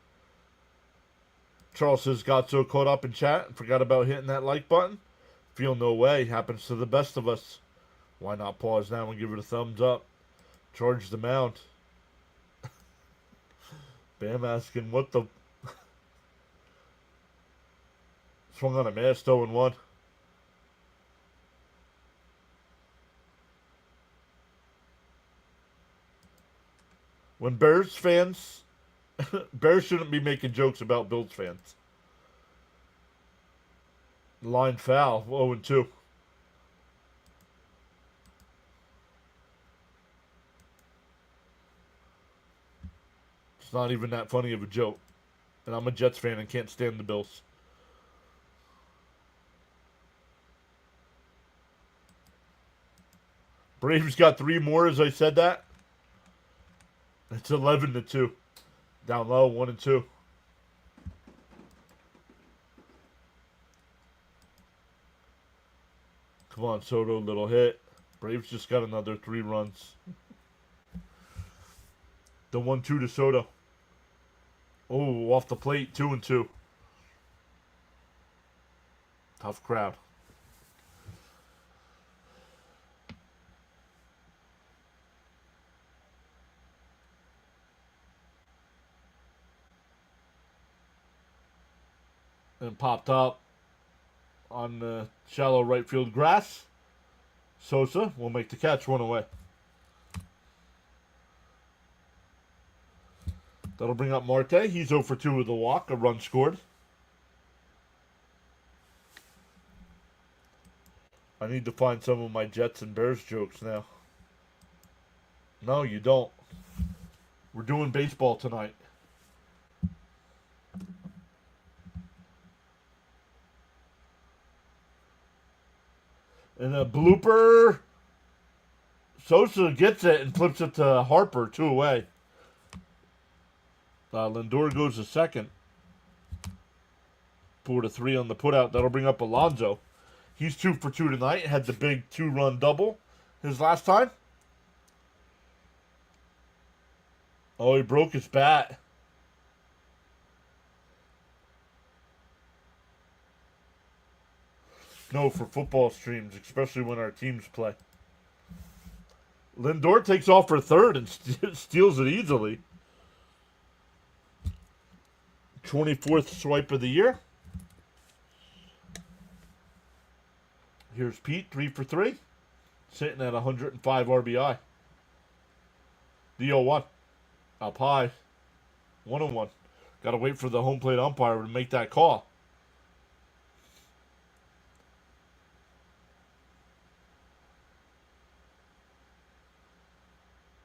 Charles says, got so caught up in chat and forgot about hitting that like button. Feel no way. Happens to the best of us. Why not pause now and give it a thumbs up? Charge the mound. Bam asking, what the... Swung on a miss, 0-1. When Bears fans, Bears shouldn't be making jokes about Bills fans. Line foul, 0-2. It's not even that funny of a joke. And I'm a Jets fan and can't stand the Bills. Braves got 3 more as I said that. It's 11-2. Down low, 1-2. Come on, Soto, little hit. Braves just got another 3 runs. The 1-2 to Soto. Oh, off the plate, 2-2. Tough crowd. And popped up on the shallow right field grass. Sosa will make the catch, 1 away. That'll bring up Marte. He's 0 for 2 with a walk, a run scored. I need to find some of my Jets and Bears jokes now. No, you don't. We're doing baseball tonight. And a blooper. Sosa gets it and flips it to Harper, 2 away. Lindor goes to second. 4-3 on the putout. That'll bring up Alonso. He's 2 for 2 tonight. Had the big 2-run double his last time. Oh, he broke his bat. No, for football streams, especially when our teams play. Lindor takes off for third and steals it easily. 24th swipe of the year. Here's Pete, 3 for 3. Sitting at 105 RBI. The 0-1. Up high. 1-1. Got to wait for the home plate umpire to make that call.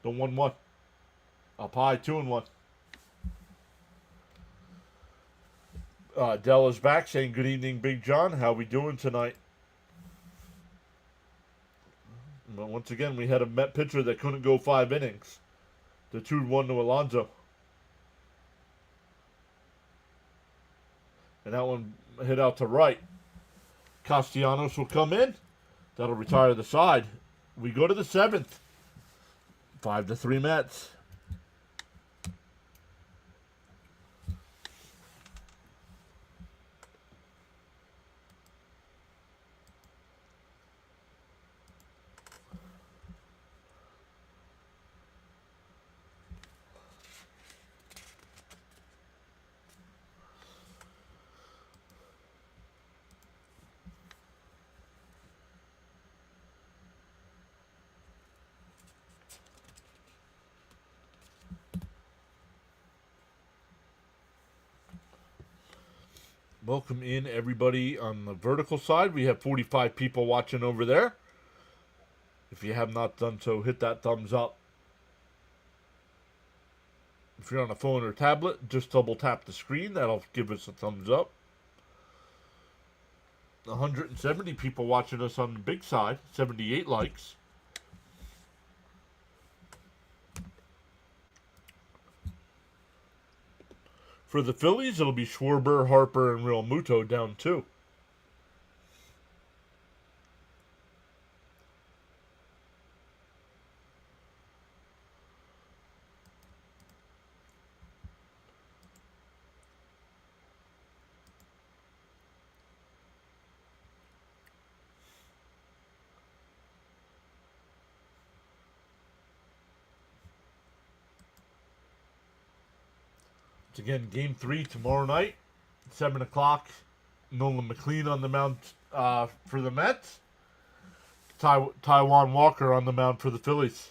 The 1-1. Up high, 2-1. Dell is back saying, good evening, Big John. How we doing tonight? But once again, we had a Met pitcher that couldn't go 5 innings. The 2-1 to Alonso. And that one hit out to right. Castellanos will come in. That'll retire the side. We go to the 7th. 5-3 Mets. Welcome in everybody on the vertical side. We have 45 people watching over there. If you have not done so, hit that thumbs up. If you're on a phone or tablet, just double tap the screen. That'll give us a thumbs up. 170 people watching us on the big side. 78 likes. For the Phillies, it'll be Schwarber, Harper, and Real Muto down 2. It's again Game 3 tomorrow night, 7 o'clock Nolan McLean on the mound for the Mets. Taiwan Walker on the mound for the Phillies.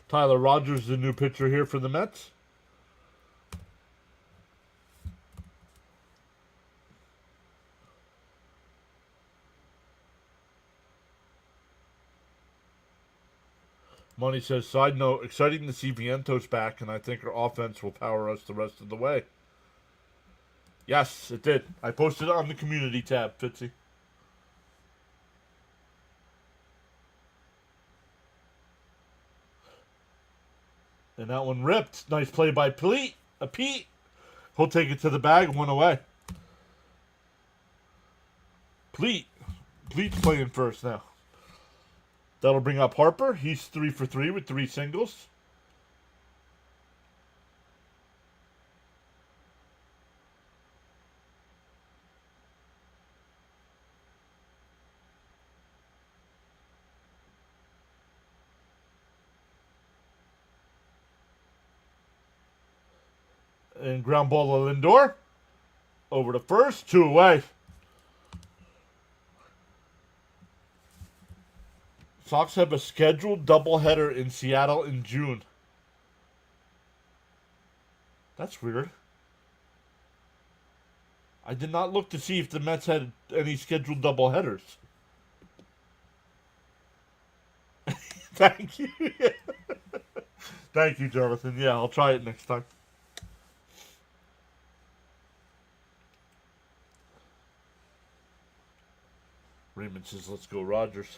Tyler Rogers, the new pitcher here for the Mets. Money says, side note, exciting to see Vientos back, and I think our offense will power us the rest of the way. Yes, it did. I posted it on the community tab, Fitzy. And that one ripped. Nice play by Pete. Pete. He'll take it to the bag, one away. Pleat's playing first now. That'll bring up Harper. He's 3 for 3 with 3 singles. And ground ball to Lindor. Over to first. 2 away. Sox have a scheduled doubleheader in Seattle in June. That's weird. I did not look to see if the Mets had any scheduled doubleheaders. Thank you. Thank you, Jonathan. Yeah, I'll try it next time. Raymond says, let's go, Rogers.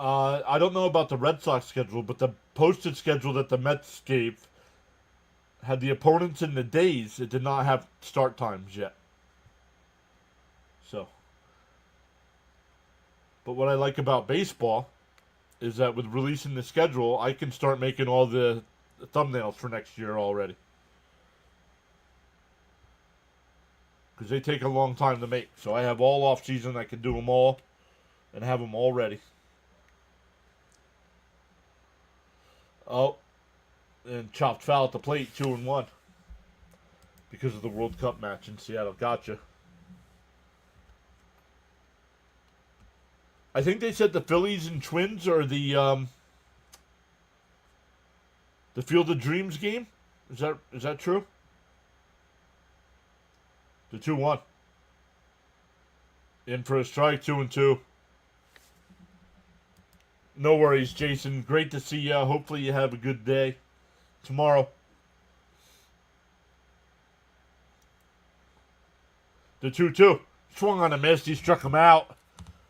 I don't know about the Red Sox schedule, but the posted schedule that the Mets gave had the opponents in the days. It did not have start times yet. So. But what I like about baseball is that with releasing the schedule, I can start making all the thumbnails for next year already. Because they take a long time to make. So I have all off season. I can do them all and have them all ready. Oh, and chopped foul at the plate, 2-1. Because of the World Cup match in Seattle. Gotcha. I think they said the Phillies and Twins are the Field of Dreams game. Is that true? The 2-1. In for a strike, 2-2. No worries, Jason. Great to see you. Hopefully you have a good day tomorrow. The 2-2. Swung on a miss. He struck him out.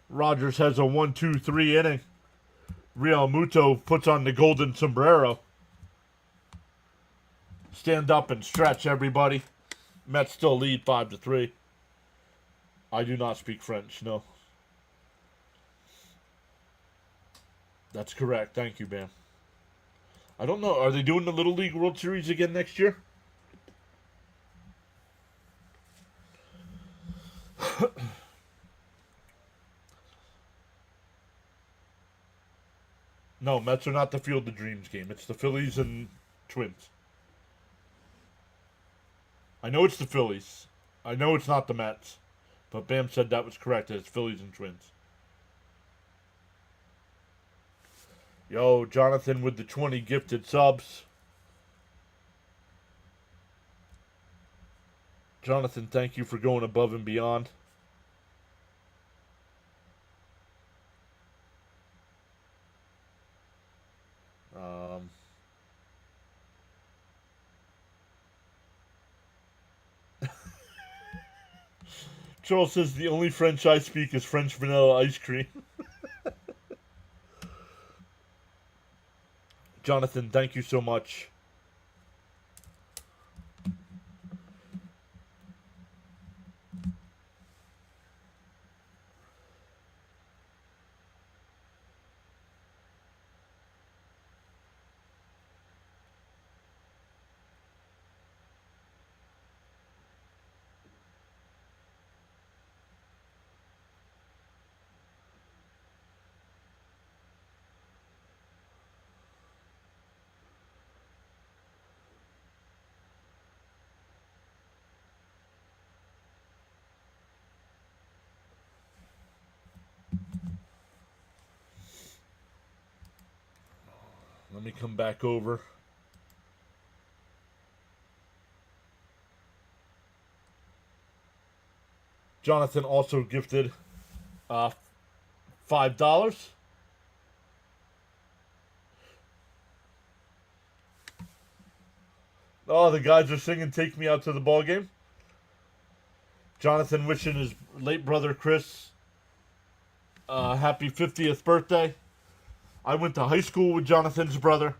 Rogers has a 1-2-3 inning. Real Muto puts on the golden sombrero. Stand up and stretch, everybody. Mets still lead 5-3. I do not speak French, no. That's correct. Thank you, Bam. I don't know. Are they doing the Little League World Series again next year? No, Mets are not the Field of Dreams game. It's the Phillies and Twins. I know it's the Phillies. I know it's not the Mets. But Bam said that was correct. It's Phillies and Twins. Yo, Jonathan with the 20 gifted subs. Jonathan, thank you for going above and beyond. Charles says the only French I speak is French vanilla ice cream. Jonathan, thank you so much. Let me come back over. Jonathan also gifted $5. Oh, the guys are singing "Take Me Out to the Ball Game." Jonathan wishing his late brother Chris happy 50th birthday. I went to high school with Jonathan's brother.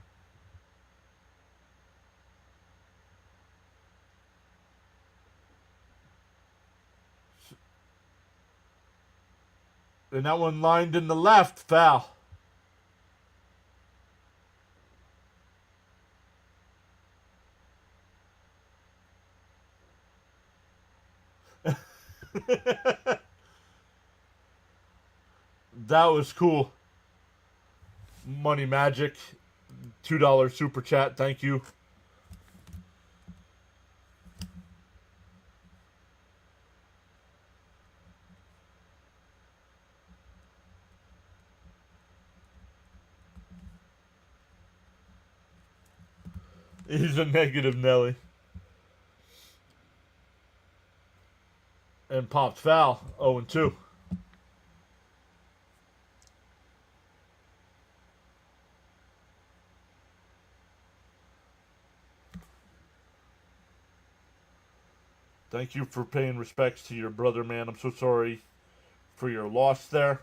And that one lined in the left, foul. That was cool. Money Magic, $2 super chat. Thank you. He's a negative Nelly. And popped foul, 0-2. Thank you for paying respects to your brother, man. I'm so sorry for your loss there.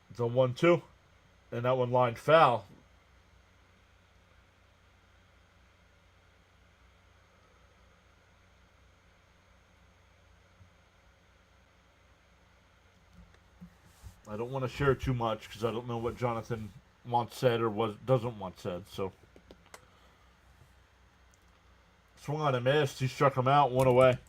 It's a 1-2. And that one lined foul. I don't want to share too much because I don't know what Jonathan wants said or doesn't want said. So swung on a miss. He struck him out. One away.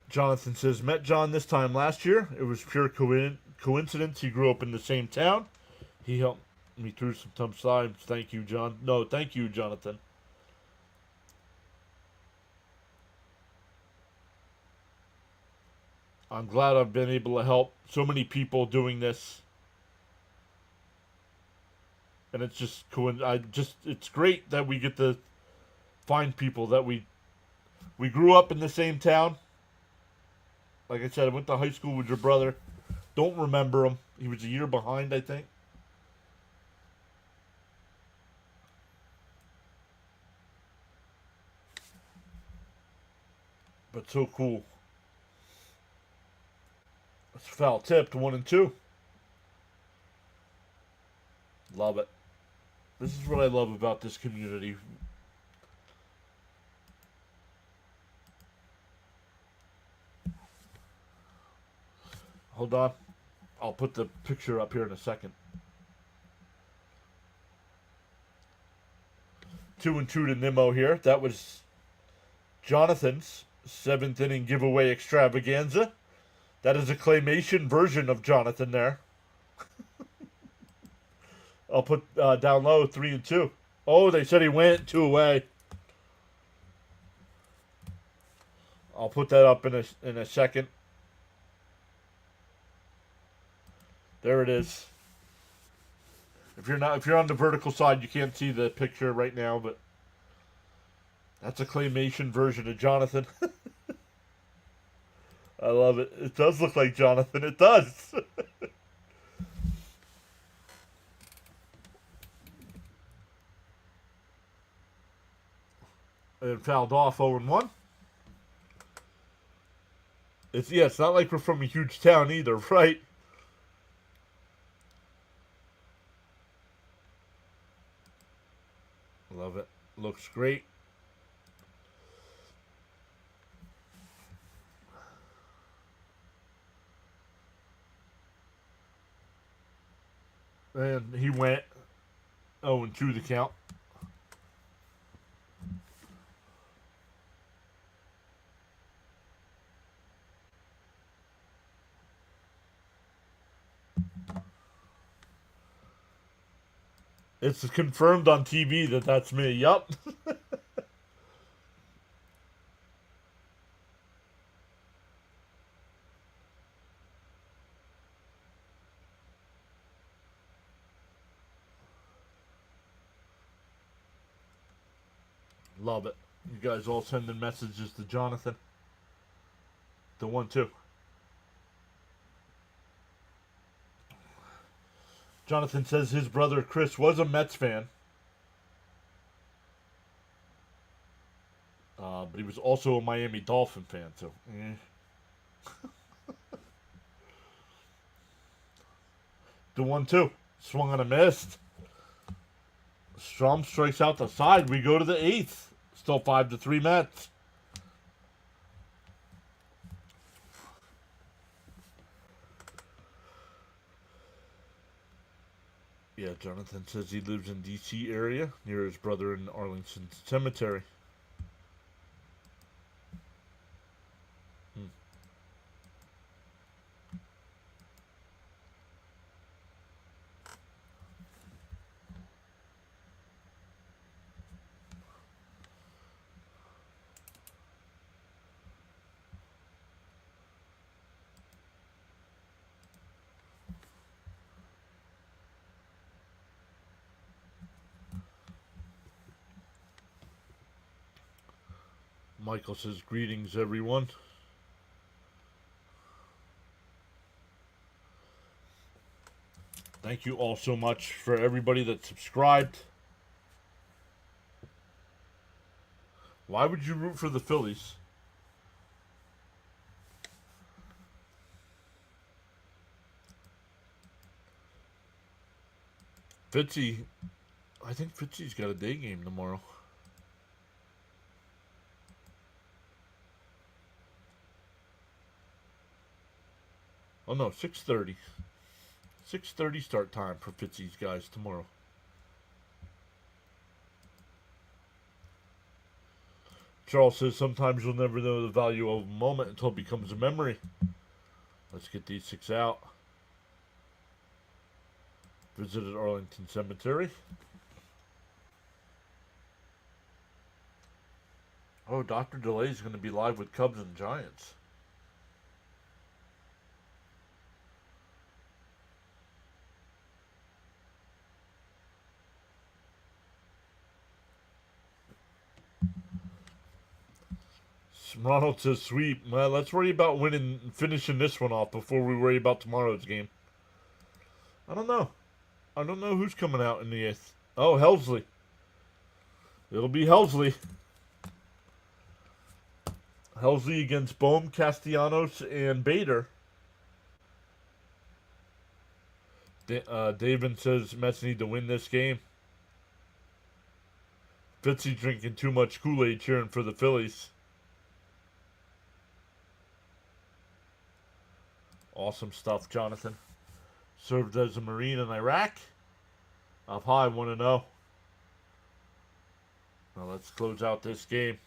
Jonathan says, met John this time last year. It was pure coincidence. He grew up in the same town. He helped me through some tough times. Thank you, John. No, thank you, Jonathan. I'm glad I've been able to help so many people doing this. And it's just it's great that we get to find people that we grew up in the same town. Like I said, I went to high school with your brother. Don't remember him. He was a year behind, I think. But so cool. It's foul tipped, 1-2. Love it. This is what I love about this community. Hold on. I'll put the picture up here in a second. 2-2 to Nimmo here. That was Jonathan's 7th inning giveaway extravaganza. That is a claymation version of Jonathan there. I'll put down low 3-2. Oh, they said he went 2 away. I'll put that up in a second. There it is. If you're on the vertical side, you can't see the picture right now, but that's a claymation version of Jonathan. I love it. It does look like Jonathan. It does. And fouled off 0-1. It's not like we're from a huge town either, right? Love it. Looks great. And he went. 0-2 the count. It's confirmed on TV that that's me. Yup. Love it. You guys all sending messages to Jonathan. The 1-2. Jonathan says his brother Chris was a Mets fan. But he was also a Miami Dolphin fan, so The 1-2. Swung on a missed. Strom strikes out the side. We go to the 8th. Still 5-3 Mets. Yeah, Jonathan says he lives in D.C. area near his brother in Arlington Cemetery. Michael says, greetings, everyone. Thank you all so much for everybody that subscribed. Why would you root for the Phillies? Fitzy, I think Fitzy's got a day game tomorrow. Oh no, 6:30. 6:30 start time for Fitzy's guys tomorrow. Charles says sometimes you'll never know the value of a moment until it becomes a memory. Let's get these 6 out. Visited Arlington Cemetery. Oh, Dr. Delay is going to be live with Cubs and Giants. Ronald says, sweep. Well, let's worry about winning, finishing this one off before we worry about tomorrow's game. I don't know. I don't know who's coming out in the 8th. Oh, Helsley. It'll be Helsley. Helsley against Bohm, Castellanos, and Bader. David says Mets need to win this game. Fitzy drinking too much Kool-Aid cheering for the Phillies. Awesome stuff, Jonathan. Served as a Marine in Iraq. Up high, 1-0. Now let's close out this game.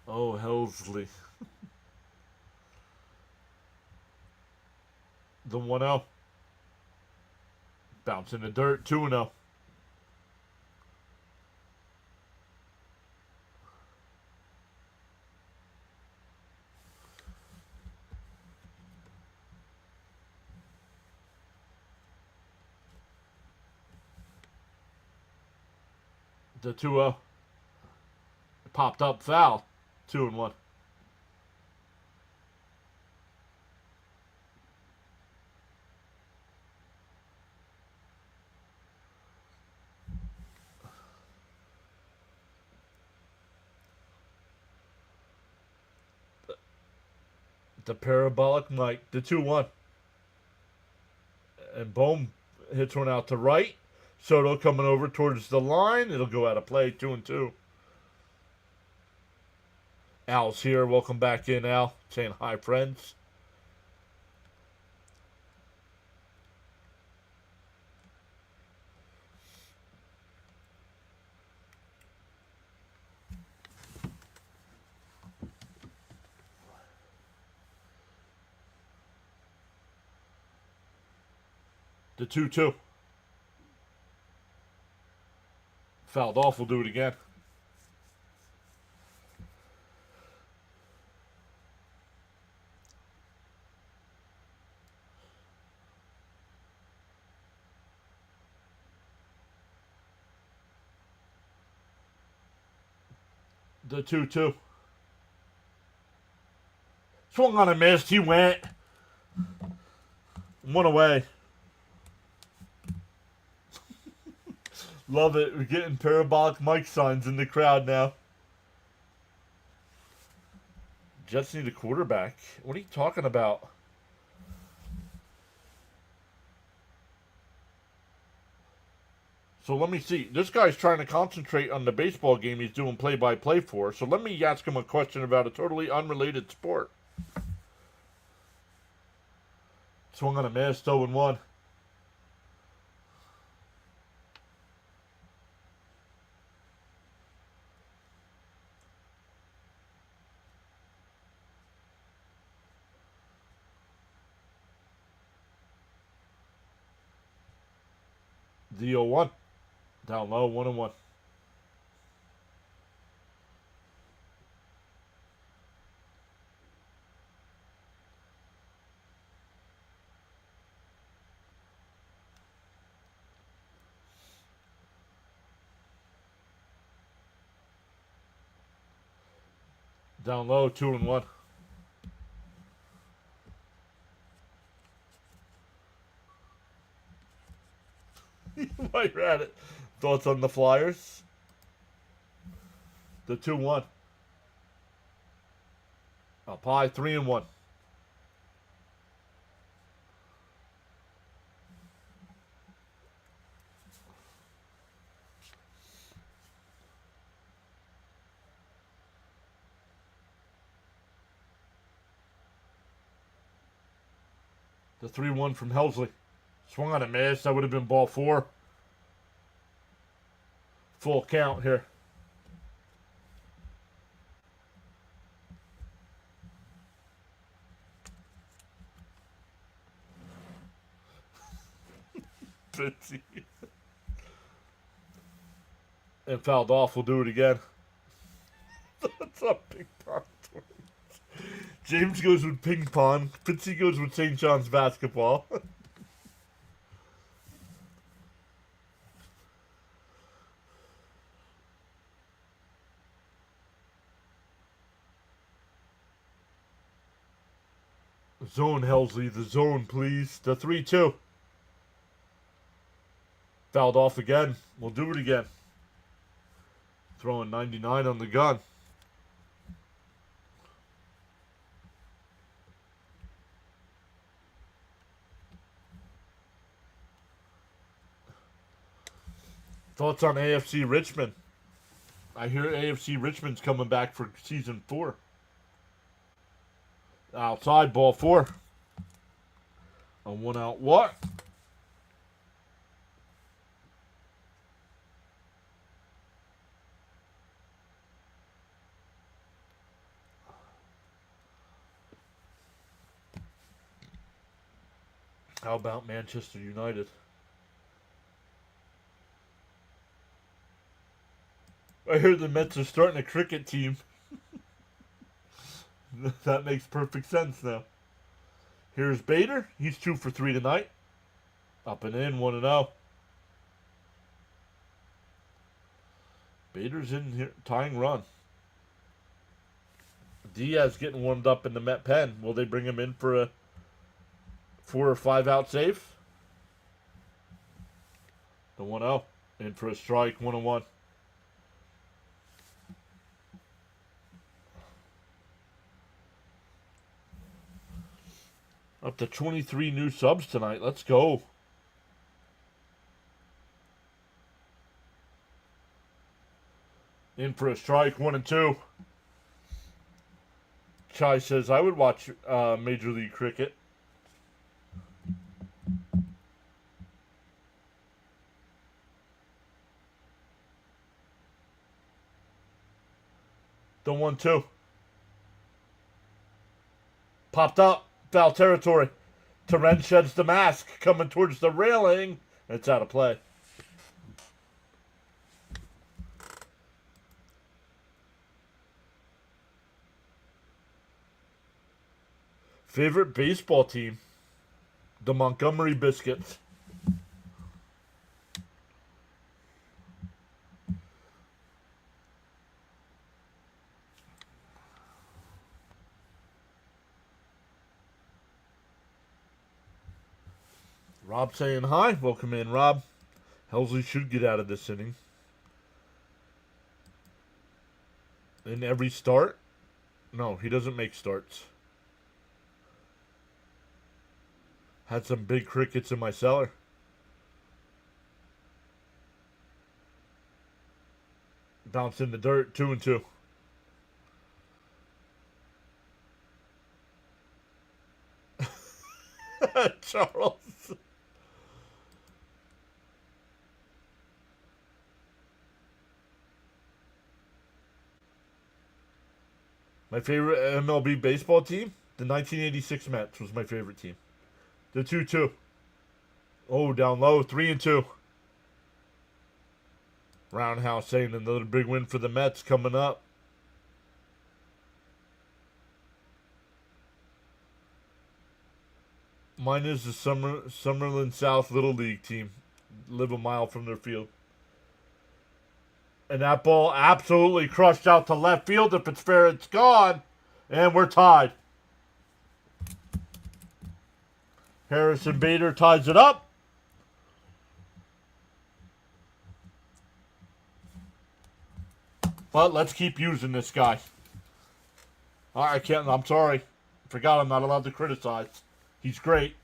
Oh, Helsley. The 1-0. Bounce in the dirt, 2-0. The 2-0. Popped up foul. 2-1. The parabolic mic. The 2-1. And Bohm hits one out to right. Soto coming over towards the line. It'll go out of play. 2-2. Al's here. Welcome back in, Al. Saying hi, friends. The 2-2. Fouled off. We'll do it again. The 2-2. Swung on a miss. He went. One away. Love it. We're getting parabolic mic signs in the crowd now. Jets need a quarterback. What are you talking about? So let me see. This guy's trying to concentrate on the baseball game he's doing play-by-play for. So let me ask him a question about a totally unrelated sport. Swung on a miss, 0-1. The 0-1. Down low, 1-1. Down low, 2-1. While you're at it, thoughts on the Flyers? The 2-1. Up high, 3-1. The 3-1 from Helsley. Swung on a miss. That would have been ball 4. Full count here. And fouled off. We'll do it again. That's a ping pong tournament. James goes with ping pong. Fitzy goes with St. John's basketball. Zone, Helsley. The zone, please. The 3-2. Fouled off again. We'll do it again. Throwing 99 on the gun. Thoughts on AFC Richmond? I hear AFC Richmond's coming back for season 4. Outside, ball 4. A 1 out. What? How about Manchester United? I heard the Mets are starting a cricket team. That makes perfect sense now. Here's Bader. He's 2 for 3 tonight. Up and in, 1-0. Bader's in here, tying run. Diaz getting warmed up in the Met pen. Will they bring him in for a 4 or 5 out save? The 1-0. In for a strike, 1-1. Up to 23 new subs tonight. Let's go. In for a strike, 1-2. Chai says, I would watch Major League Cricket. The 1-2. Popped up. Foul territory. Terren sheds the mask, coming towards the railing. It's out of play. Favorite baseball team? The Montgomery Biscuits. Rob saying hi. Welcome in, Rob. Helsley should get out of this inning. In every start? No, he doesn't make starts. Had some big crickets in my cellar. Bounce in the dirt, 2-2. Charles. My favorite MLB baseball team? The 1986 Mets was my favorite team. The 2-2. Oh, down low, 3-2. Roundhouse saying another big win for the Mets coming up. Mine is the Summerlin South Little League team. Live a mile from their field. And that ball absolutely crushed out to left field. If it's fair, it's gone. And we're tied. Harrison Bader ties it up. But let's keep using this guy. I can't. I'm sorry. Forgot I'm not allowed to criticize. He's great.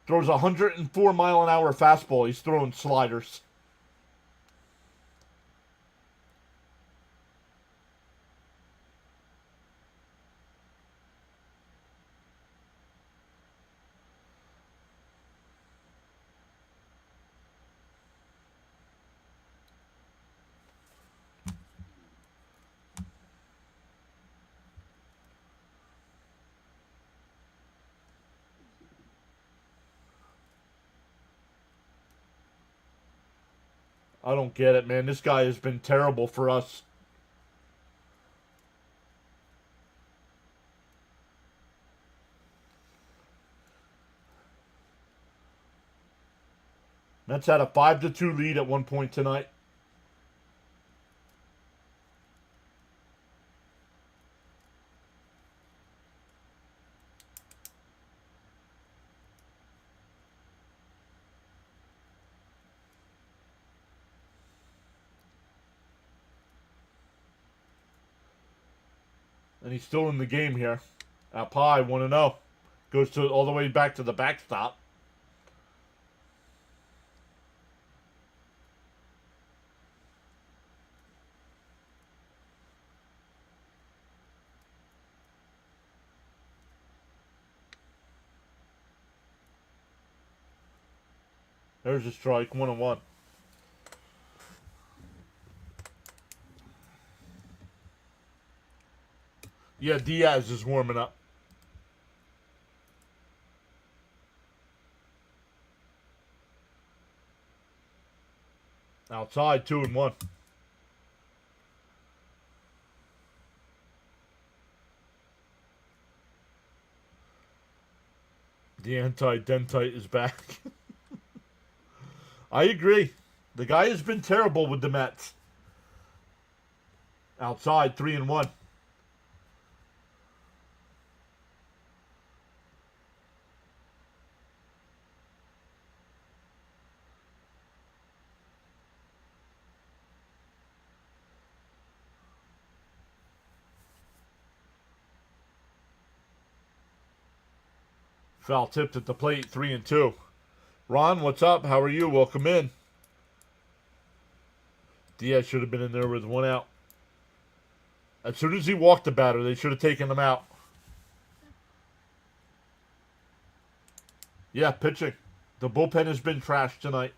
Throws a 104-mile-an-hour fastball. He's throwing sliders. I don't get it, man. This guy has been terrible for us. Mets had a 5-2 lead at one point tonight. And he's still in the game here. At Pie, 1-0. Goes to all the way back to the backstop. There's a strike, 1-1. Yeah, Diaz is warming up. Outside, 2-1. The anti-dentite is back. I agree. The guy has been terrible with the Mets. Outside, 3-1. Foul tipped at the plate, 3-2. Ron, what's up? How are you? Welcome in. Diaz should have been in there with one out. As soon as he walked the batter, they should have taken him out. Yeah, pitching. The bullpen has been trashed tonight.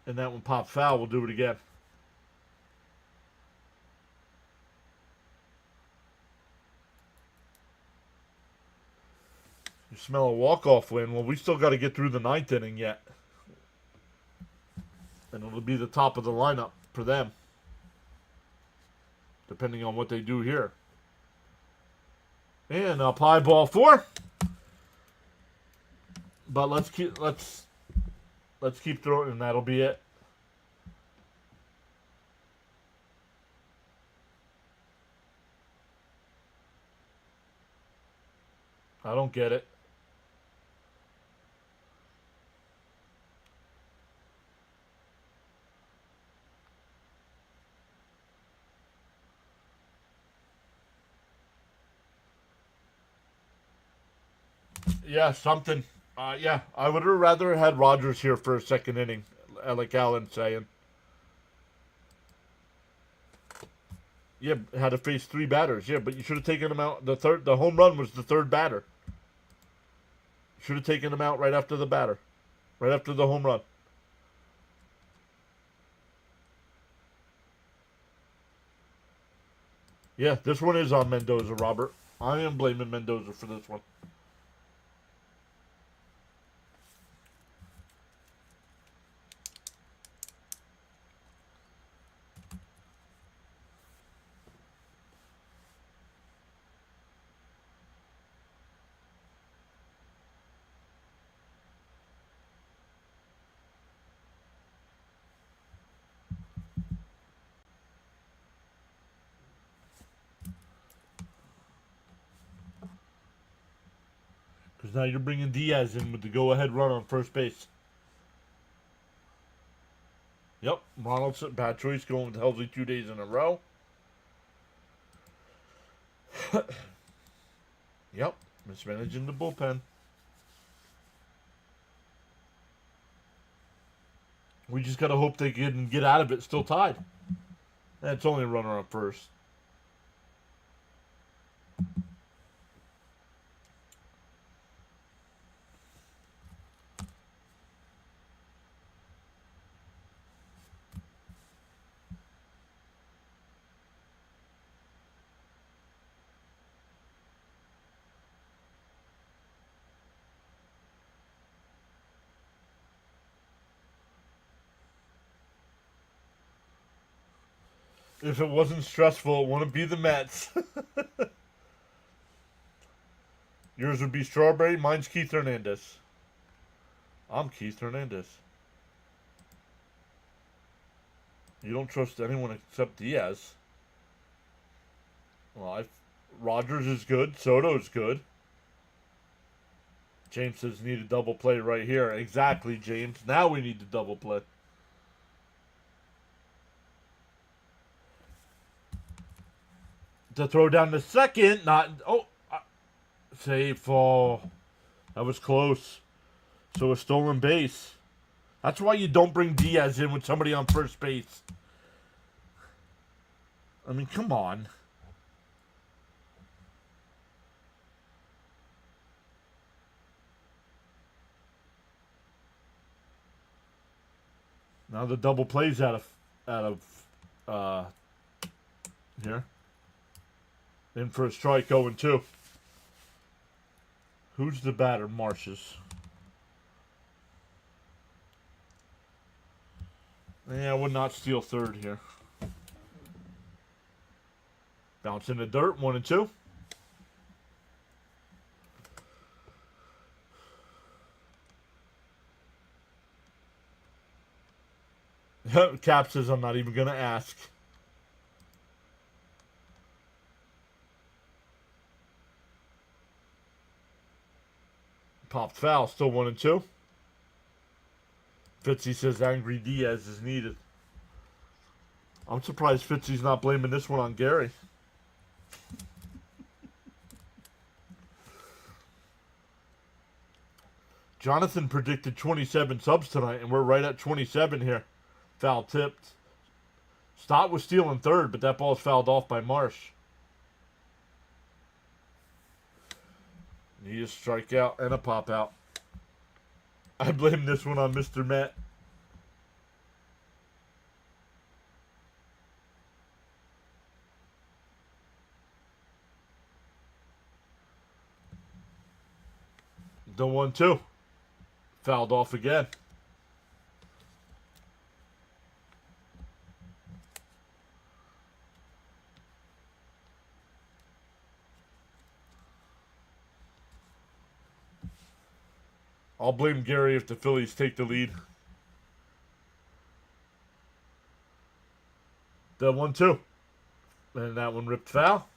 And that one popped foul. We'll do it again. You smell a walk-off win. Well, we still got to get through the 9th inning yet. And it'll be the top of the lineup for them. Depending on what they do here. And up high, ball 4. But let's keep throwing, and that'll be it. I don't get it. Yeah, something. Yeah, I would have rather had Rogers here for a second inning, like Alan's saying. Yeah, had to face 3 batters. Yeah, but you should have taken him out. The home run was the 3rd batter. Should have taken him out right after the batter, right after the home run. Yeah, this one is on Mendoza, Robert. I am blaming Mendoza for this one. Because now you're bringing Diaz in with the go-ahead run on first base. Yep, Ronaldson, bad choice, going with Helsley 2 days in a row. Yep, mismanaging the bullpen. We just got to hope they can get out of it still tied. That's only a runner on first. If it wasn't stressful, it wouldn't be the Mets. Yours would be Strawberry. Mine's Keith Hernandez. I'm Keith Hernandez. You don't trust anyone except Diaz. Well, Rogers is good. Soto's good. James says need a double play right here. Exactly, James. Now we need to double play. To throw down the second, not... Oh, safe. Oh, that was close. So a stolen base. That's why you don't bring Diaz in with somebody on first base. I mean, come on. Now the double plays out of here. In for a strike, 0-2. Who's the batter? Marshes. Yeah, I would not steal third here. Bounce in the dirt, 1-2. Cap says I'm not even going to ask. Popped foul, still 1-2. Fitzy says angry Diaz is needed. I'm surprised Fitzy's not blaming this one on Gary. Jonathan predicted 27 subs tonight, and we're right at 27 here. Foul tipped. Stott was stealing third, but that ball's fouled off by Marsh. Need a strikeout and a pop out. I blame this one on Mr. Met. The 1-2. Fouled off again. I'll blame Gary if the Phillies take the lead. The 1-2. And that one ripped foul.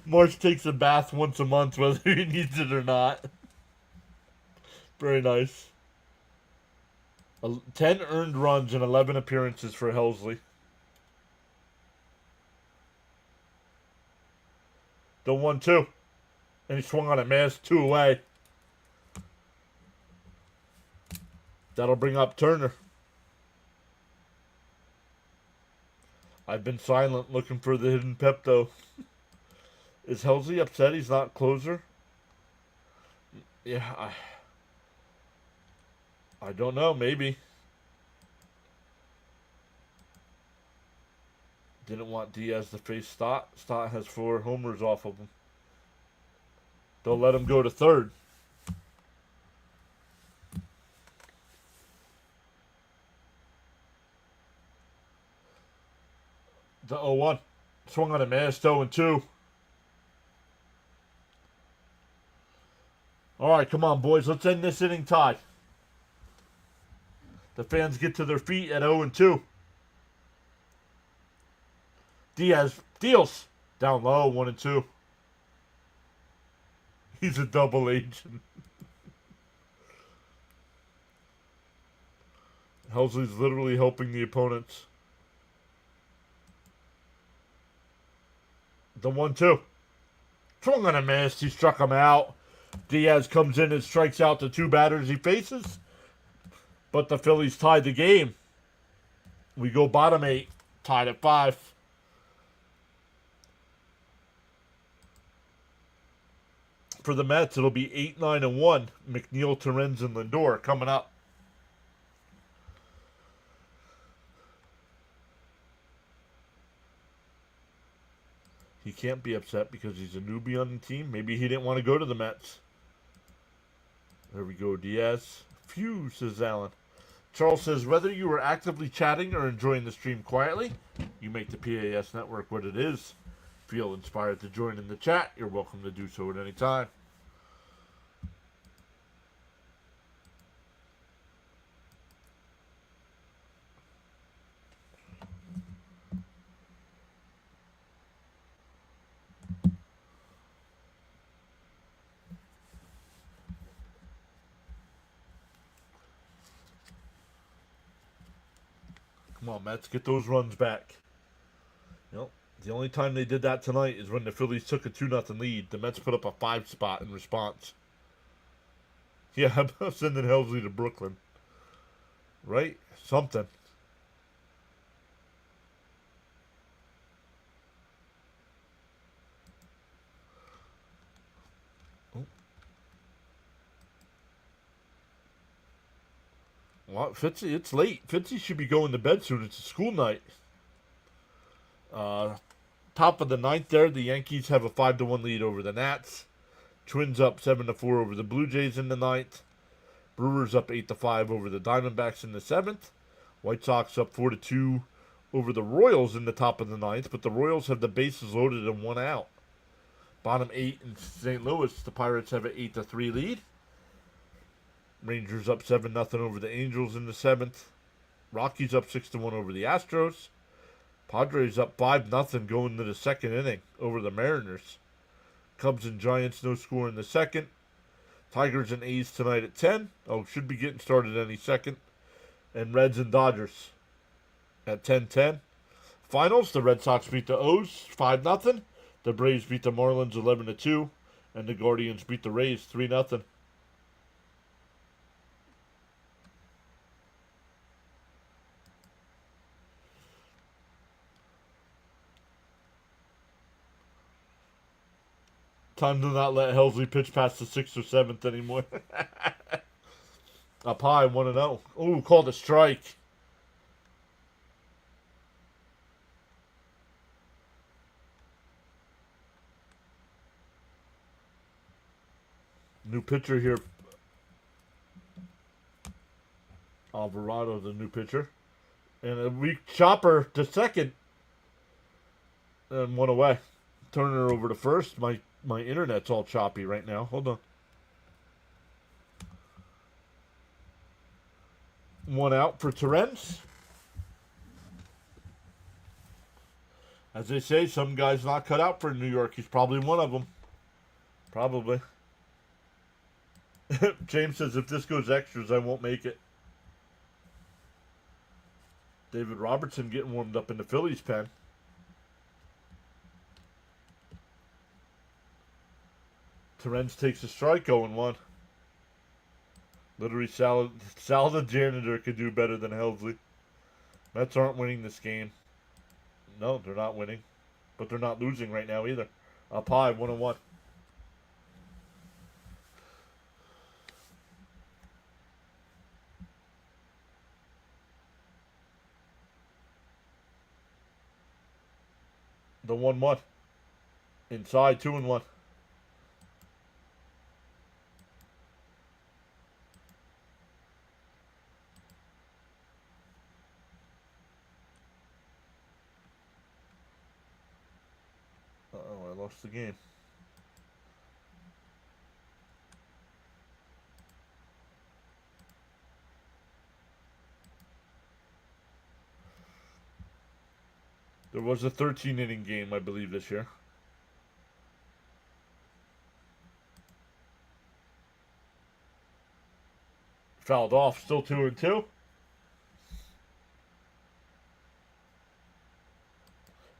Marsh takes a bath once a month, whether he needs it or not. Very nice. 10 earned runs and 11 appearances for Helsley. The 1-2. And he swung on a mass 2 away. That'll bring up Turner. I've been silent looking for the hidden Pepto. Is Helsley upset he's not closer? Yeah, I don't know. Maybe. Didn't want Diaz to face Stott. Stott has 4 homers off of him. They'll let him go to third. The 0-1. Swung on a mass 0-2. All right, come on, boys. Let's end this inning tied. The fans get to their feet at 0-2. Diaz deals. Down low, 1-2. He's a double agent. Helsley's literally helping the opponents. The 1-2. Swung on a miss. He struck him out. Diaz comes in and strikes out the 2 batters he faces. But the Phillies tied the game. We go bottom 8. Tied at 5. For the Mets, it'll be 8-9-1. McNeil, Terens, and Lindor coming up. He can't be upset because he's a newbie on the team. Maybe he didn't want to go to the Mets. There we go, Diaz. Phew, says Alan. Charles says, whether you are actively chatting or enjoying the stream quietly, you make the PAS network what it is. Feel inspired to join in the chat, you're welcome to do so at any time. Come on, Mets, get those runs back. You know, the only time they did that tonight is when the Phillies took a 2-0 lead. The Mets put up a 5 spot in response. Yeah, how about sending Helsley to Brooklyn? Right? Something. Well, Fitzy, it's late. Fitzy should be going to bed soon. It's a school night. Top of the 9th there, the Yankees have a 5-1 lead over the Nats. Twins up 7-4 over the Blue Jays in the 9th. Brewers up 8-5 over the Diamondbacks in the 7th. White Sox up 4-2 over the Royals in the top of the 9th, but the Royals have the bases loaded and 1 out. Bottom 8 in St. Louis, the Pirates have an 8-3 lead. Rangers up 7-0 over the Angels in the 7th. Rockies up 6-1 over the Astros. Padres up 5-0 going to the 2nd inning over the Mariners. Cubs and Giants no score in the 2nd. Tigers and A's tonight at 10. Oh, should be getting started any second. And Reds and Dodgers at 10-10. Finals, the Red Sox beat the O's 5-0. The Braves beat the Marlins 11-2. And the Guardians beat the Rays 3-0. Time to not let Helsley pitch past the 6th or 7th anymore. Up high, 1-0. Ooh, called a strike. New pitcher here. Alvarado, the new pitcher. And a weak chopper to second. And one away. Turning her over to first. My internet's all choppy right now. Hold on. One out for Torrens. As they say, some guy's not cut out for New York. He's probably one of them. Probably. James says, if this goes extras, I won't make it. David Robertson getting warmed up in the Phillies pen. Torrens takes a strike, 0-1. Literally, Sal the janitor could do better than Helsley. Mets aren't winning this game. No, they're not winning. But they're not losing right now either. Up high, 1-1. The 1-1. Inside, 2-1. Uh-oh, I lost the game. There was a 13-inning game, I believe, this year. Fouled off, still 2-2.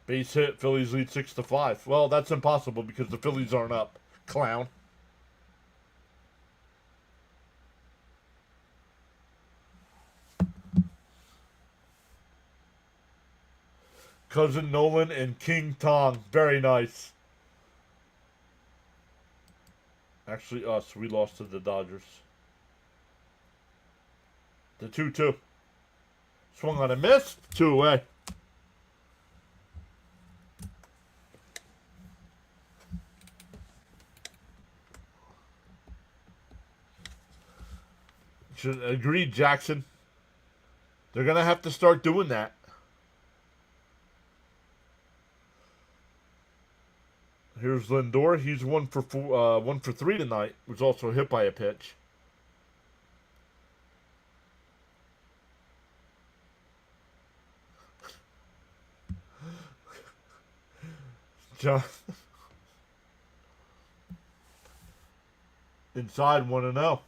Base hit, Phillies lead 6-5. Well, that's impossible because the Phillies aren't up. Clown. Cousin Nolan and King Tong. Very nice. Actually, us. We lost to the Dodgers. The 2-2. Swung on a miss. 2 away. Should agree, Jackson. They're going to have to start doing that. Here's Lindor. He's 1 for 3 tonight. Was also hit by a pitch. John. Inside 1-0.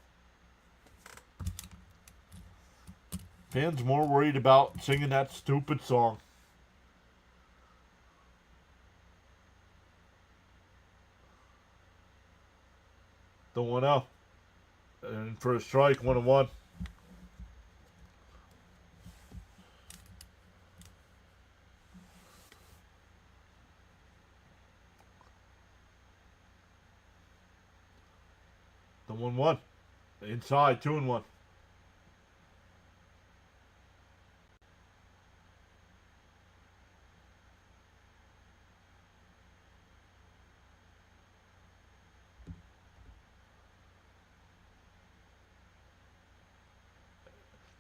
Fans more worried about singing that stupid song. The 1-0. And for a strike, 1-1. The 1-1. Inside, 2-1.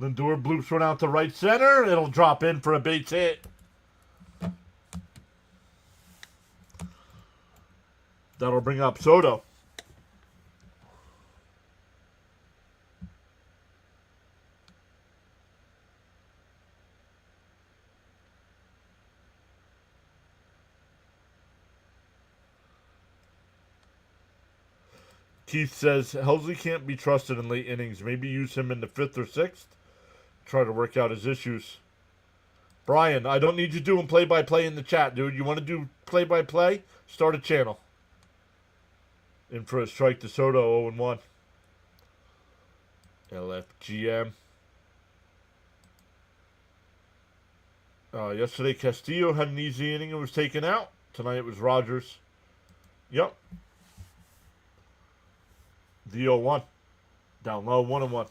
Lindor bloops one out to right center. It'll drop in for a base hit. That'll bring up Soto. Keith says Helsley can't be trusted in late innings. Maybe use him in the 5th or 6th. Try to work out his issues. Brian, I don't need you doing play-by-play in the chat, dude. You want to do play-by-play? Start a channel. In for a strike to Soto, 0-1. LFGM. Yesterday, Castillo had an easy inning and was taken out. Tonight it was Rogers. Yep. The 0-1. Down low, 1-1.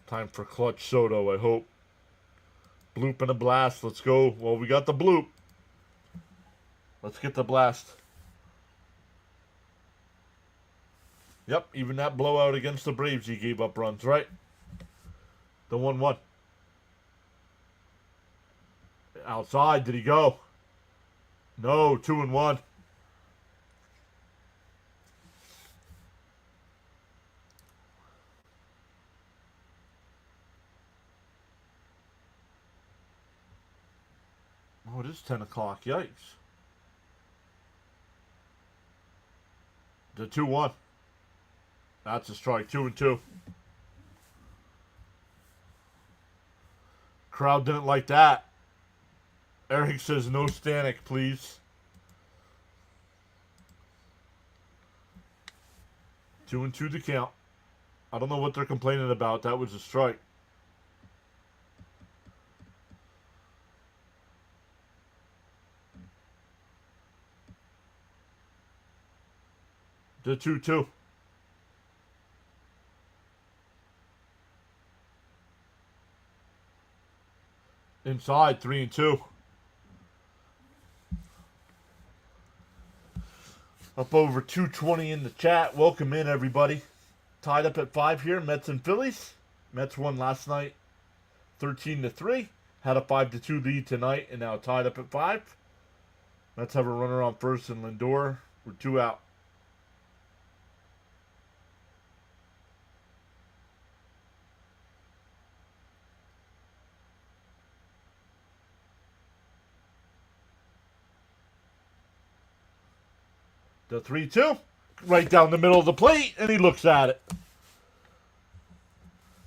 Time for clutch Soto, I hope. Bloop and a blast. Let's go. Well, we got the bloop. Let's get the blast. Yep, even that blowout against the Braves, he gave up runs, right? The 1-1. Outside, did he go? No, 2-1. Oh, it is 10 o'clock. Yikes. The 2-1. That's a strike. 2-2. Crowd didn't like that. Eric says no Stanek, please. 2-2 to count. I don't know what they're complaining about. That was a strike. The 2-2. Inside, 3-2. Up over 220 in the chat. Welcome in, everybody. Tied up at 5 here. Mets and Phillies. Mets won last night 13-3. Had a 5-2 lead tonight and now tied up at 5. Mets have a runner on first and Lindor. We're 2 out. The 3-2, right down the middle of the plate, and he looks at it.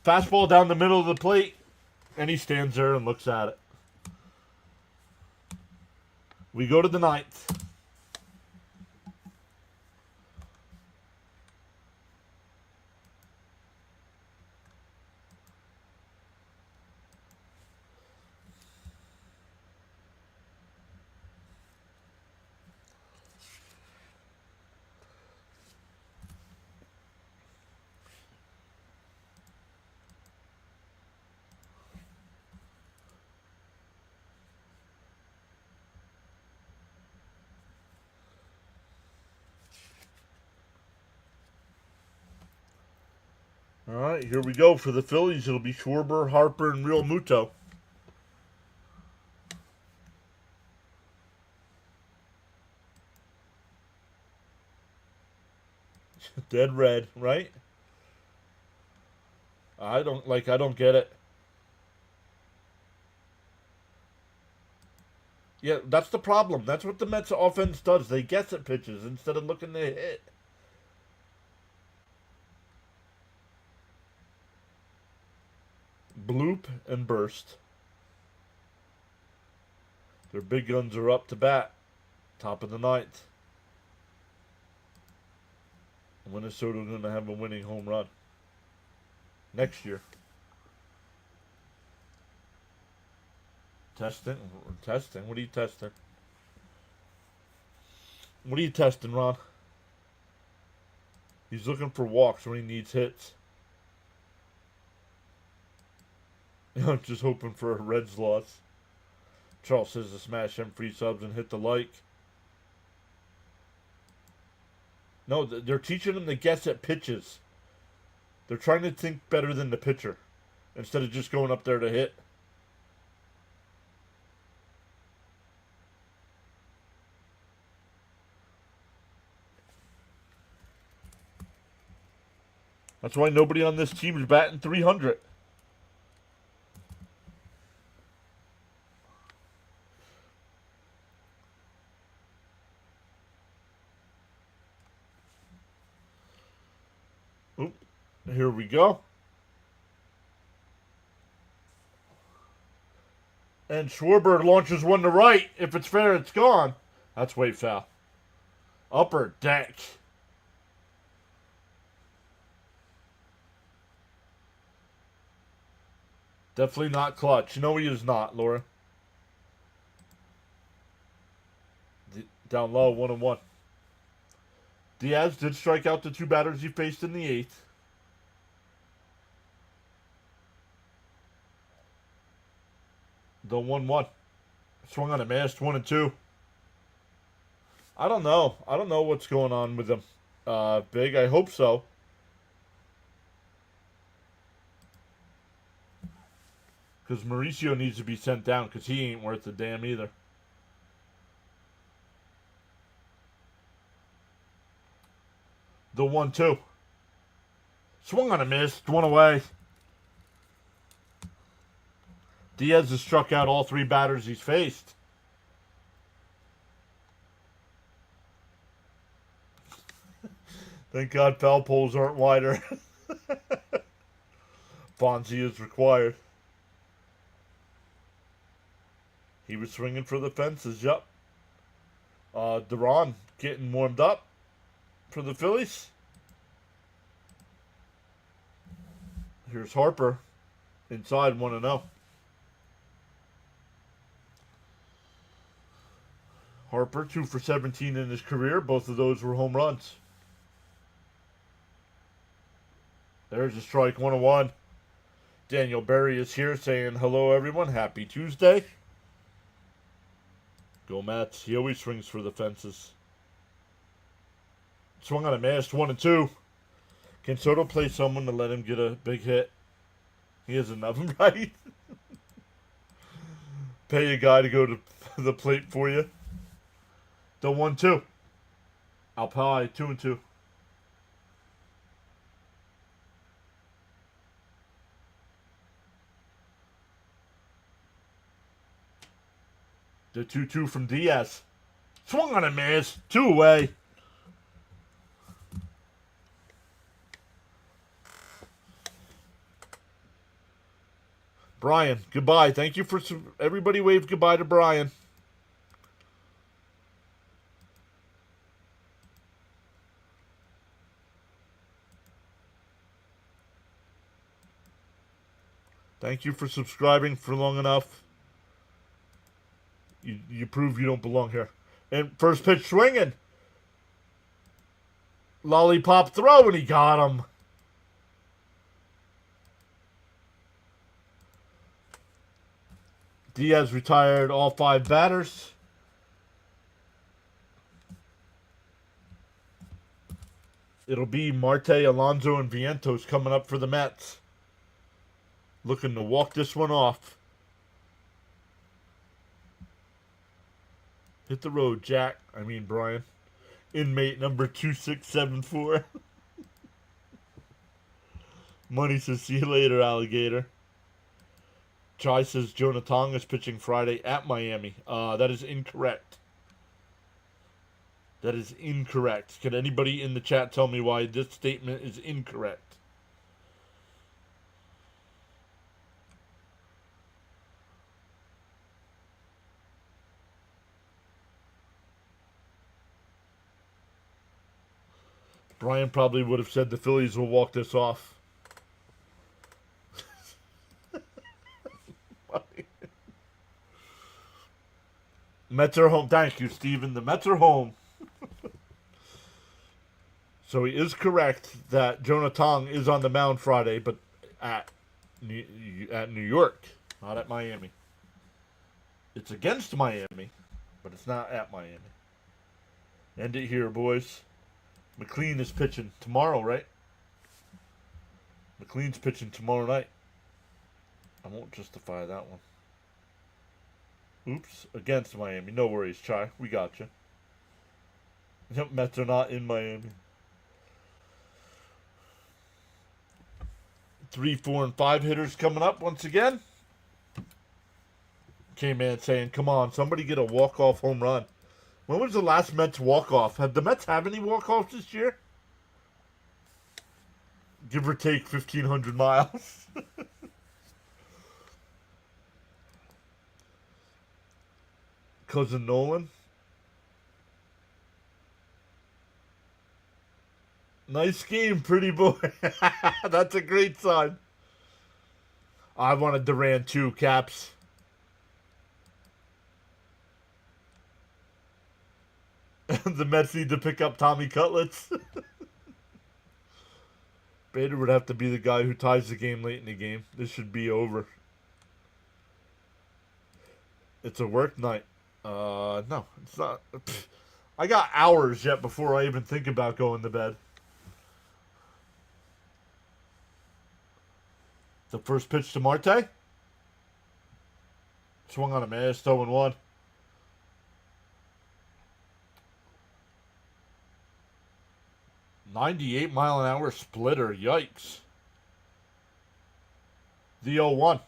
Fastball down the middle of the plate, and he stands there and looks at it. We go to the 9th. All right, here we go for the Phillies. It'll be Schwarber, Harper, and Real Muto. Dead red, right? I don't get it. Yeah, that's the problem. That's what the Mets offense does. They guess at pitches instead of looking to hit. Bloop and burst. Their big guns are up to bat. Top of the 9th. Minnesota's going to have a winning home run next year. Testing? Testing? What are you testing? What are you testing, Ron? He's looking for walks when he needs hits. I'm just hoping for a Reds loss. Charles says to smash them free subs and hit the like. No, they're teaching them to guess at pitches. They're trying to think better than the pitcher instead of just going up there to hit. That's why nobody on this team is batting 300. Oop, here we go. And Schwarber launches one to right. If it's fair, it's gone. That's way foul. Upper deck. Definitely not clutch. No, he is not, Laura. Down low, 1-1. Diaz did strike out the 2 batters he faced in the 8th. The 1-1. Swung on a missed, 1-2. I don't know. I don't know what's going on with him. Big, I hope so. Because Mauricio needs to be sent down because he ain't worth a damn either. The 1-2. Swung on a miss. 1 away. Diaz has struck out all 3 batters he's faced. Thank God foul poles aren't wider. Fonzie is required. He was swinging for the fences, yep. Duran getting warmed up for the Phillies. Here's Harper inside 1-0. Harper 2 for 17 in his career. Both of those were home runs. There's a strike, 1-1. Daniel Berry is here saying hello, everyone. Happy Tuesday. Go Mets. He always swings for the fences. Swung on a miss, 1-2. Can Soto play someone to let him get a big hit? He has enough, right? Pay a guy to go to the plate for you. The 1-2. Alpine, 2-2. The 2-2 from Diaz. Swung on a miss. 2 away. Brian, goodbye. Thank you for everybody wave goodbye to Brian. Thank you for subscribing for long enough. You prove you don't belong here. And first pitch swinging. Lollipop throw, and he got him. Diaz retired all 5 batters. It'll be Marte, Alonso, and Vientos coming up for the Mets. Looking to walk this one off. Hit the road, Jack. I mean, Brian. Inmate number 2674. Money says, see you later, alligator. Chai says Jonah Tong is pitching Friday at Miami. That is incorrect. That is incorrect. Can anybody in the chat tell me why this statement is incorrect? Brian probably would have said the Phillies will walk this off. Mets are home. Thank you, Steven. The Mets are home. So he is correct that Jonah Tong is on the mound Friday, but at New York, not at Miami. It's against Miami, but it's not at Miami. End it here, boys. McLean is pitching tomorrow, right? McLean's pitching tomorrow night. I won't justify that one. Oops, against Miami. No worries, Chai. We got you. Yep, Mets are not in Miami. 3, 4, and 5 hitters coming up once again. K-Man saying, come on, somebody get a walk-off home run. When was the last Mets walk-off? Have the Mets have any walk-offs this year? Give or take 1,500 miles. Cousin Nolan. Nice game, pretty boy. That's a great sign. I wanted Duran too, Caps. The Mets need to pick up Tommy Cutlets. Bader would have to be the guy who ties the game late in the game. This should be over. It's a work night. No, it's not. I got hours yet before I even think about going to bed. The first pitch to Marte. Swung on a miss, 0-1. .98-mile-an-hour splitter. Yikes. The 0-1.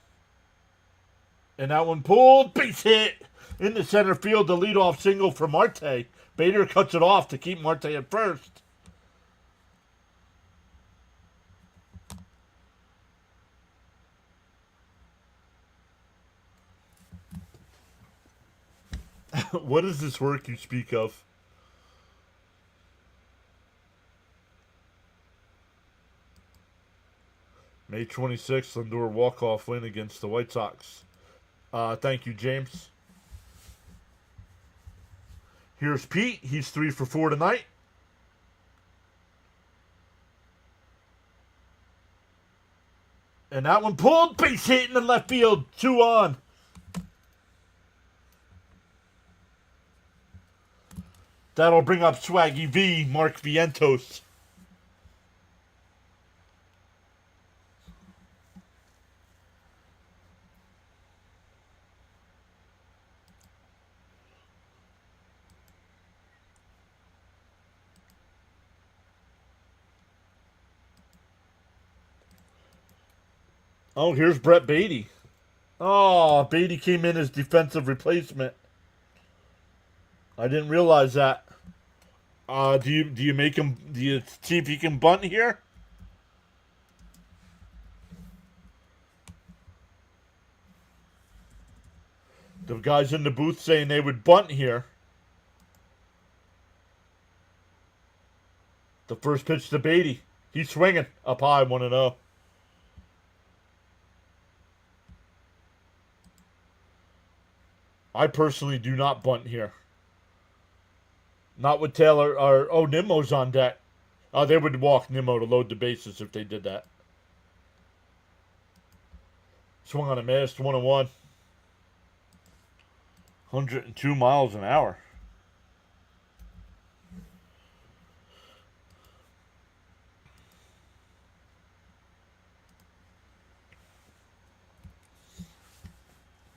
And that one pulled. Base hit into center field. The leadoff single for Marte. Bader cuts it off to keep Marte at first. What is this work you speak of? May 26th, Lindor walk-off win against the White Sox. Thank you, James. Here's Pete. He's 3 for 4 tonight. And that one pulled. Base hit in the left field. 2 on. That'll bring up Swaggy V, Mark Vientos. Oh, here's Brett Beatty. Oh, Beatty came in as defensive replacement. I didn't realize that. Do you make him? Do you see if he can bunt here? The guys in the booth saying they would bunt here. The first pitch to Beatty. He's swinging up high, 1-0. I personally do not bunt here. Not with Taylor or Nimmo's on deck. They would walk Nimmo to load the bases if they did that. Swung on a miss, 1-1. 102 miles an hour.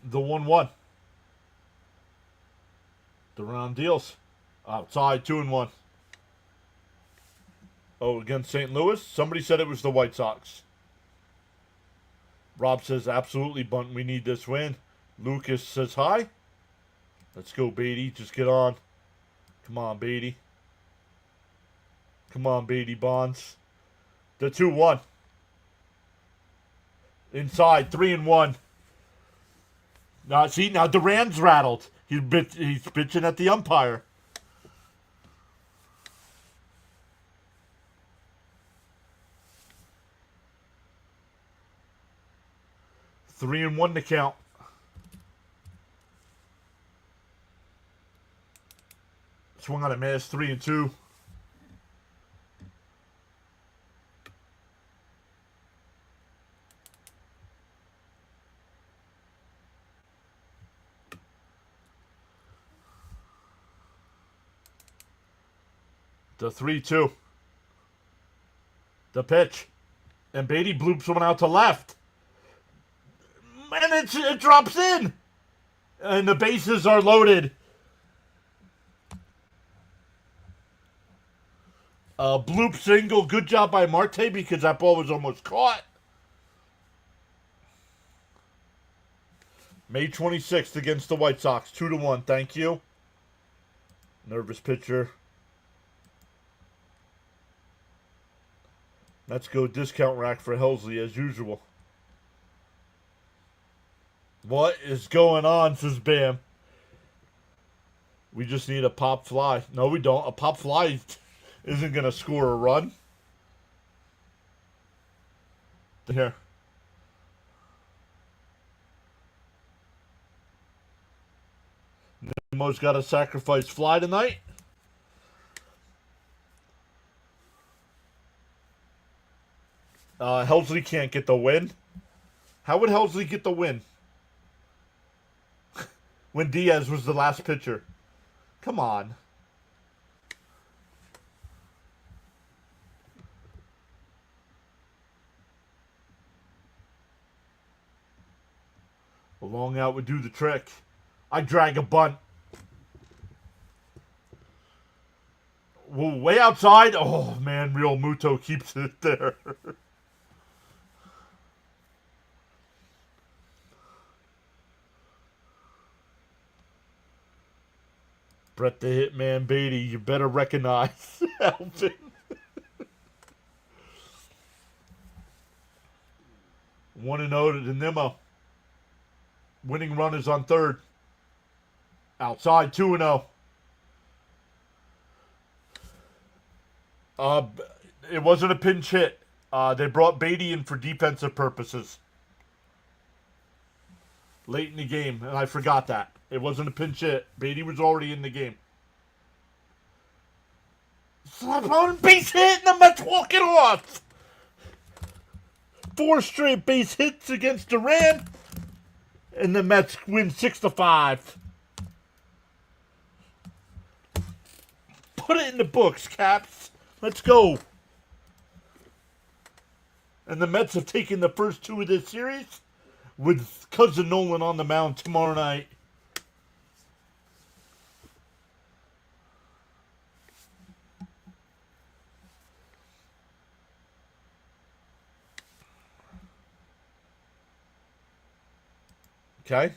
The 1-1. The round deals. Outside, 2-1. Oh, against St. Louis? Somebody said it was the White Sox. Rob says, absolutely, bunt. We need this win. Lucas says, hi. Let's go, Beatty. Just get on. Come on, Beatty. Come on, Beatty Bonds. The 2-1. Inside, 3-1. Now Duran's rattled. He's bitching at the umpire. Three and one to count. Swung on a miss, 3-2. The 3-2. The pitch. And Beatty bloops someone out to left. And it drops in. And the bases are loaded. Bloop single. Good job by Marte because that ball was almost caught. May 26th against the White Sox. 2-1. Thank you. Nervous pitcher. Let's go discount rack for Helsley as usual. What is going on, says Bam. We just need a pop fly. No, we don't. A pop fly isn't going to score a run. Here. Nimmo's got a sacrifice fly tonight. Helsley can't get the win. How would Helsley get the win? When Diaz was the last pitcher. Come on. A long out would do the trick. I drag a bunt. Whoa, way outside. Oh, man, Real Muto keeps it there. Brett the Hitman Beatty, you better recognize Alvin. 1-0 to Nimmo. Winning run is on third. Outside, 2-0. It wasn't a pinch hit. They brought Beatty in for defensive purposes. Late in the game, and I forgot that. It wasn't a pinch hit. Beatty was already in the game. Slap on base hit, and the Mets walk it off. 4 straight base hits against Duran, and the Mets win 6-5. Put it in the books, Caps. Let's go. And the Mets have taken the first 2 of this series with Cousin Nolan on the mound tomorrow night. Okay.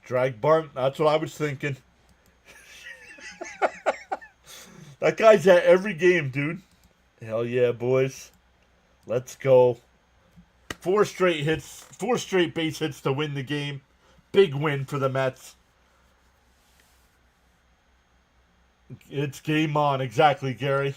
Drag bunt. That's what I was thinking. That guy's at every game, dude. Hell yeah, boys. Let's go. 4 straight hits, 4 straight base hits to win the game. Big win for the Mets. It's game on. Exactly, Gary.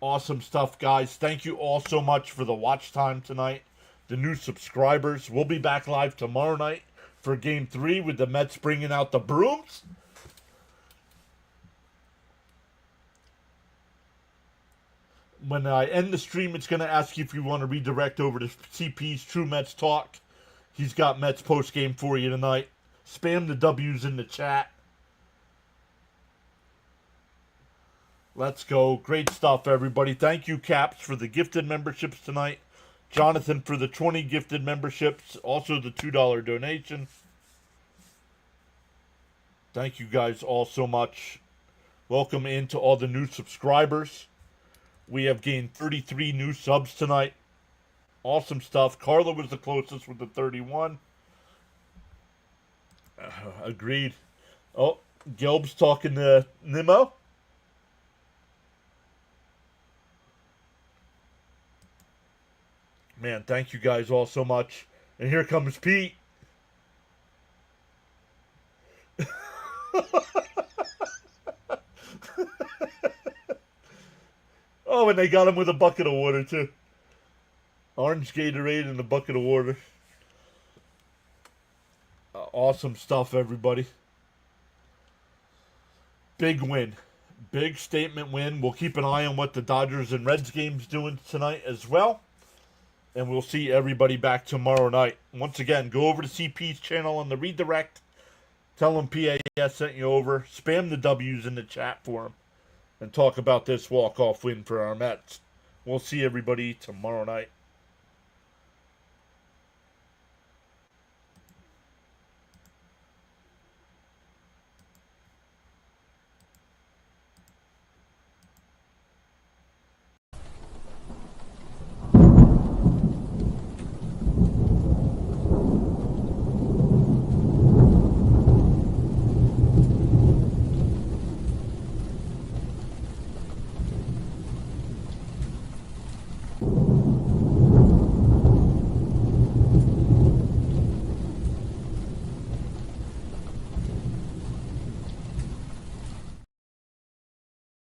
Awesome stuff, guys. Thank you all so much for the watch time tonight. The new subscribers. We'll be back live tomorrow night for Game 3 with the Mets bringing out the brooms. When I end the stream, it's going to ask you if you want to redirect over to CP's True Mets Talk. He's got Mets post-game for you tonight. Spam the W's in the chat. Let's go. Great stuff, everybody. Thank you, Caps, for the gifted memberships tonight. Jonathan for the 20 gifted memberships. Also the $2 donation. Thank you guys all so much. Welcome in to all the new subscribers. We have gained 33 new subs tonight. Awesome stuff. Carla was the closest with the 31. Agreed. Oh, Gelb's talking to Nimmo. Man, thank you guys all so much. And here comes Pete. Oh, and they got him with a bucket of water, too. Orange Gatorade and a bucket of water. Awesome stuff, everybody. Big win. Big statement win. We'll keep an eye on what the Dodgers and Reds game's doing tonight as well. And we'll see everybody back tomorrow night. Once again, go over to CP's channel on the redirect. Tell him PAS sent you over. Spam the W's in the chat for him. And talk about this walk-off win for our Mets. We'll see everybody tomorrow night. You